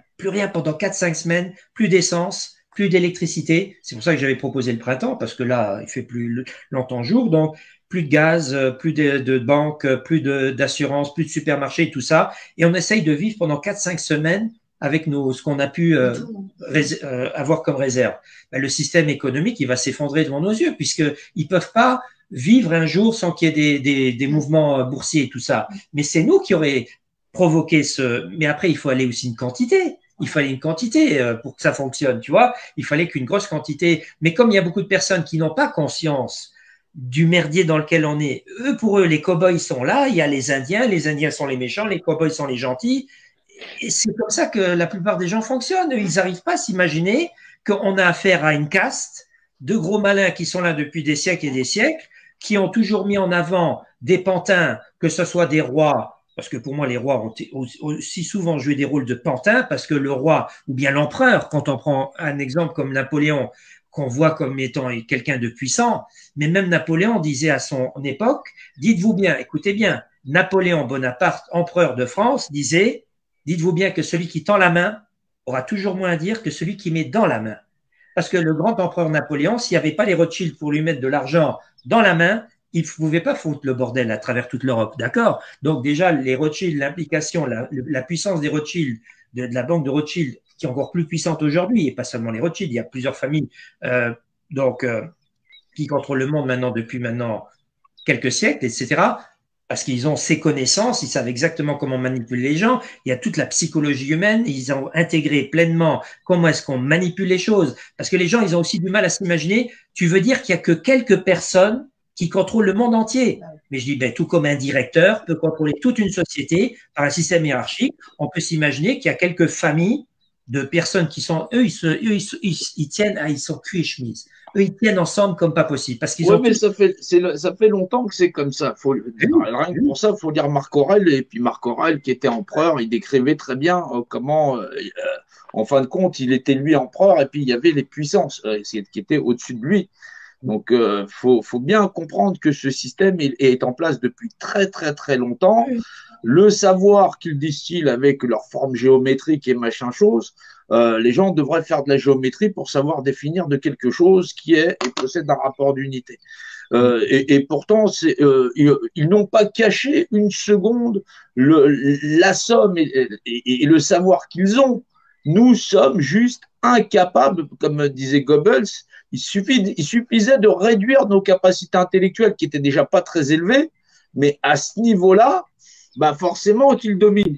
pendant 4-5 semaines, plus d'essence, plus d'électricité. C'est pour ça que j'avais proposé le printemps, parce que là, il fait plus longtemps jour, donc plus de gaz, plus de banques, plus d'assurance, plus de supermarchés, tout ça. Et on essaye de vivre pendant 4-5 semaines avec ce qu'on a pu avoir comme réserve. Ben, le système économique, il va s'effondrer devant nos yeux, puisqu'ils ne peuvent pas vivre un jour sans qu'il y ait des mouvements boursiers et tout ça. Mais c'est nous qui aurions provoqué Mais après, il faut aller aussi une quantité. Il fallait une quantité pour que ça fonctionne, tu vois. Il fallait qu'une grosse quantité. Mais comme il y a beaucoup de personnes qui n'ont pas conscience du merdier dans lequel on est, pour eux, les cow-boys sont là, il y a les Indiens sont les méchants, les cow-boys sont les gentils. Et c'est comme ça que la plupart des gens fonctionnent. Ils n'arrivent pas à s'imaginer qu'on a affaire à une caste de gros malins qui sont là depuis des siècles et des siècles, qui ont toujours mis en avant des pantins, que ce soit des rois, parce que pour moi, les rois ont aussi souvent joué des rôles de pantins, parce que le roi, ou bien l'empereur, quand on prend un exemple comme Napoléon, qu'on voit comme étant quelqu'un de puissant, mais même Napoléon disait à son époque, dites-vous bien, écoutez bien, Napoléon Bonaparte, empereur de France, disait, dites-vous bien que celui qui tend la main aura toujours moins à dire que celui qui met dans la main. Parce que le grand empereur Napoléon, s'il n'y avait pas les Rothschild pour lui mettre de l'argent dans la main, il ne pouvait pas foutre le bordel à travers toute l'Europe, d'accord? Donc déjà, les Rothschild, l'implication, la puissance des Rothschild, de la banque de Rothschild, qui est encore plus puissante aujourd'hui, et pas seulement les Rothschild, il y a plusieurs familles qui contrôlent le monde depuis quelques siècles, etc., parce qu'ils ont ces connaissances, ils savent exactement comment manipuler les gens, il y a toute la psychologie humaine, ils ont intégré pleinement comment est-ce qu'on manipule les choses, parce que les gens, ils ont aussi du mal à s'imaginer, tu veux dire qu'il n'y a que quelques personnes qui contrôlent le monde entier. Mais je dis, tout comme un directeur peut contrôler toute une société par un système hiérarchique, on peut s'imaginer qu'il y a quelques familles de personnes qui sont, ils tiennent, ils sont cuits et chemises. Eux, ils tiennent ensemble comme pas possible. Parce qu'ils mais ça fait longtemps que c'est comme ça. Rien que pour ça, il faut lire Marc Aurèle. Et puis Marc Aurèle, qui était empereur, il décrivait très bien comment, en fin de compte, il était lui empereur et puis il y avait les puissances qui étaient au-dessus de lui. Donc, faut bien comprendre que ce système est en place depuis très, très, très longtemps. Le savoir qu'ils distillent avec leur forme géométrique et machin chose, les gens devraient faire de la géométrie pour savoir définir de quelque chose qui est et possède un rapport d'unité. Et pourtant, ils n'ont pas caché une seconde la somme et le savoir qu'ils ont. Nous sommes juste incapables, comme disait Goebbels, il suffisait de réduire nos capacités intellectuelles qui étaient déjà pas très élevées, mais à ce niveau-là, bah forcément qu'ils dominent.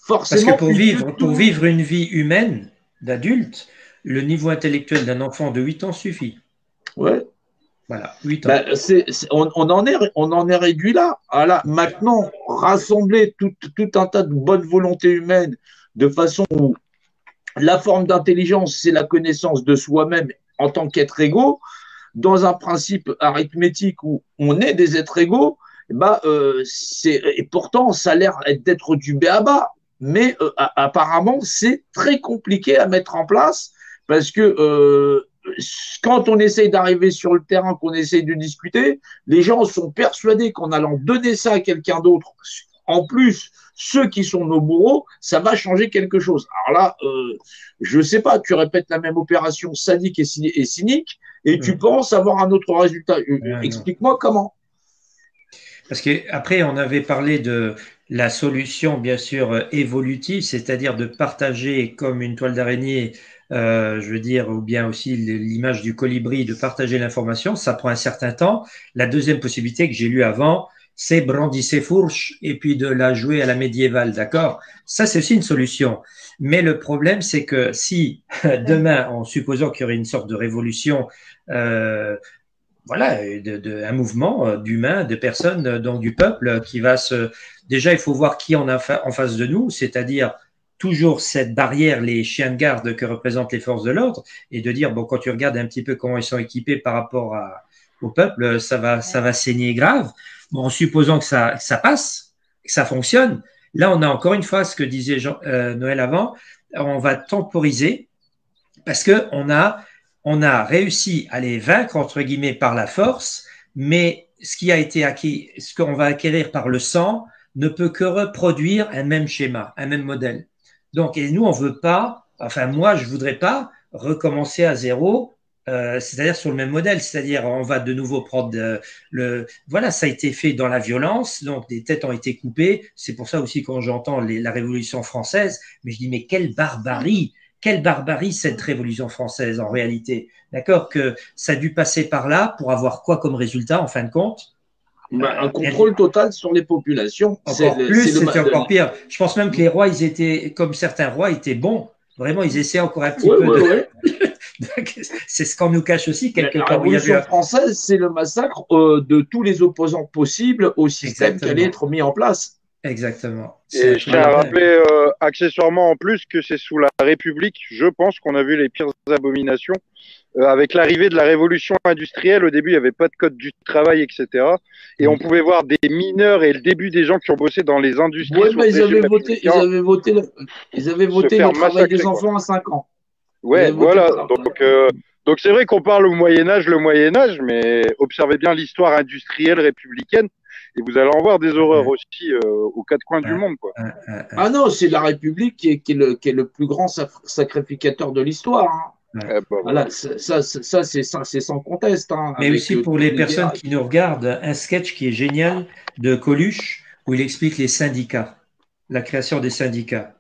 Parce Forcément, que pour vivre une vie humaine d'adulte, le niveau intellectuel d'un enfant de 8 ans suffit. Ouais. Voilà, 8 ans. Bah, on en est réduit là. Voilà. Maintenant, rassembler tout un tas de bonnes volontés humaines de façon où la forme d'intelligence, c'est la connaissance de soi-même en tant qu'être égaux, dans un principe arithmétique où on est des êtres égaux, et pourtant, ça a l'air d'être du b.a.-ba. Mais apparemment, c'est très compliqué à mettre en place parce que quand on essaye d'arriver sur le terrain, qu'on essaye de discuter, les gens sont persuadés qu'en allant donner ça à quelqu'un d'autre, en plus, ceux qui sont nos bourreaux, ça va changer quelque chose. Alors là, je ne sais pas, tu répètes la même opération sadique et cynique et tu penses avoir un autre résultat. Explique-moi comment. Parce qu'après, on avait parlé de la solution, bien sûr, évolutive, c'est-à-dire de partager comme une toile d'araignée, je veux dire, ou bien aussi l'image du colibri, de partager l'information. Ça prend un certain temps. La deuxième possibilité que j'ai lue avant, c'est brandir ses fourches et puis de la jouer à la médiévale, d'accord? Ça, c'est aussi une solution. Mais le problème, c'est que si demain, en supposant qu'il y aurait une sorte de révolution, voilà, un mouvement d'humains, de personnes, donc du peuple qui va se… Déjà, il faut voir qui on a en face de nous, c'est-à-dire toujours cette barrière, les chiens de garde que représentent les forces de l'ordre, et de dire, bon, quand tu regardes un petit peu comment ils sont équipés par rapport au peuple, ça va saigner grave. Bon, en supposant que ça passe, que ça fonctionne, là, on a encore une fois ce que disait Noël avant, on va temporiser parce qu'on a réussi à les vaincre, entre guillemets, par la force, mais ce qui a été acquis, ce qu'on va acquérir par le sang, ne peut que reproduire un même schéma, un même modèle. Donc, et nous, on veut pas, enfin, moi, je voudrais pas recommencer à zéro, c'est-à-dire sur le même modèle, c'est-à-dire on va de nouveau prendre voilà, ça a été fait dans la violence, donc des têtes ont été coupées, c'est pour ça aussi quand j'entends la Révolution française, mais je dis, mais quelle barbarie cette Révolution française en réalité, d'accord, que ça a dû passer par là pour avoir quoi comme résultat en fin de compte? Un contrôle total sur les populations. Encore plus, c'était encore pire. Je pense même que les rois, ils étaient, comme certains rois, étaient bons. Vraiment, ils essaient encore un petit peu de… C'est ce qu'on nous cache aussi quelque part. La Révolution française, c'est le massacre de tous les opposants possibles au système qui allait être mis en place. Exactement. Et je tiens à rappeler accessoirement en plus que c'est sous la République, je pense, qu'on a vu les pires abominations. Avec l'arrivée de la révolution industrielle, au début, il n'y avait pas de code du travail, etc. Et on pouvait voir des mineurs et le début des gens qui ont bossé dans les industries. Oui, mais ils avaient voté le travail des enfants à 5 ans. Ouais, voilà. Donc c'est vrai qu'on parle au Moyen-Âge, mais observez bien l'histoire industrielle républicaine. Et vous allez en voir des horreurs aussi aux quatre coins du monde, quoi. Ah non, c'est la République qui est le plus grand sacrificateur de l'histoire. Hein. Voilà, ça c'est sans conteste. Hein, mais aussi pour les personnes qui nous regardent, un sketch qui est génial de Coluche où il explique les syndicats, la création des syndicats.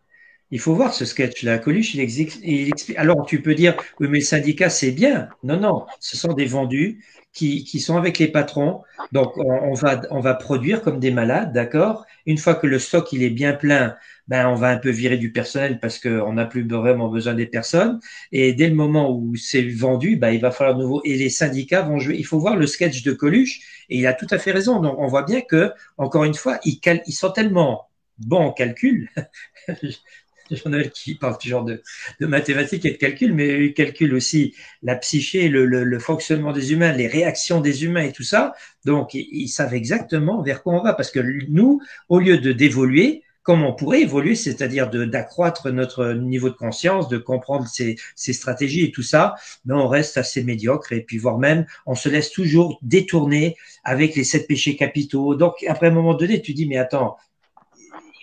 Il faut voir ce sketch-là. Coluche, il explique. Alors, tu peux dire, oui, mais le syndicat, c'est bien. Non, non, ce sont des vendus qui sont avec les patrons. Donc, on va produire comme des malades, d'accord? Une fois que le stock, il est bien plein, ben, on va un peu virer du personnel parce qu'on n'a plus vraiment besoin des personnes. Et dès le moment où c'est vendu, ben, il va falloir de nouveau. Et les syndicats vont jouer. Il faut voir le sketch de Coluche. Et il a tout à fait raison. Donc, on voit bien que, encore une fois, ils sont tellement bons en calcul. Jean-Noël qui parle toujours de mathématiques et de calcul, mais il calcule aussi la psyché, le fonctionnement des humains, les réactions des humains et tout ça. Donc, ils savent exactement vers quoi on va. Parce que nous, au lieu d'évoluer, comme on pourrait évoluer, c'est-à-dire d'accroître notre niveau de conscience, de comprendre ces stratégies et tout ça, mais on reste assez médiocre et puis voire même, on se laisse toujours détourner avec les 7 péchés capitaux. Donc, après un moment donné, tu dis, mais attends,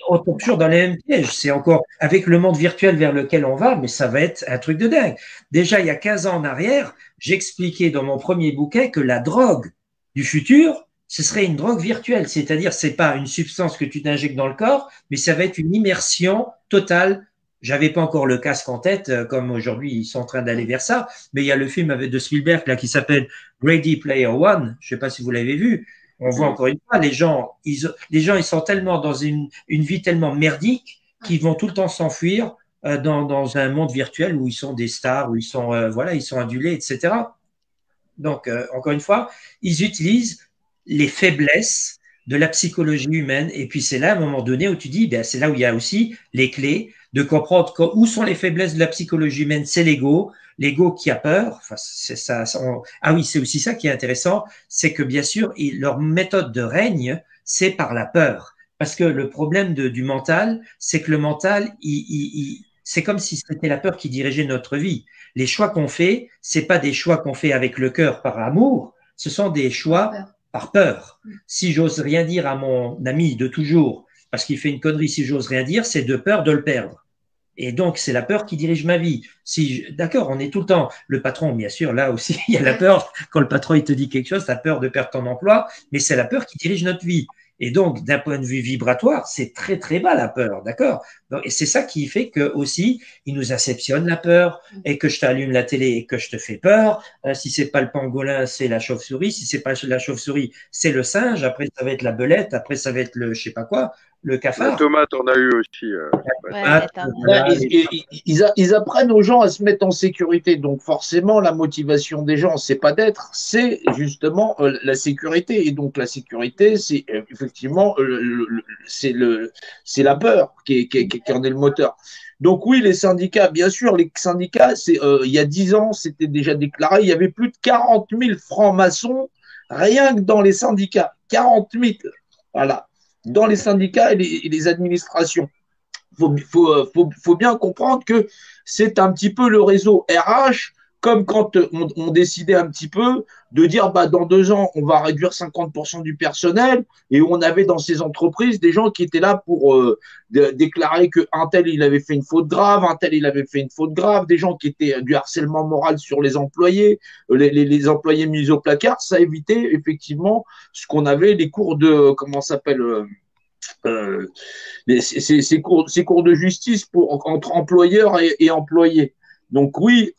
on tombe toujours dans les mêmes pièges. C'est encore avec le monde virtuel vers lequel on va, mais ça va être un truc de dingue. Déjà, il y a 15 ans en arrière, j'expliquais dans mon premier bouquin que la drogue du futur, ce serait une drogue virtuelle. C'est-à-dire, c'est pas une substance que tu t'injectes dans le corps, mais ça va être une immersion totale. J'avais pas encore le casque en tête, comme aujourd'hui ils sont en train d'aller vers ça, mais il y a le film de Spielberg là qui s'appelle Ready Player One. Je sais pas si vous l'avez vu. On voit encore une fois les gens, ils sont tellement dans une vie tellement merdique qu'ils vont tout le temps s'enfuir dans un monde virtuel où ils sont des stars, où ils sont voilà, ils sont adulés, etc. Donc encore une fois, ils utilisent les faiblesses de la psychologie humaine, et puis c'est là à un moment donné où tu dis, ben, c'est là où il y a aussi les clés de comprendre où sont les faiblesses de la psychologie humaine. C'est l'ego qui a peur. Enfin, c'est ça. Ah oui, c'est aussi ça qui est intéressant, c'est que bien sûr, leur méthode de règne, c'est par la peur. Parce que le problème du mental, c'est que le mental, c'est comme si c'était la peur qui dirigeait notre vie. Les choix qu'on fait, c'est pas des choix qu'on fait avec le cœur par amour, ce sont des choix par peur. Si j'ose rien dire à mon ami de toujours, parce qu'il fait une connerie, si j'ose rien dire, c'est de peur de le perdre. Et donc, c'est la peur qui dirige ma vie. D'accord, on est tout le temps, le patron, bien sûr, là aussi, il y a la peur, quand le patron, il te dit quelque chose, tu as peur de perdre ton emploi, mais c'est la peur qui dirige notre vie. Et donc, d'un point de vue vibratoire, c'est très, très bas la peur, d'accord? Et c'est ça qui fait que aussi, il nous inceptionne la peur, et que je t'allume la télé et que je te fais peur. Si c'est pas le pangolin, c'est la chauve-souris. Si c'est pas la chauve-souris, c'est le singe. Après, ça va être la belette. Après, ça va être le, je sais pas quoi, le cafard. La tomate, on a eu aussi. Ils apprennent aux gens à se mettre en sécurité. Donc forcément, la motivation des gens, c'est pas d'être, c'est justement la sécurité. Et donc la sécurité, c'est effectivement c'est la peur qui en est le moteur. Donc oui, les syndicats, bien sûr, les syndicats, il y a 10 ans, c'était déjà déclaré, il y avait plus de 40 000 francs-maçons rien que dans les syndicats. 40 000, voilà, dans les syndicats et les administrations. Faut bien comprendre que c'est un petit peu le réseau RH, comme quand on décidait un petit peu de dire bah, dans 2 ans, on va réduire 50% du personnel, et on avait dans ces entreprises des gens qui étaient là pour déclarer qu'un tel, il avait fait une faute grave, un tel, il avait fait une faute grave, des gens qui étaient du harcèlement moral sur les employés, les employés mis au placard. Ça évitait effectivement ce qu'on avait, les cours de, comment ça s'appelle ces cours de justice entre employeurs et employés. Donc oui,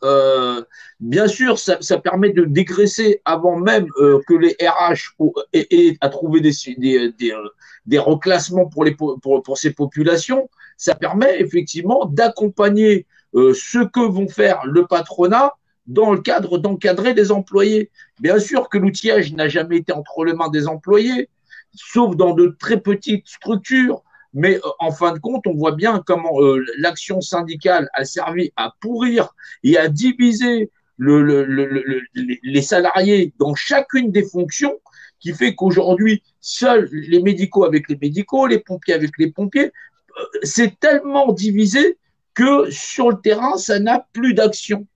bien sûr, ça permet de dégraisser avant même que les RH aient à trouver des reclassements pour ces populations. Ça permet effectivement d'accompagner ce que vont faire le patronat dans le cadre d'encadrer les employés. Bien sûr que l'outillage n'a jamais été entre les mains des employés, sauf dans de très petites structures. Mais en fin de compte, on voit bien comment l'action syndicale a servi à pourrir et à diviser les salariés dans chacune des fonctions, qui fait qu'aujourd'hui, seuls les médicaux avec les médicaux, les pompiers avec les pompiers, c'est tellement divisé que sur le terrain, ça n'a plus d'action.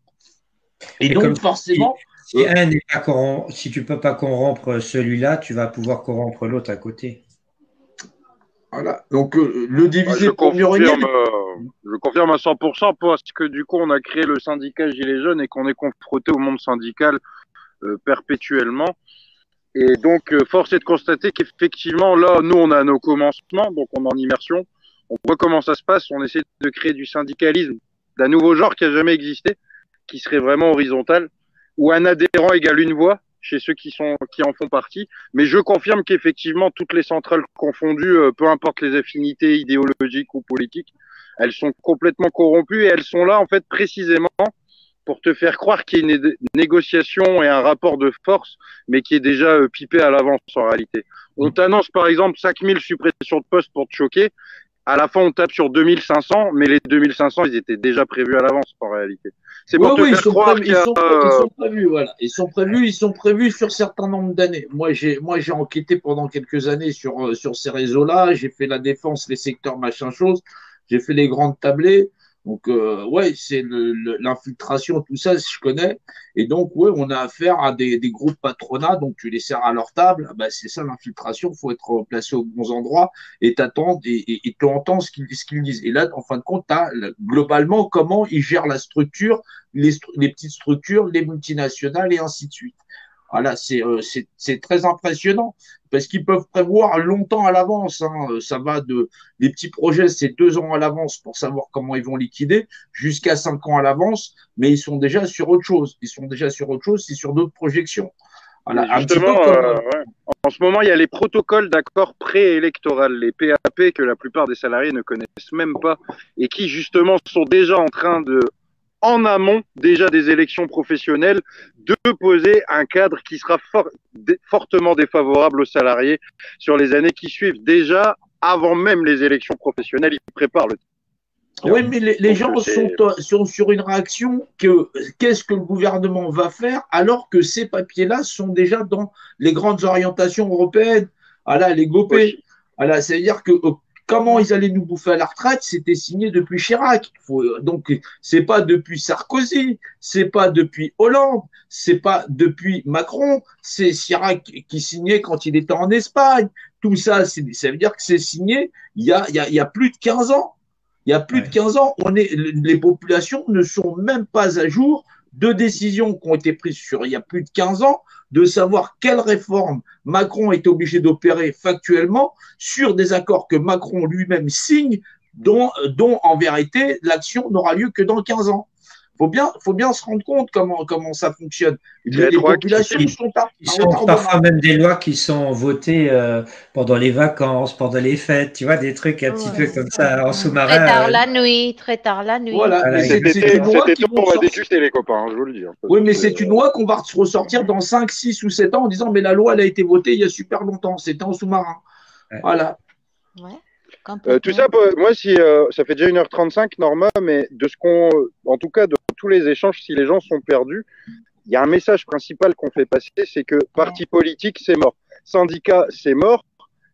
Et donc, forcément… Si tu ne peux pas corrompre celui-là, tu vas pouvoir corrompre l'autre à côté. Voilà. Donc, le diviser pour mieux régner. Je confirme à 100% parce que du coup, on a créé le syndicat Gilets jaunes et qu'on est confronté au monde syndical perpétuellement. Et donc, force est de constater qu'effectivement, là, nous, on a nos commencements, donc on est en immersion. On voit comment ça se passe. On essaie de créer du syndicalisme d'un nouveau genre qui n'a jamais existé, qui serait vraiment horizontal, où un adhérent égale une voix chez ceux qui en font partie. Mais je confirme qu'effectivement, toutes les centrales confondues, peu importe les affinités idéologiques ou politiques, elles sont complètement corrompues et elles sont là, en fait, précisément pour te faire croire qu'il y a une négociation et un rapport de force, mais qui est déjà pipé à l'avance en réalité. On t'annonce, par exemple, 5000 suppressions de postes pour te choquer. À la fin, on tape sur 2500, mais les 2500, ils étaient déjà prévus à l'avance, en réalité. C'est pour te faire croire qu'ils sont prévus, voilà. Ils sont prévus sur certains nombres d'années. Moi, j'ai enquêté pendant quelques années sur ces réseaux-là. J'ai fait la défense, les secteurs, machin chose. J'ai fait les grandes tablées. Donc, ouais, c'est l'infiltration, tout ça, je connais. Et donc, ouais, on a affaire à des groupes patronats, donc tu les sers à leur table. Bah, c'est ça l'infiltration, il faut être placé aux bons endroits et t'attends et tu entends ce qu'ils disent. Et là, en fin de compte, tu as globalement comment ils gèrent la structure, les petites structures, les multinationales et ainsi de suite. Voilà, c'est très impressionnant parce qu'ils peuvent prévoir longtemps à l'avance. Hein. Ça va de les petits projets, c'est 2 ans à l'avance pour savoir comment ils vont liquider, jusqu'à 5 ans à l'avance, mais ils sont déjà sur autre chose. Ils sont déjà sur autre chose, c'est sur d'autres projections. Voilà, un petit peu Justement, comme. ouais. En ce moment, il y a les protocoles d'accord préélectoral, les PAP, que la plupart des salariés ne connaissent même pas et qui, justement, sont déjà en train de, en amont déjà des élections professionnelles, de poser un cadre qui sera fortement défavorable aux salariés sur les années qui suivent. Déjà, avant même les élections professionnelles, ils préparent le. Oui, mais les gens sont sur une réaction que qu'est-ce que le gouvernement va faire alors que ces papiers-là sont déjà dans les grandes orientations européennes. Voilà, les GOPÉ. Voilà, c'est-à-dire que comment ils allaient nous bouffer à la retraite, c'était signé depuis Chirac. Donc, c'est pas depuis Sarkozy, c'est pas depuis Hollande, c'est pas depuis Macron, c'est Chirac qui signait quand il était en Espagne. Tout ça, ça veut dire que c'est signé il y a plus de 15 ans. Il y a plus de 15 ans, les populations ne sont même pas à jour de décisions qui ont été prises il y a plus de 15 ans, de savoir quelles réformes Macron est obligé d'opérer factuellement sur des accords que Macron lui-même signe, dont en vérité l'action n'aura lieu que dans 15 ans. Faut bien se rendre compte comment ça fonctionne. Les populations sont parfois même des lois qui sont votées pendant les vacances, pendant les fêtes, tu vois, des trucs un petit peu comme ça en sous-marin. Très tard la nuit, très tard la nuit. Voilà, c'est une loi qui on va déguster les copains, hein, je vous le dis. Oui, mais c'est une loi qu'on va ressortir dans 5, 6 ou 7 ans en disant mais la loi elle a été votée il y a super longtemps, c'était en sous-marin. Ouais. Voilà. Ouais. Tout ça, moi, si ça fait déjà 1h35, Norma, mais de ce en tout cas, de tous les échanges, si les gens sont perdus, il y a un message principal qu'on fait passer, c'est que parti politique, c'est mort. Syndicat, c'est mort.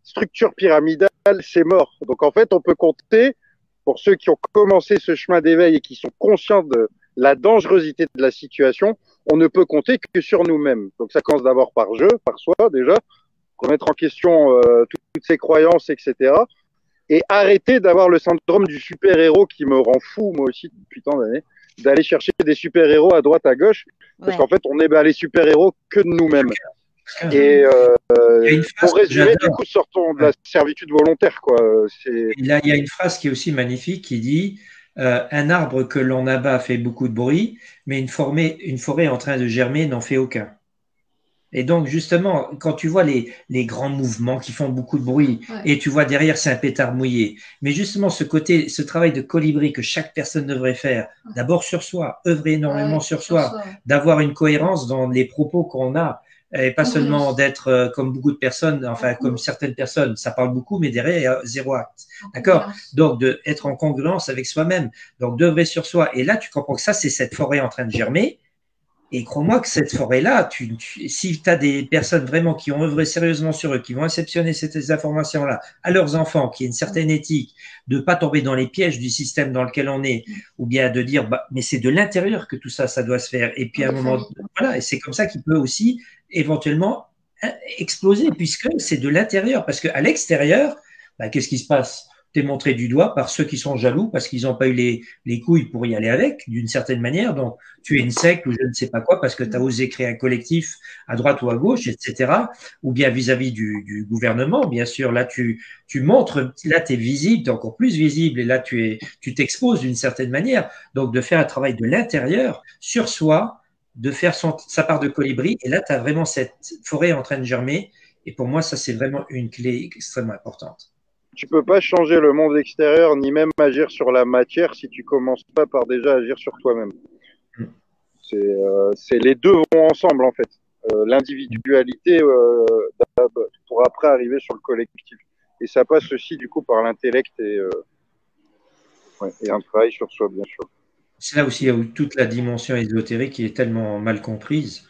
Structure pyramidale, c'est mort. Donc, en fait, on peut compter, pour ceux qui ont commencé ce chemin d'éveil et qui sont conscients de la dangerosité de la situation, on ne peut compter que sur nous-mêmes. Donc, ça commence d'abord par soi, déjà, remettre en question toutes ces croyances, etc. Et arrêter d'avoir le syndrome du super-héros qui me rend fou, moi aussi, depuis tant d'années, d'aller chercher des super-héros à droite, à gauche, parce qu'en fait, on est les super-héros que de nous-mêmes. Et pour résumer, du coup, sortons de la servitude volontaire, quoi. Là, il y a une phrase qui est aussi magnifique qui dit un arbre que l'on abat fait beaucoup de bruit, mais une forêt en train de germer n'en fait aucun. Et donc, justement, quand tu vois les grands mouvements qui font beaucoup de bruit, et tu vois derrière, c'est un pétard mouillé. Mais justement, ce travail de colibri que chaque personne devrait faire, d'abord sur soi, œuvrer énormément sur soi, d'avoir une cohérence dans les propos qu'on a, et pas seulement d'être comme beaucoup de personnes, enfin, comme certaines personnes, ça parle beaucoup, mais derrière, zéro acte. D'accord? Donc, d'être en congruence avec soi-même. Donc, d'œuvrer sur soi. Et là, tu comprends que ça, c'est cette forêt en train de germer. Et crois-moi que cette forêt-là, si tu as des personnes vraiment qui ont œuvré sérieusement sur eux, qui vont réceptionner ces informations-là à leurs enfants, qui aient une certaine éthique, de ne pas tomber dans les pièges du système dans lequel on est, ou bien de dire, mais c'est de l'intérieur que tout ça, ça doit se faire. Et puis à un moment, voilà, et c'est comme ça qu'il peut aussi éventuellement exploser, puisque c'est de l'intérieur. Parce qu'à l'extérieur, qu'est-ce qui se passe? T'es montré du doigt par ceux qui sont jaloux parce qu'ils n'ont pas eu les couilles pour y aller avec, d'une certaine manière. Donc, tu es une secte ou je ne sais pas quoi parce que tu as osé créer un collectif à droite ou à gauche, etc. Ou bien vis-à-vis du gouvernement, bien sûr. Là, tu montres, là, tu es visible, tu es encore plus visible et là, tu t'exposes d'une certaine manière. Donc, de faire un travail de l'intérieur sur soi, de faire sa part de colibri. Et là, tu as vraiment cette forêt en train de germer. Et pour moi, ça, c'est vraiment une clé extrêmement importante. Tu peux pas changer le monde extérieur ni même agir sur la matière si tu commences pas par déjà agir sur toi-même. C'est les deux vont ensemble en fait. L'individualité pour après arriver sur le collectif. Et ça passe aussi du coup par l'intellect et un travail sur soi bien sûr. C'est là aussi où toute la dimension ésotérique qui est tellement mal comprise.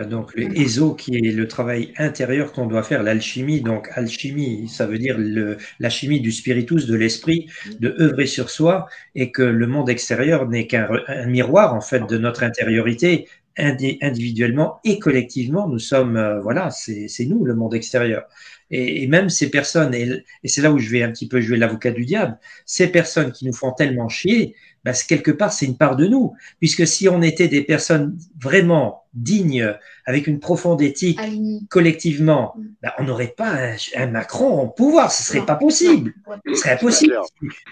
donc le ESO, qui est le travail intérieur qu'on doit faire, l'alchimie. Donc alchimie, ça veut dire la chimie du spiritus, de l'esprit, de œuvrer sur soi, et que le monde extérieur n'est qu'un miroir en fait de notre intériorité, individuellement et collectivement. Nous sommes, voilà, c'est nous le monde extérieur. Et même ces personnes, et c'est là où je vais un petit peu jouer l'avocat du diable, ces personnes qui nous font tellement chier, ben, quelque part, c'est une part de nous. Puisque si on était des personnes vraiment dignes, avec une profonde éthique, collectivement, ben, on n'aurait pas un Macron au pouvoir. Ce serait pas possible. Ce serait impossible.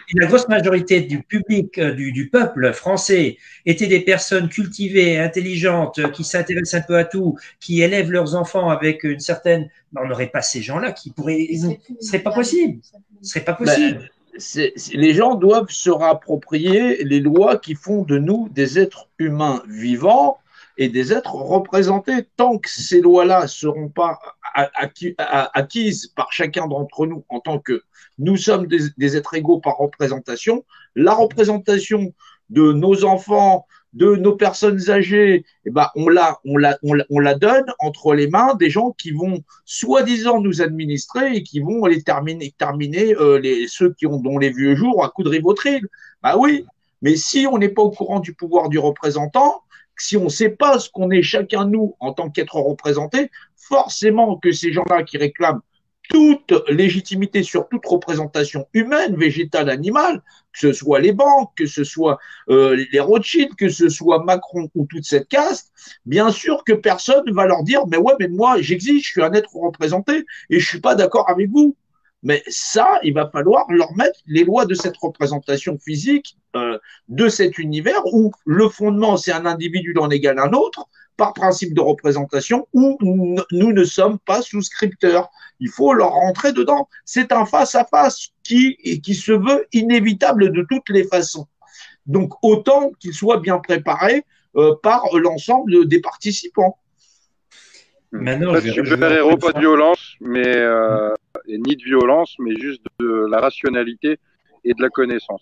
Si la grosse majorité du public, du peuple français, étaient des personnes cultivées, intelligentes, qui s'intéressent un peu à tout, qui élèvent leurs enfants avec une certaine, ben, on n'aurait pas ces gens-là qui pourraient. Ce serait pas possible. Ce serait pas possible. Les gens doivent se réapproprier les lois qui font de nous des êtres humains vivants et des êtres représentés. Tant que ces lois-là ne seront pas acquises par chacun d'entre nous en tant que nous sommes des êtres égaux par représentation, la représentation de nos enfants, de nos personnes âgées, eh ben on la donne entre les mains des gens qui vont soi-disant nous administrer et qui vont les terminer ceux dont les vieux jours à coup de rivotril. Bah oui, mais si on n'est pas au courant du pouvoir du représentant, si on ne sait pas ce qu'on est chacun nous en tant qu'être représenté, forcément que ces gens-là qui réclament toute légitimité sur toute représentation humaine, végétale, animale, que ce soit les banques, que ce soit les Rothschild, que ce soit Macron ou toute cette caste, bien sûr que personne ne va leur dire « mais ouais, mais moi j'existe, je suis un être représenté et je ne suis pas d'accord avec vous ». Mais ça, il va falloir leur mettre les lois de cette représentation physique, de cet univers où le fondement, c'est un individu en égal un autre, par principe de représentation, où nous ne sommes pas souscripteurs. Il faut leur rentrer dedans. C'est un face-à-face qui se veut inévitable de toutes les façons. Donc, autant qu'il soit bien préparé par l'ensemble des participants. Maintenant, je pas de violence, mais et ni de violence, mais juste de la rationalité et de la connaissance.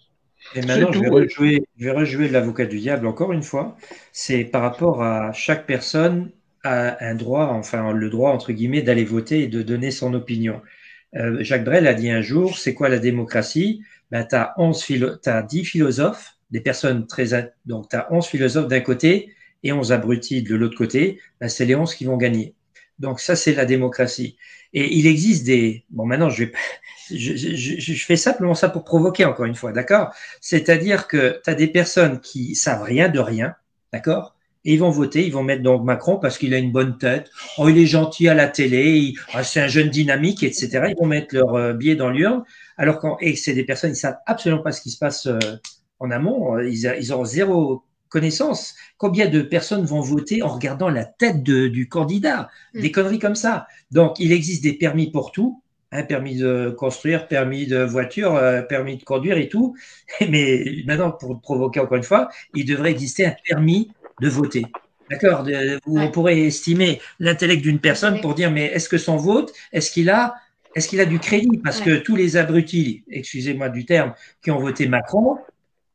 Et maintenant, je vais rejouer l'avocat du diable encore une fois. C'est par rapport à chaque personne a un droit, enfin le droit entre guillemets, d'aller voter et de donner son opinion. Jacques Brel a dit un jour, c'est quoi la démocratie? Ben, t'as 10 philosophes, des personnes donc t'as 11 philosophes d'un côté et 11 abrutis de l'autre côté. Ben, c'est les 11 qui vont gagner. Donc ça, c'est la démocratie. Et il existe bon, maintenant, je fais simplement ça pour provoquer encore une fois, d'accord? C'est-à-dire que tu as des personnes qui savent rien de rien, d'accord? Et ils vont voter, ils vont mettre donc Macron parce qu'il a une bonne tête. Oh, il est gentil à la télé, c'est un jeune dynamique, etc. Ils vont mettre leur billet dans l'urne. Et c'est des personnes, ils savent absolument pas ce qui se passe en amont. Ils ont zéro connaissance. Combien de personnes vont voter en regardant la tête du candidat? Des conneries comme ça. Donc, il existe des permis pour tout. Permis de construire, permis de voiture, permis de conduire et tout. Mais maintenant, pour provoquer encore une fois, il devrait exister un permis de voter. D'accord? On pourrait estimer l'intellect d'une personne pour dire, mais est-ce que son vote, est-ce qu'il a du crédit? Parce que tous les abrutis, excusez-moi du terme, qui ont voté Macron,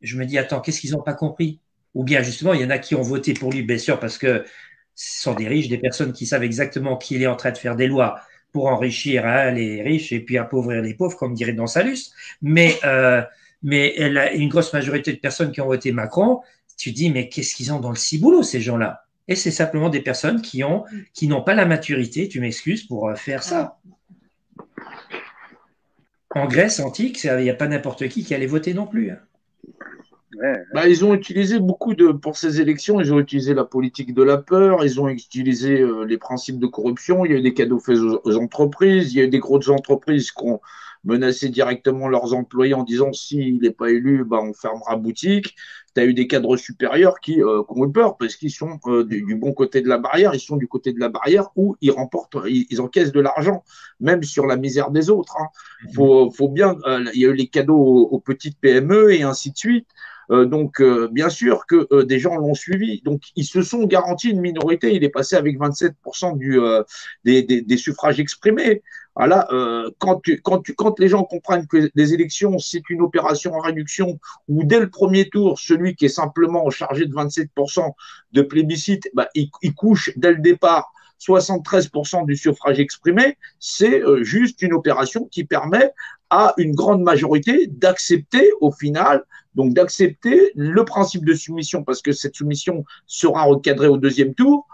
je me dis, attends, qu'est-ce qu'ils n'ont pas compris? Ou bien justement, il y en a qui ont voté pour lui, bien sûr, parce que ce sont des riches, des personnes qui savent exactement qu'il est en train de faire des lois pour enrichir les riches et puis appauvrir les pauvres, comme dirait dans Salus. Mais une grosse majorité de personnes qui ont voté Macron, tu te dis, mais qu'est-ce qu'ils ont dans le ciboulot, ces gens-là? Et c'est simplement des personnes qui n'ont pas la maturité, tu m'excuses, pour faire ça. En Grèce antique, il n'y a pas n'importe qui allait voter non plus. Hein. Bah, ils ont utilisé pour ces élections, ils ont utilisé la politique de la peur, ils ont utilisé les principes de corruption, il y a eu des cadeaux faits aux entreprises, il y a eu des grosses entreprises qui ont menacé directement leurs employés en disant s'il n'est pas élu, bah, on fermera boutique. Tu as eu des cadres supérieurs qui ont eu peur parce qu'ils sont du bon côté de la barrière, ils sont du côté de la barrière où ils encaissent de l'argent, même sur la misère des autres. Hein. Faut bien, il y a eu les cadeaux aux petites PME et ainsi de suite. Bien sûr que des gens l'ont suivi. Donc, ils se sont garantis une minorité. Il est passé avec 27% des suffrages exprimés. Voilà, quand les gens comprennent que les élections, c'est une opération en réduction, où dès le premier tour, celui qui est simplement chargé de 27% de plébiscite, il couche dès le départ 73% du suffrage exprimé, c'est juste une opération qui permet à une grande majorité d'accepter au final, donc d'accepter le principe de soumission, parce que cette soumission sera recadrée au deuxième tour,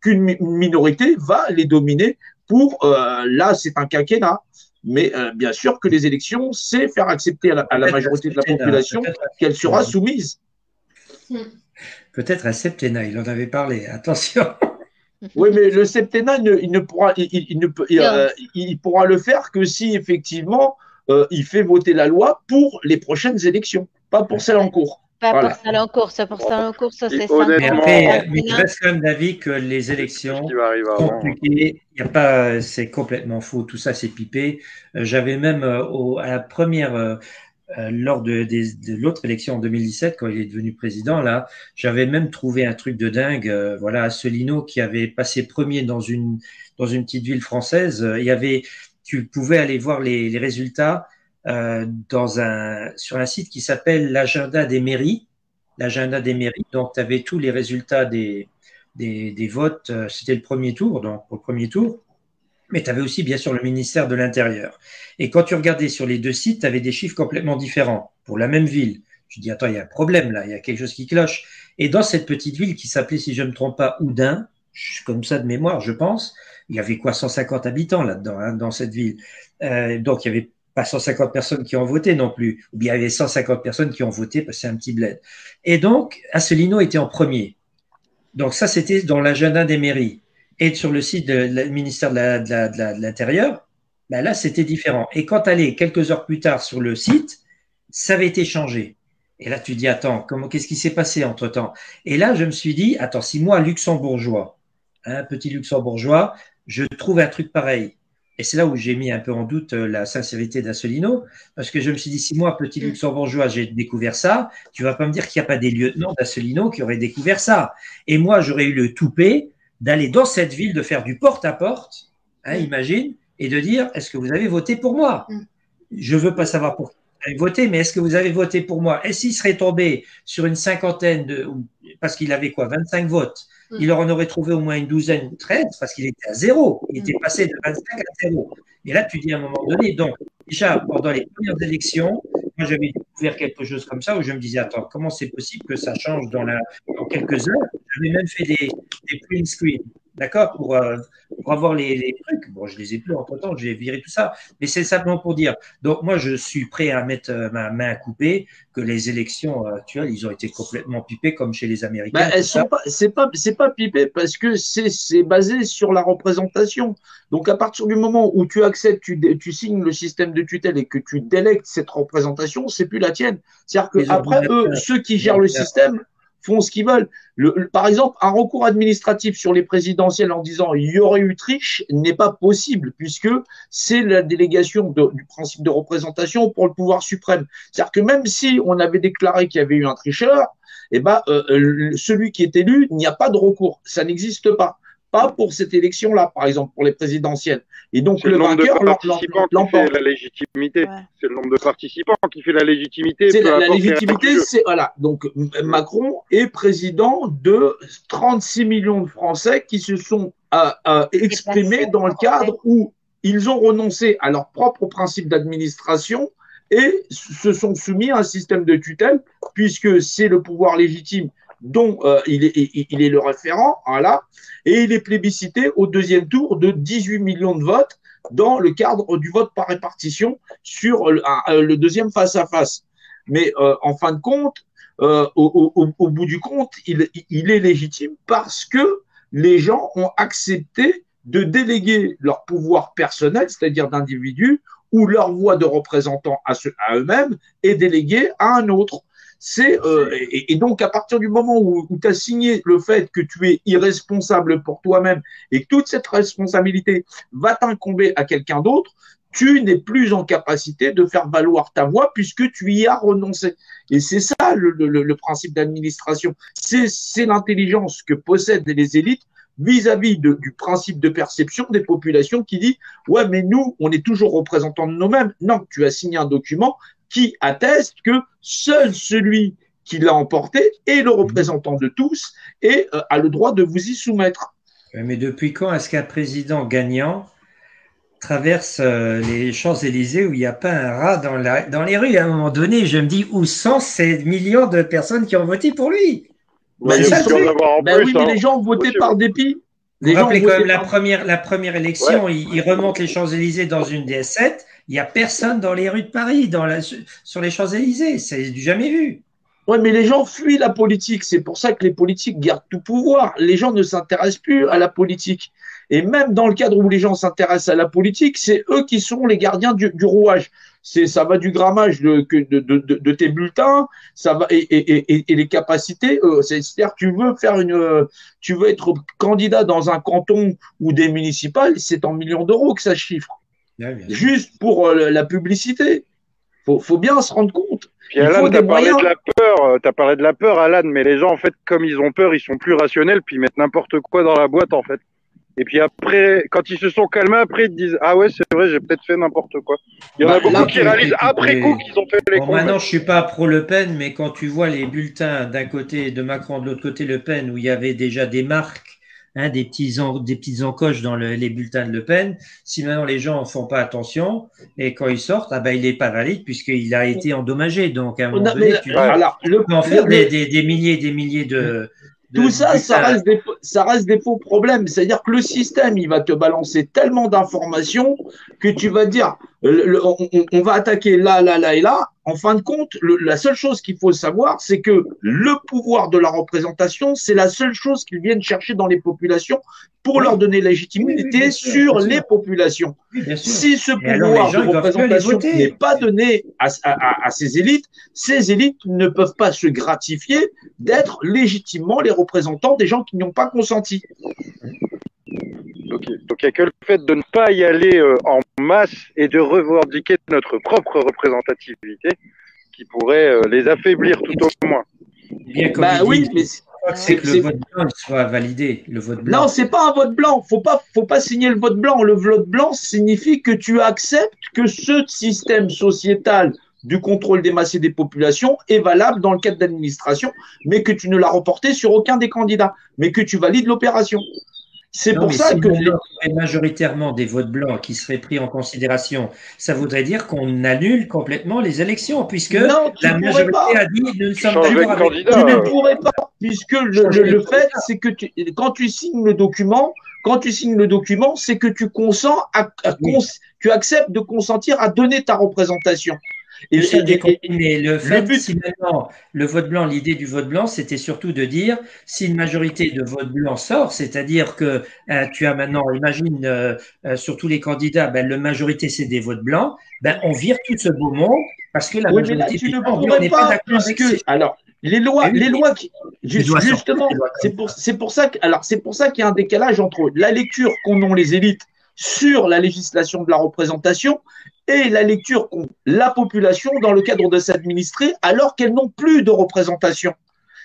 qu'une minorité va les dominer pour, là c'est un quinquennat. Mais bien sûr que les élections, c'est faire accepter à la majorité de la population qu'elle sera soumise. Peut-être un septennat, il en avait parlé, attention. Oui, mais le septennat, il pourra le faire que si effectivement il fait voter la loi pour les prochaines élections, pas pour celles en cours. Pas pour celles en cours, c'est pour celles en cours, ça c'est ça. Mais je reste quand même d'avis que les élections sont compliquées. Il y a pas, c'est complètement faux. Tout ça, c'est pipé. J'avais même à la première. Lors de l'autre élection en 2017, quand il est devenu président, là, j'avais même trouvé un truc de dingue. Voilà, Asselineau qui avait passé premier dans une petite ville française. Tu pouvais aller voir les résultats sur un site qui s'appelle l'agenda des mairies. L'agenda des mairies. Donc, tu avais tous les résultats des votes. C'était le premier tour, donc au premier tour. Mais tu avais aussi, bien sûr, le ministère de l'Intérieur. Et quand tu regardais sur les deux sites, tu avais des chiffres complètement différents pour la même ville. Je dis, attends, il y a un problème là, il y a quelque chose qui cloche. Et dans cette petite ville qui s'appelait, si je ne me trompe pas, Oudin, comme ça de mémoire, je pense, il y avait quoi, 150 habitants là-dedans, hein, dans cette ville. Donc, il n'y avait pas 150 personnes qui ont voté non plus. Ou bien il y avait 150 personnes qui ont voté parce que c'est un petit bled. Et donc, Asselineau était en premier. Donc, ça, c'était dans l'agenda des mairies. Et sur le site du ministère de l'Intérieur, là, c'était différent. Et quand tu allais quelques heures plus tard sur le site, ça avait été changé. Et là, tu dis, attends, qu'est-ce qui s'est passé entre-temps? Et là, je me suis dit, attends, si moi, luxembourgeois, petit luxembourgeois, je trouve un truc pareil. Et c'est là où j'ai mis un peu en doute la sincérité d'Asselineau, parce que je me suis dit, si moi, petit luxembourgeois, j'ai découvert ça, tu vas pas me dire qu'il n'y a pas des lieutenants d'Asselineau qui auraient découvert ça. Et moi, j'aurais eu le toupet d'aller dans cette ville, de faire du porte-à-porte, imagine, et de dire, est-ce que vous avez voté pour moi? Je ne veux pas savoir pour qui vous avez voté, mais est-ce que vous avez voté pour moi? Et s'il serait tombé sur une cinquantaine, parce qu'il avait quoi, 25 votes, il en aurait trouvé au moins une douzaine ou 13, parce qu'il était à zéro, il était passé de 25 à 0. Et là, tu dis à un moment donné, donc, déjà, pendant les premières élections, moi, j'avais découvert quelque chose comme ça, où je me disais, attends, comment c'est possible que ça change dans quelques heures? J'avais même fait des print screens, d'accord, pour avoir les trucs. Bon, je les ai plus entre-temps, j'ai viré tout ça. Mais c'est simplement pour dire, donc moi, je suis prêt à mettre ma main à couper que les élections actuelles, ils ont été complètement pipées, comme chez les Américains. C'est pas pipé parce que c'est basé sur la représentation. Donc, à partir du moment où tu acceptes, tu signes le système de tutelle et que tu délègues cette représentation, c'est plus la tienne. C'est-à-dire que après eux, ceux qui gèrent le système font ce qu'ils veulent. Par exemple, un recours administratif sur les présidentielles en disant il y aurait eu triche n'est pas possible puisque c'est la délégation du principe de représentation pour le pouvoir suprême. C'est-à-dire que même si on avait déclaré qu'il y avait eu un tricheur, celui qui est élu, il n'y a pas de recours. Ça n'existe pas. Pas pour cette élection-là, par exemple, pour les présidentielles. Et donc, le vainqueur l'emporte. La légitimité. Ouais. C'est le nombre de participants qui fait la légitimité. C'est la légitimité, c'est, voilà. Donc, Macron est président de 36 millions de Français qui se sont exprimés dans le cadre où ils ont renoncé à leur propre principe d'administration et se sont soumis à un système de tutelle, puisque c'est le pouvoir légitime dont il est le référent, voilà, et il est plébiscité au deuxième tour de 18 millions de votes dans le cadre du vote par répartition sur le deuxième face-à-face. Mais en fin de compte, au bout du compte, il est légitime parce que les gens ont accepté de déléguer leur pouvoir personnel, c'est-à-dire d'individus, ou leur voix de représentant à eux-mêmes est déléguée à un autre. Et donc, à partir du moment où tu as signé le fait que tu es irresponsable pour toi-même et que toute cette responsabilité va t'incomber à quelqu'un d'autre, tu n'es plus en capacité de faire valoir ta voix puisque tu y as renoncé. Et c'est ça le principe d'administration. C'est l'intelligence que possèdent les élites vis-à-vis du principe de perception des populations qui dit « Ouais, mais nous, on est toujours représentants de nous-mêmes. » Non, tu as signé un document qui atteste que seul celui qui l'a emporté est le représentant de tous et a le droit de vous y soumettre. Mais depuis quand est-ce qu'un président gagnant traverse les Champs-Élysées où il n'y a pas un rat dans les rues? À un moment donné, je me dis, où sont ces millions de personnes qui ont voté pour lui? Oui, mais les gens ont voté par dépit. Vous vous rappelez quand même la première élection, ouais. il remonte les Champs-Élysées dans une DS7, il n'y a personne dans les rues de Paris, sur les Champs-Élysées, c'est du jamais vu. Oui, mais les gens fuient la politique, c'est pour ça que les politiques gardent tout pouvoir. Les gens ne s'intéressent plus à la politique. Et même dans le cadre où les gens s'intéressent à la politique, c'est eux qui sont les gardiens du rouage. Ça va du grammage de tes bulletins, ça va et les capacités. C'est-à-dire tu veux être candidat dans un canton ou des municipales, c'est en millions d'euros que ça chiffre. Ouais, juste pour la publicité. Faut bien se rendre compte. Puis Alan, t'as parlé de la peur, Alan, mais les gens, en fait, comme ils ont peur, ils sont plus rationnels, puis ils mettent n'importe quoi dans la boîte, en fait. Et puis après, quand ils se sont calmés, après, ils disent « Ah ouais, c'est vrai, j'ai peut-être fait n'importe quoi. » Il y en a beaucoup qui réalisent après coup qu'ils ont fait les cons. Maintenant, je suis pas pro-Le Pen, mais quand tu vois les bulletins d'un côté de Macron, de l'autre côté Le Pen, où il y avait déjà des marques, des petites encoches dans les bulletins de Le Pen, si maintenant les gens ne font pas attention, et quand ils sortent, il n'est pas valide puisqu'il a été endommagé. Donc, à un moment donné, tu peux en faire des milliers de... Tout ça, ça reste des faux problèmes. C'est-à-dire que le système, il va te balancer tellement d'informations que tu vas dire, on va attaquer là, là, là et là. En fin de compte, la seule chose qu'il faut savoir, c'est que le pouvoir de la représentation, c'est la seule chose qu'ils viennent chercher dans les populations pour leur donner légitimité sur les populations. Si ce pouvoir de représentation n'est pas donné à ces élites ne peuvent pas se gratifier d'être légitimement les représentants des gens qui n'y ont pas consenti. Okay. Donc il n'y a que le fait de ne pas y aller en masse et de revendiquer notre propre représentativité qui pourrait les affaiblir tout au moins. Bien comme c'est que le vote blanc soit validé. Le vote blanc. Non, c'est pas un vote blanc. Faut pas signer le vote blanc. Le vote blanc signifie que tu acceptes que ce système sociétal du contrôle des masses et des populations est valable dans le cadre d'administration, mais que tu ne l'as reporté sur aucun des candidats, mais que tu valides l'opération. C'est pour ça que majoritairement des votes blancs qui seraient pris en considération, ça voudrait dire qu'on annule complètement les élections, puisque la majorité a dit nous ne sommes pas d'accord avec. Tu ne pourrais pas, puisque le fait, c'est que quand tu signes le document, c'est que tu consens tu acceptes de consentir à donner ta représentation. Mais le fait, si maintenant le vote blanc, l'idée du vote blanc, c'était surtout de dire si une majorité de vote blanc sort, c'est-à-dire que tu as maintenant, imagine sur tous les candidats, la majorité c'est des votes blancs, on vire tout ce beau monde parce que la majorité tu ne pourrais pas puisque alors les lois qui justement c'est pour ça qu'il y a un décalage entre la lecture qu'ont les élites sur la législation de la représentation et la lecture qu'ont la population dans le cadre de s'administrer alors qu'elles n'ont plus de représentation.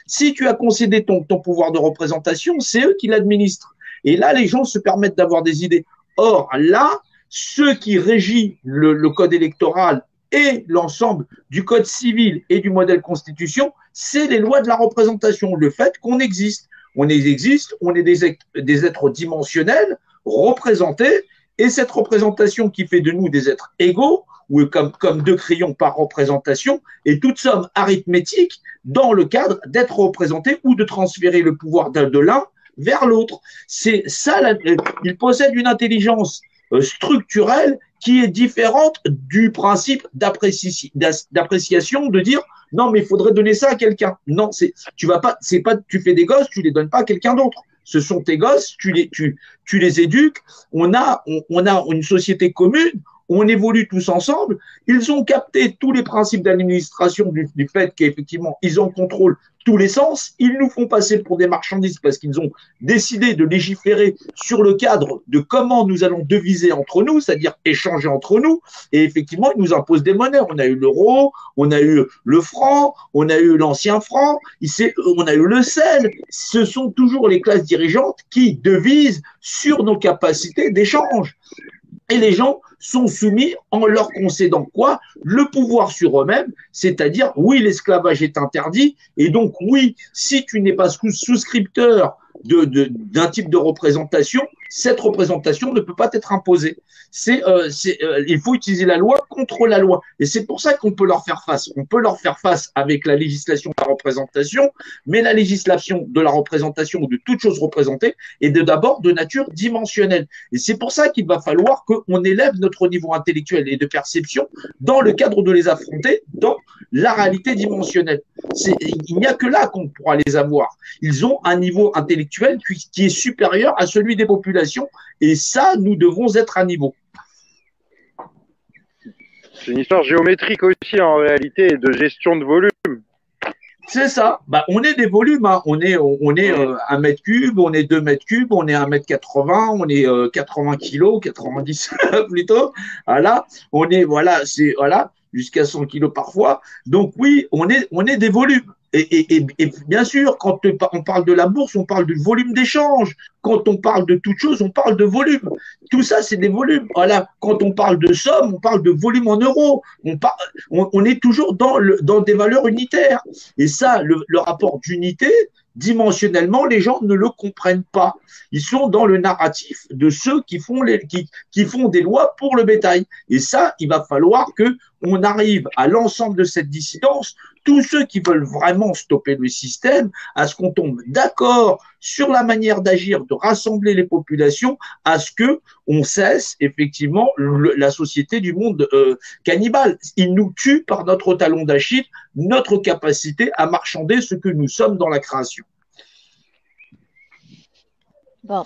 Si tu as concédé ton pouvoir de représentation, c'est eux qui l'administrent. Et là, les gens se permettent d'avoir des idées. Or, là, ce qui régit le code électoral et l'ensemble du code civil et du modèle constitution, c'est les lois de la représentation, le fait qu'on existe. On est des êtres dimensionnels, représentés, et cette représentation qui fait de nous des êtres égaux, ou comme deux crayons par représentation, est toute somme arithmétique dans le cadre d'être représenté ou de transférer le pouvoir de l'un vers l'autre. C'est ça, il possède une intelligence structurelle qui est différente du principe d'appréciation de dire non mais il faudrait donner ça à quelqu'un. Non, tu fais des gosses, tu les donnes pas à quelqu'un d'autre. Ce sont tes gosses, tu les éduques. On a une société commune on évolue tous ensemble. Ils ont capté tous les principes d'administration du fait qu'effectivement, ils en contrôlent tous les sens. Ils nous font passer pour des marchandises parce qu'ils ont décidé de légiférer sur le cadre de comment nous allons deviser entre nous, c'est-à-dire échanger entre nous. Et effectivement, ils nous imposent des monnaies. On a eu l'euro, on a eu le franc, on a eu l'ancien franc, on a eu le sel. Ce sont toujours les classes dirigeantes qui devisent sur nos capacités d'échange. Et les gens sont soumis en leur concédant quoi? Le pouvoir sur eux-mêmes, c'est-à-dire, oui, l'esclavage est interdit, et donc, oui, si tu n'es pas souscripteur d'un type de représentation, cette représentation ne peut pas être imposée. Il faut utiliser la loi contre la loi. Et c'est pour ça qu'on peut leur faire face. On peut leur faire face avec la législation de la représentation, mais la législation de la représentation ou de toute chose représentée est d'abord de nature dimensionnelle. Et c'est pour ça qu'il va falloir qu'on élève notre niveau intellectuel et de perception dans le cadre de les affronter dans la réalité dimensionnelle. Il n'y a que là qu'on pourra les avoir. Ils ont un niveau intellectuel qui est supérieur à celui des populations, et ça, nous devons être à niveau. C'est une histoire géométrique aussi en réalité et de gestion de volume. C'est ça. On est des volumes. Hein. On est 1 mètre cube, on est 2 mètres cubes, on est 1,80 m, on est 80 kilos, 90 plutôt. Voilà. On est, jusqu'à 100 kilos parfois. Donc oui, on est des volumes. Et bien sûr, quand on parle de la bourse, on parle du volume d'échange. Quand on parle de toute chose, on parle de volume. Tout ça, c'est des volumes. Voilà. Quand on parle de somme, on parle de volume en euros. On est toujours dans des valeurs unitaires. Et ça, le rapport d'unité, dimensionnellement, les gens ne le comprennent pas. Ils sont dans le narratif de ceux qui font des lois pour le bétail. Et ça, il va falloir qu'on arrive à l'ensemble de cette dissidence, tous ceux qui veulent vraiment stopper le système, à ce qu'on tombe d'accord sur la manière d'agir, de rassembler les populations, à ce qu'on cesse effectivement la société du monde cannibale. Il nous tue par notre talon d'Achille, notre capacité à marchander ce que nous sommes dans la création. Bon,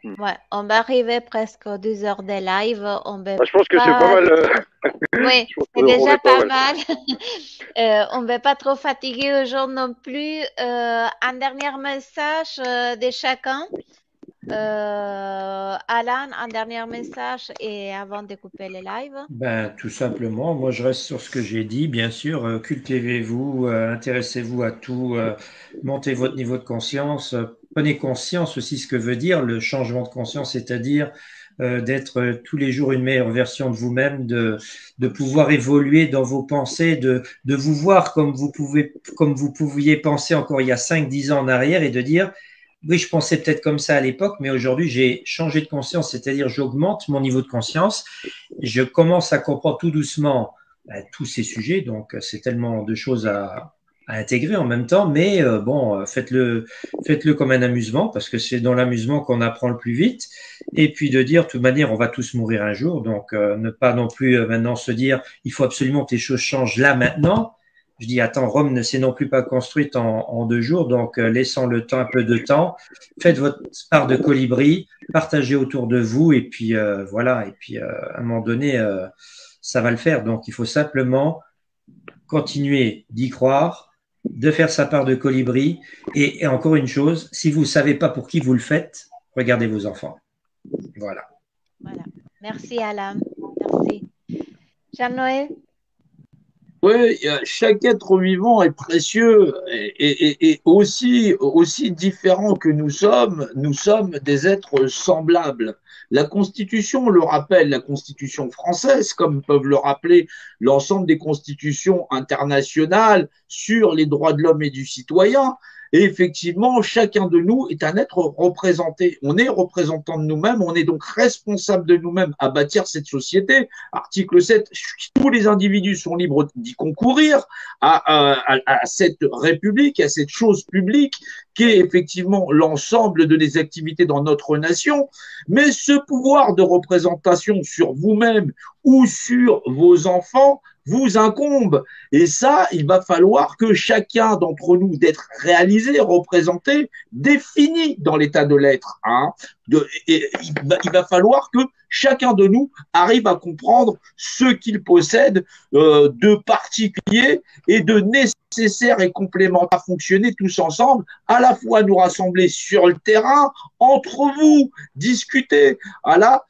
moi, on va arriver presque aux 2 heures de live. Je pense que c'est pas mal. Oui, c'est déjà pas mal. On ne va pas trop fatiguer aujourd'hui non plus. Un dernier message de chacun. Alan, un dernier message et avant de couper le live. Tout simplement, moi je reste sur ce que j'ai dit, bien sûr, cultivez-vous, intéressez-vous à tout, montez votre niveau de conscience, prenez conscience aussi ce que veut dire le changement de conscience, c'est-à-dire d'être tous les jours une meilleure version de vous-même, de pouvoir évoluer dans vos pensées, de vous voir comme vous pouviez penser encore il y a 5-10 ans en arrière et de dire oui, je pensais peut-être comme ça à l'époque, mais aujourd'hui, j'ai changé de conscience, c'est-à-dire j'augmente mon niveau de conscience. Je commence à comprendre tout doucement tous ces sujets, donc c'est tellement de choses à intégrer en même temps, mais faites-le comme un amusement, parce que c'est dans l'amusement qu'on apprend le plus vite. Et puis de dire, de toute manière, on va tous mourir un jour, donc ne pas non plus maintenant se dire, il faut absolument que les choses changent là, maintenant. Je dis, attends, Rome ne s'est non plus pas construite en 2 jours, donc laissons le temps, un peu de temps. Faites votre part de colibri, partagez autour de vous, et puis voilà. Et puis à un moment donné, ça va le faire. Donc il faut simplement continuer d'y croire, de faire sa part de colibri. Et encore une chose, si vous ne savez pas pour qui vous le faites, regardez vos enfants. Voilà. Voilà. Merci Alain. Merci. Jean-Noël? Oui, chaque être vivant est précieux et aussi différent que nous sommes des êtres semblables. La Constitution le rappelle, la Constitution française, comme peuvent le rappeler l'ensemble des constitutions internationales sur les droits de l'homme et du citoyen. Et effectivement, chacun de nous est un être représenté. On est représentant de nous-mêmes, on est donc responsable de nous-mêmes à bâtir cette société. Article 7, tous les individus sont libres d'y concourir à cette république, à cette chose publique qui est effectivement l'ensemble de les activités dans notre nation. Mais ce pouvoir de représentation sur vous-même ou sur vos enfants vous incombe. Et ça, il va falloir que chacun d'entre nous d'être réalisé, représenté, défini dans l'état de l'être. il va falloir que chacun de nous arrive à comprendre ce qu'il possède de particulier et de nécessaire et complémentaire à fonctionner tous ensemble, à la fois nous rassembler sur le terrain, entre vous, discuter,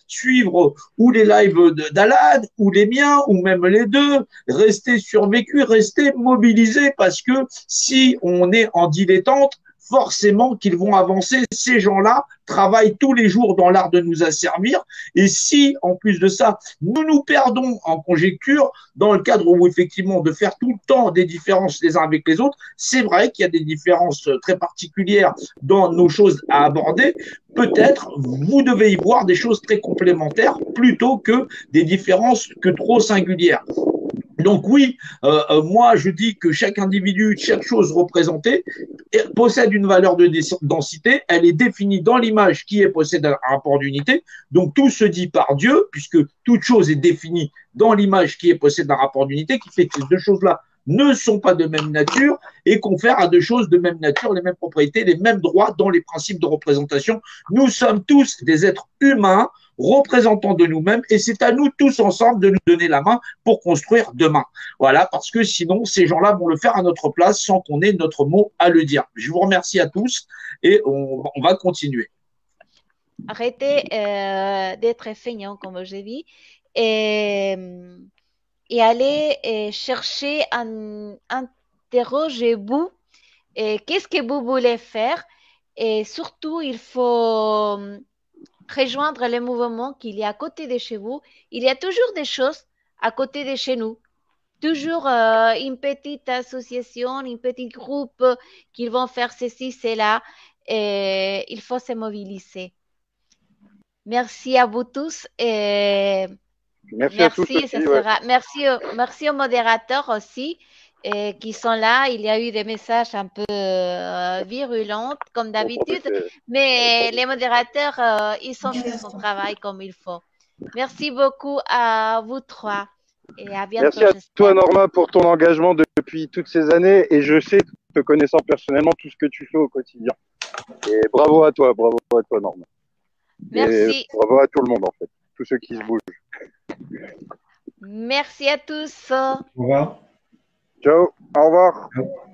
suivre ou les lives d'Alan, ou les miens, ou même les deux, rester survécu, rester mobilisé, parce que si on est en dilettante, forcément qu'ils vont avancer. Ces gens-là travaillent tous les jours dans l'art de nous asservir. Et si, en plus de ça, nous nous perdons en conjecture, dans le cadre où, effectivement, de faire tout le temps des différences les uns avec les autres, c'est vrai qu'il y a des différences très particulières dans nos choses à aborder. Peut-être, vous devez y voir des choses très complémentaires plutôt que des différences que trop singulières. Donc oui, moi je dis que chaque individu, chaque chose représentée possède une valeur de densité, elle est définie dans l'image qui possède un rapport d'unité, donc tout se dit par Dieu, puisque toute chose est définie dans l'image qui possède un rapport d'unité, qui fait que ces deux choses-là ne sont pas de même nature et confèrent à deux choses de même nature les mêmes propriétés, les mêmes droits dans les principes de représentation. Nous sommes tous des êtres humains, représentants de nous-mêmes, et c'est à nous tous ensemble de nous donner la main pour construire demain. Voilà, parce que sinon, ces gens-là vont le faire à notre place sans qu'on ait notre mot à le dire. Je vous remercie à tous et on va continuer. Arrêtez d'être feignant, comme je dis, et allez chercher, interrogez-vous, qu'est-ce que vous voulez faire, et surtout, il faut rejoindre les mouvements qu'il y a à côté de chez vous. Il y a toujours des choses à côté de chez nous. Toujours une petite association, un petit groupe qui vont faire ceci, cela. Et il faut se mobiliser. Merci à vous tous. Et Merci à tous aussi, merci aux modérateurs aussi qui sont là. Il y a eu des messages un peu virulents, comme d'habitude, mais les modérateurs, ils ont fait son travail comme il faut. Merci beaucoup à vous trois et à bientôt. Merci à toi, Norma, pour ton engagement depuis toutes ces années, et je sais, te connaissant personnellement, tout ce que tu fais au quotidien. Et bravo à toi, Norma. Merci. Et bravo à tout le monde, en fait, tous ceux qui se bougent. Merci à tous. Au revoir. Ciao, au revoir. Ciao.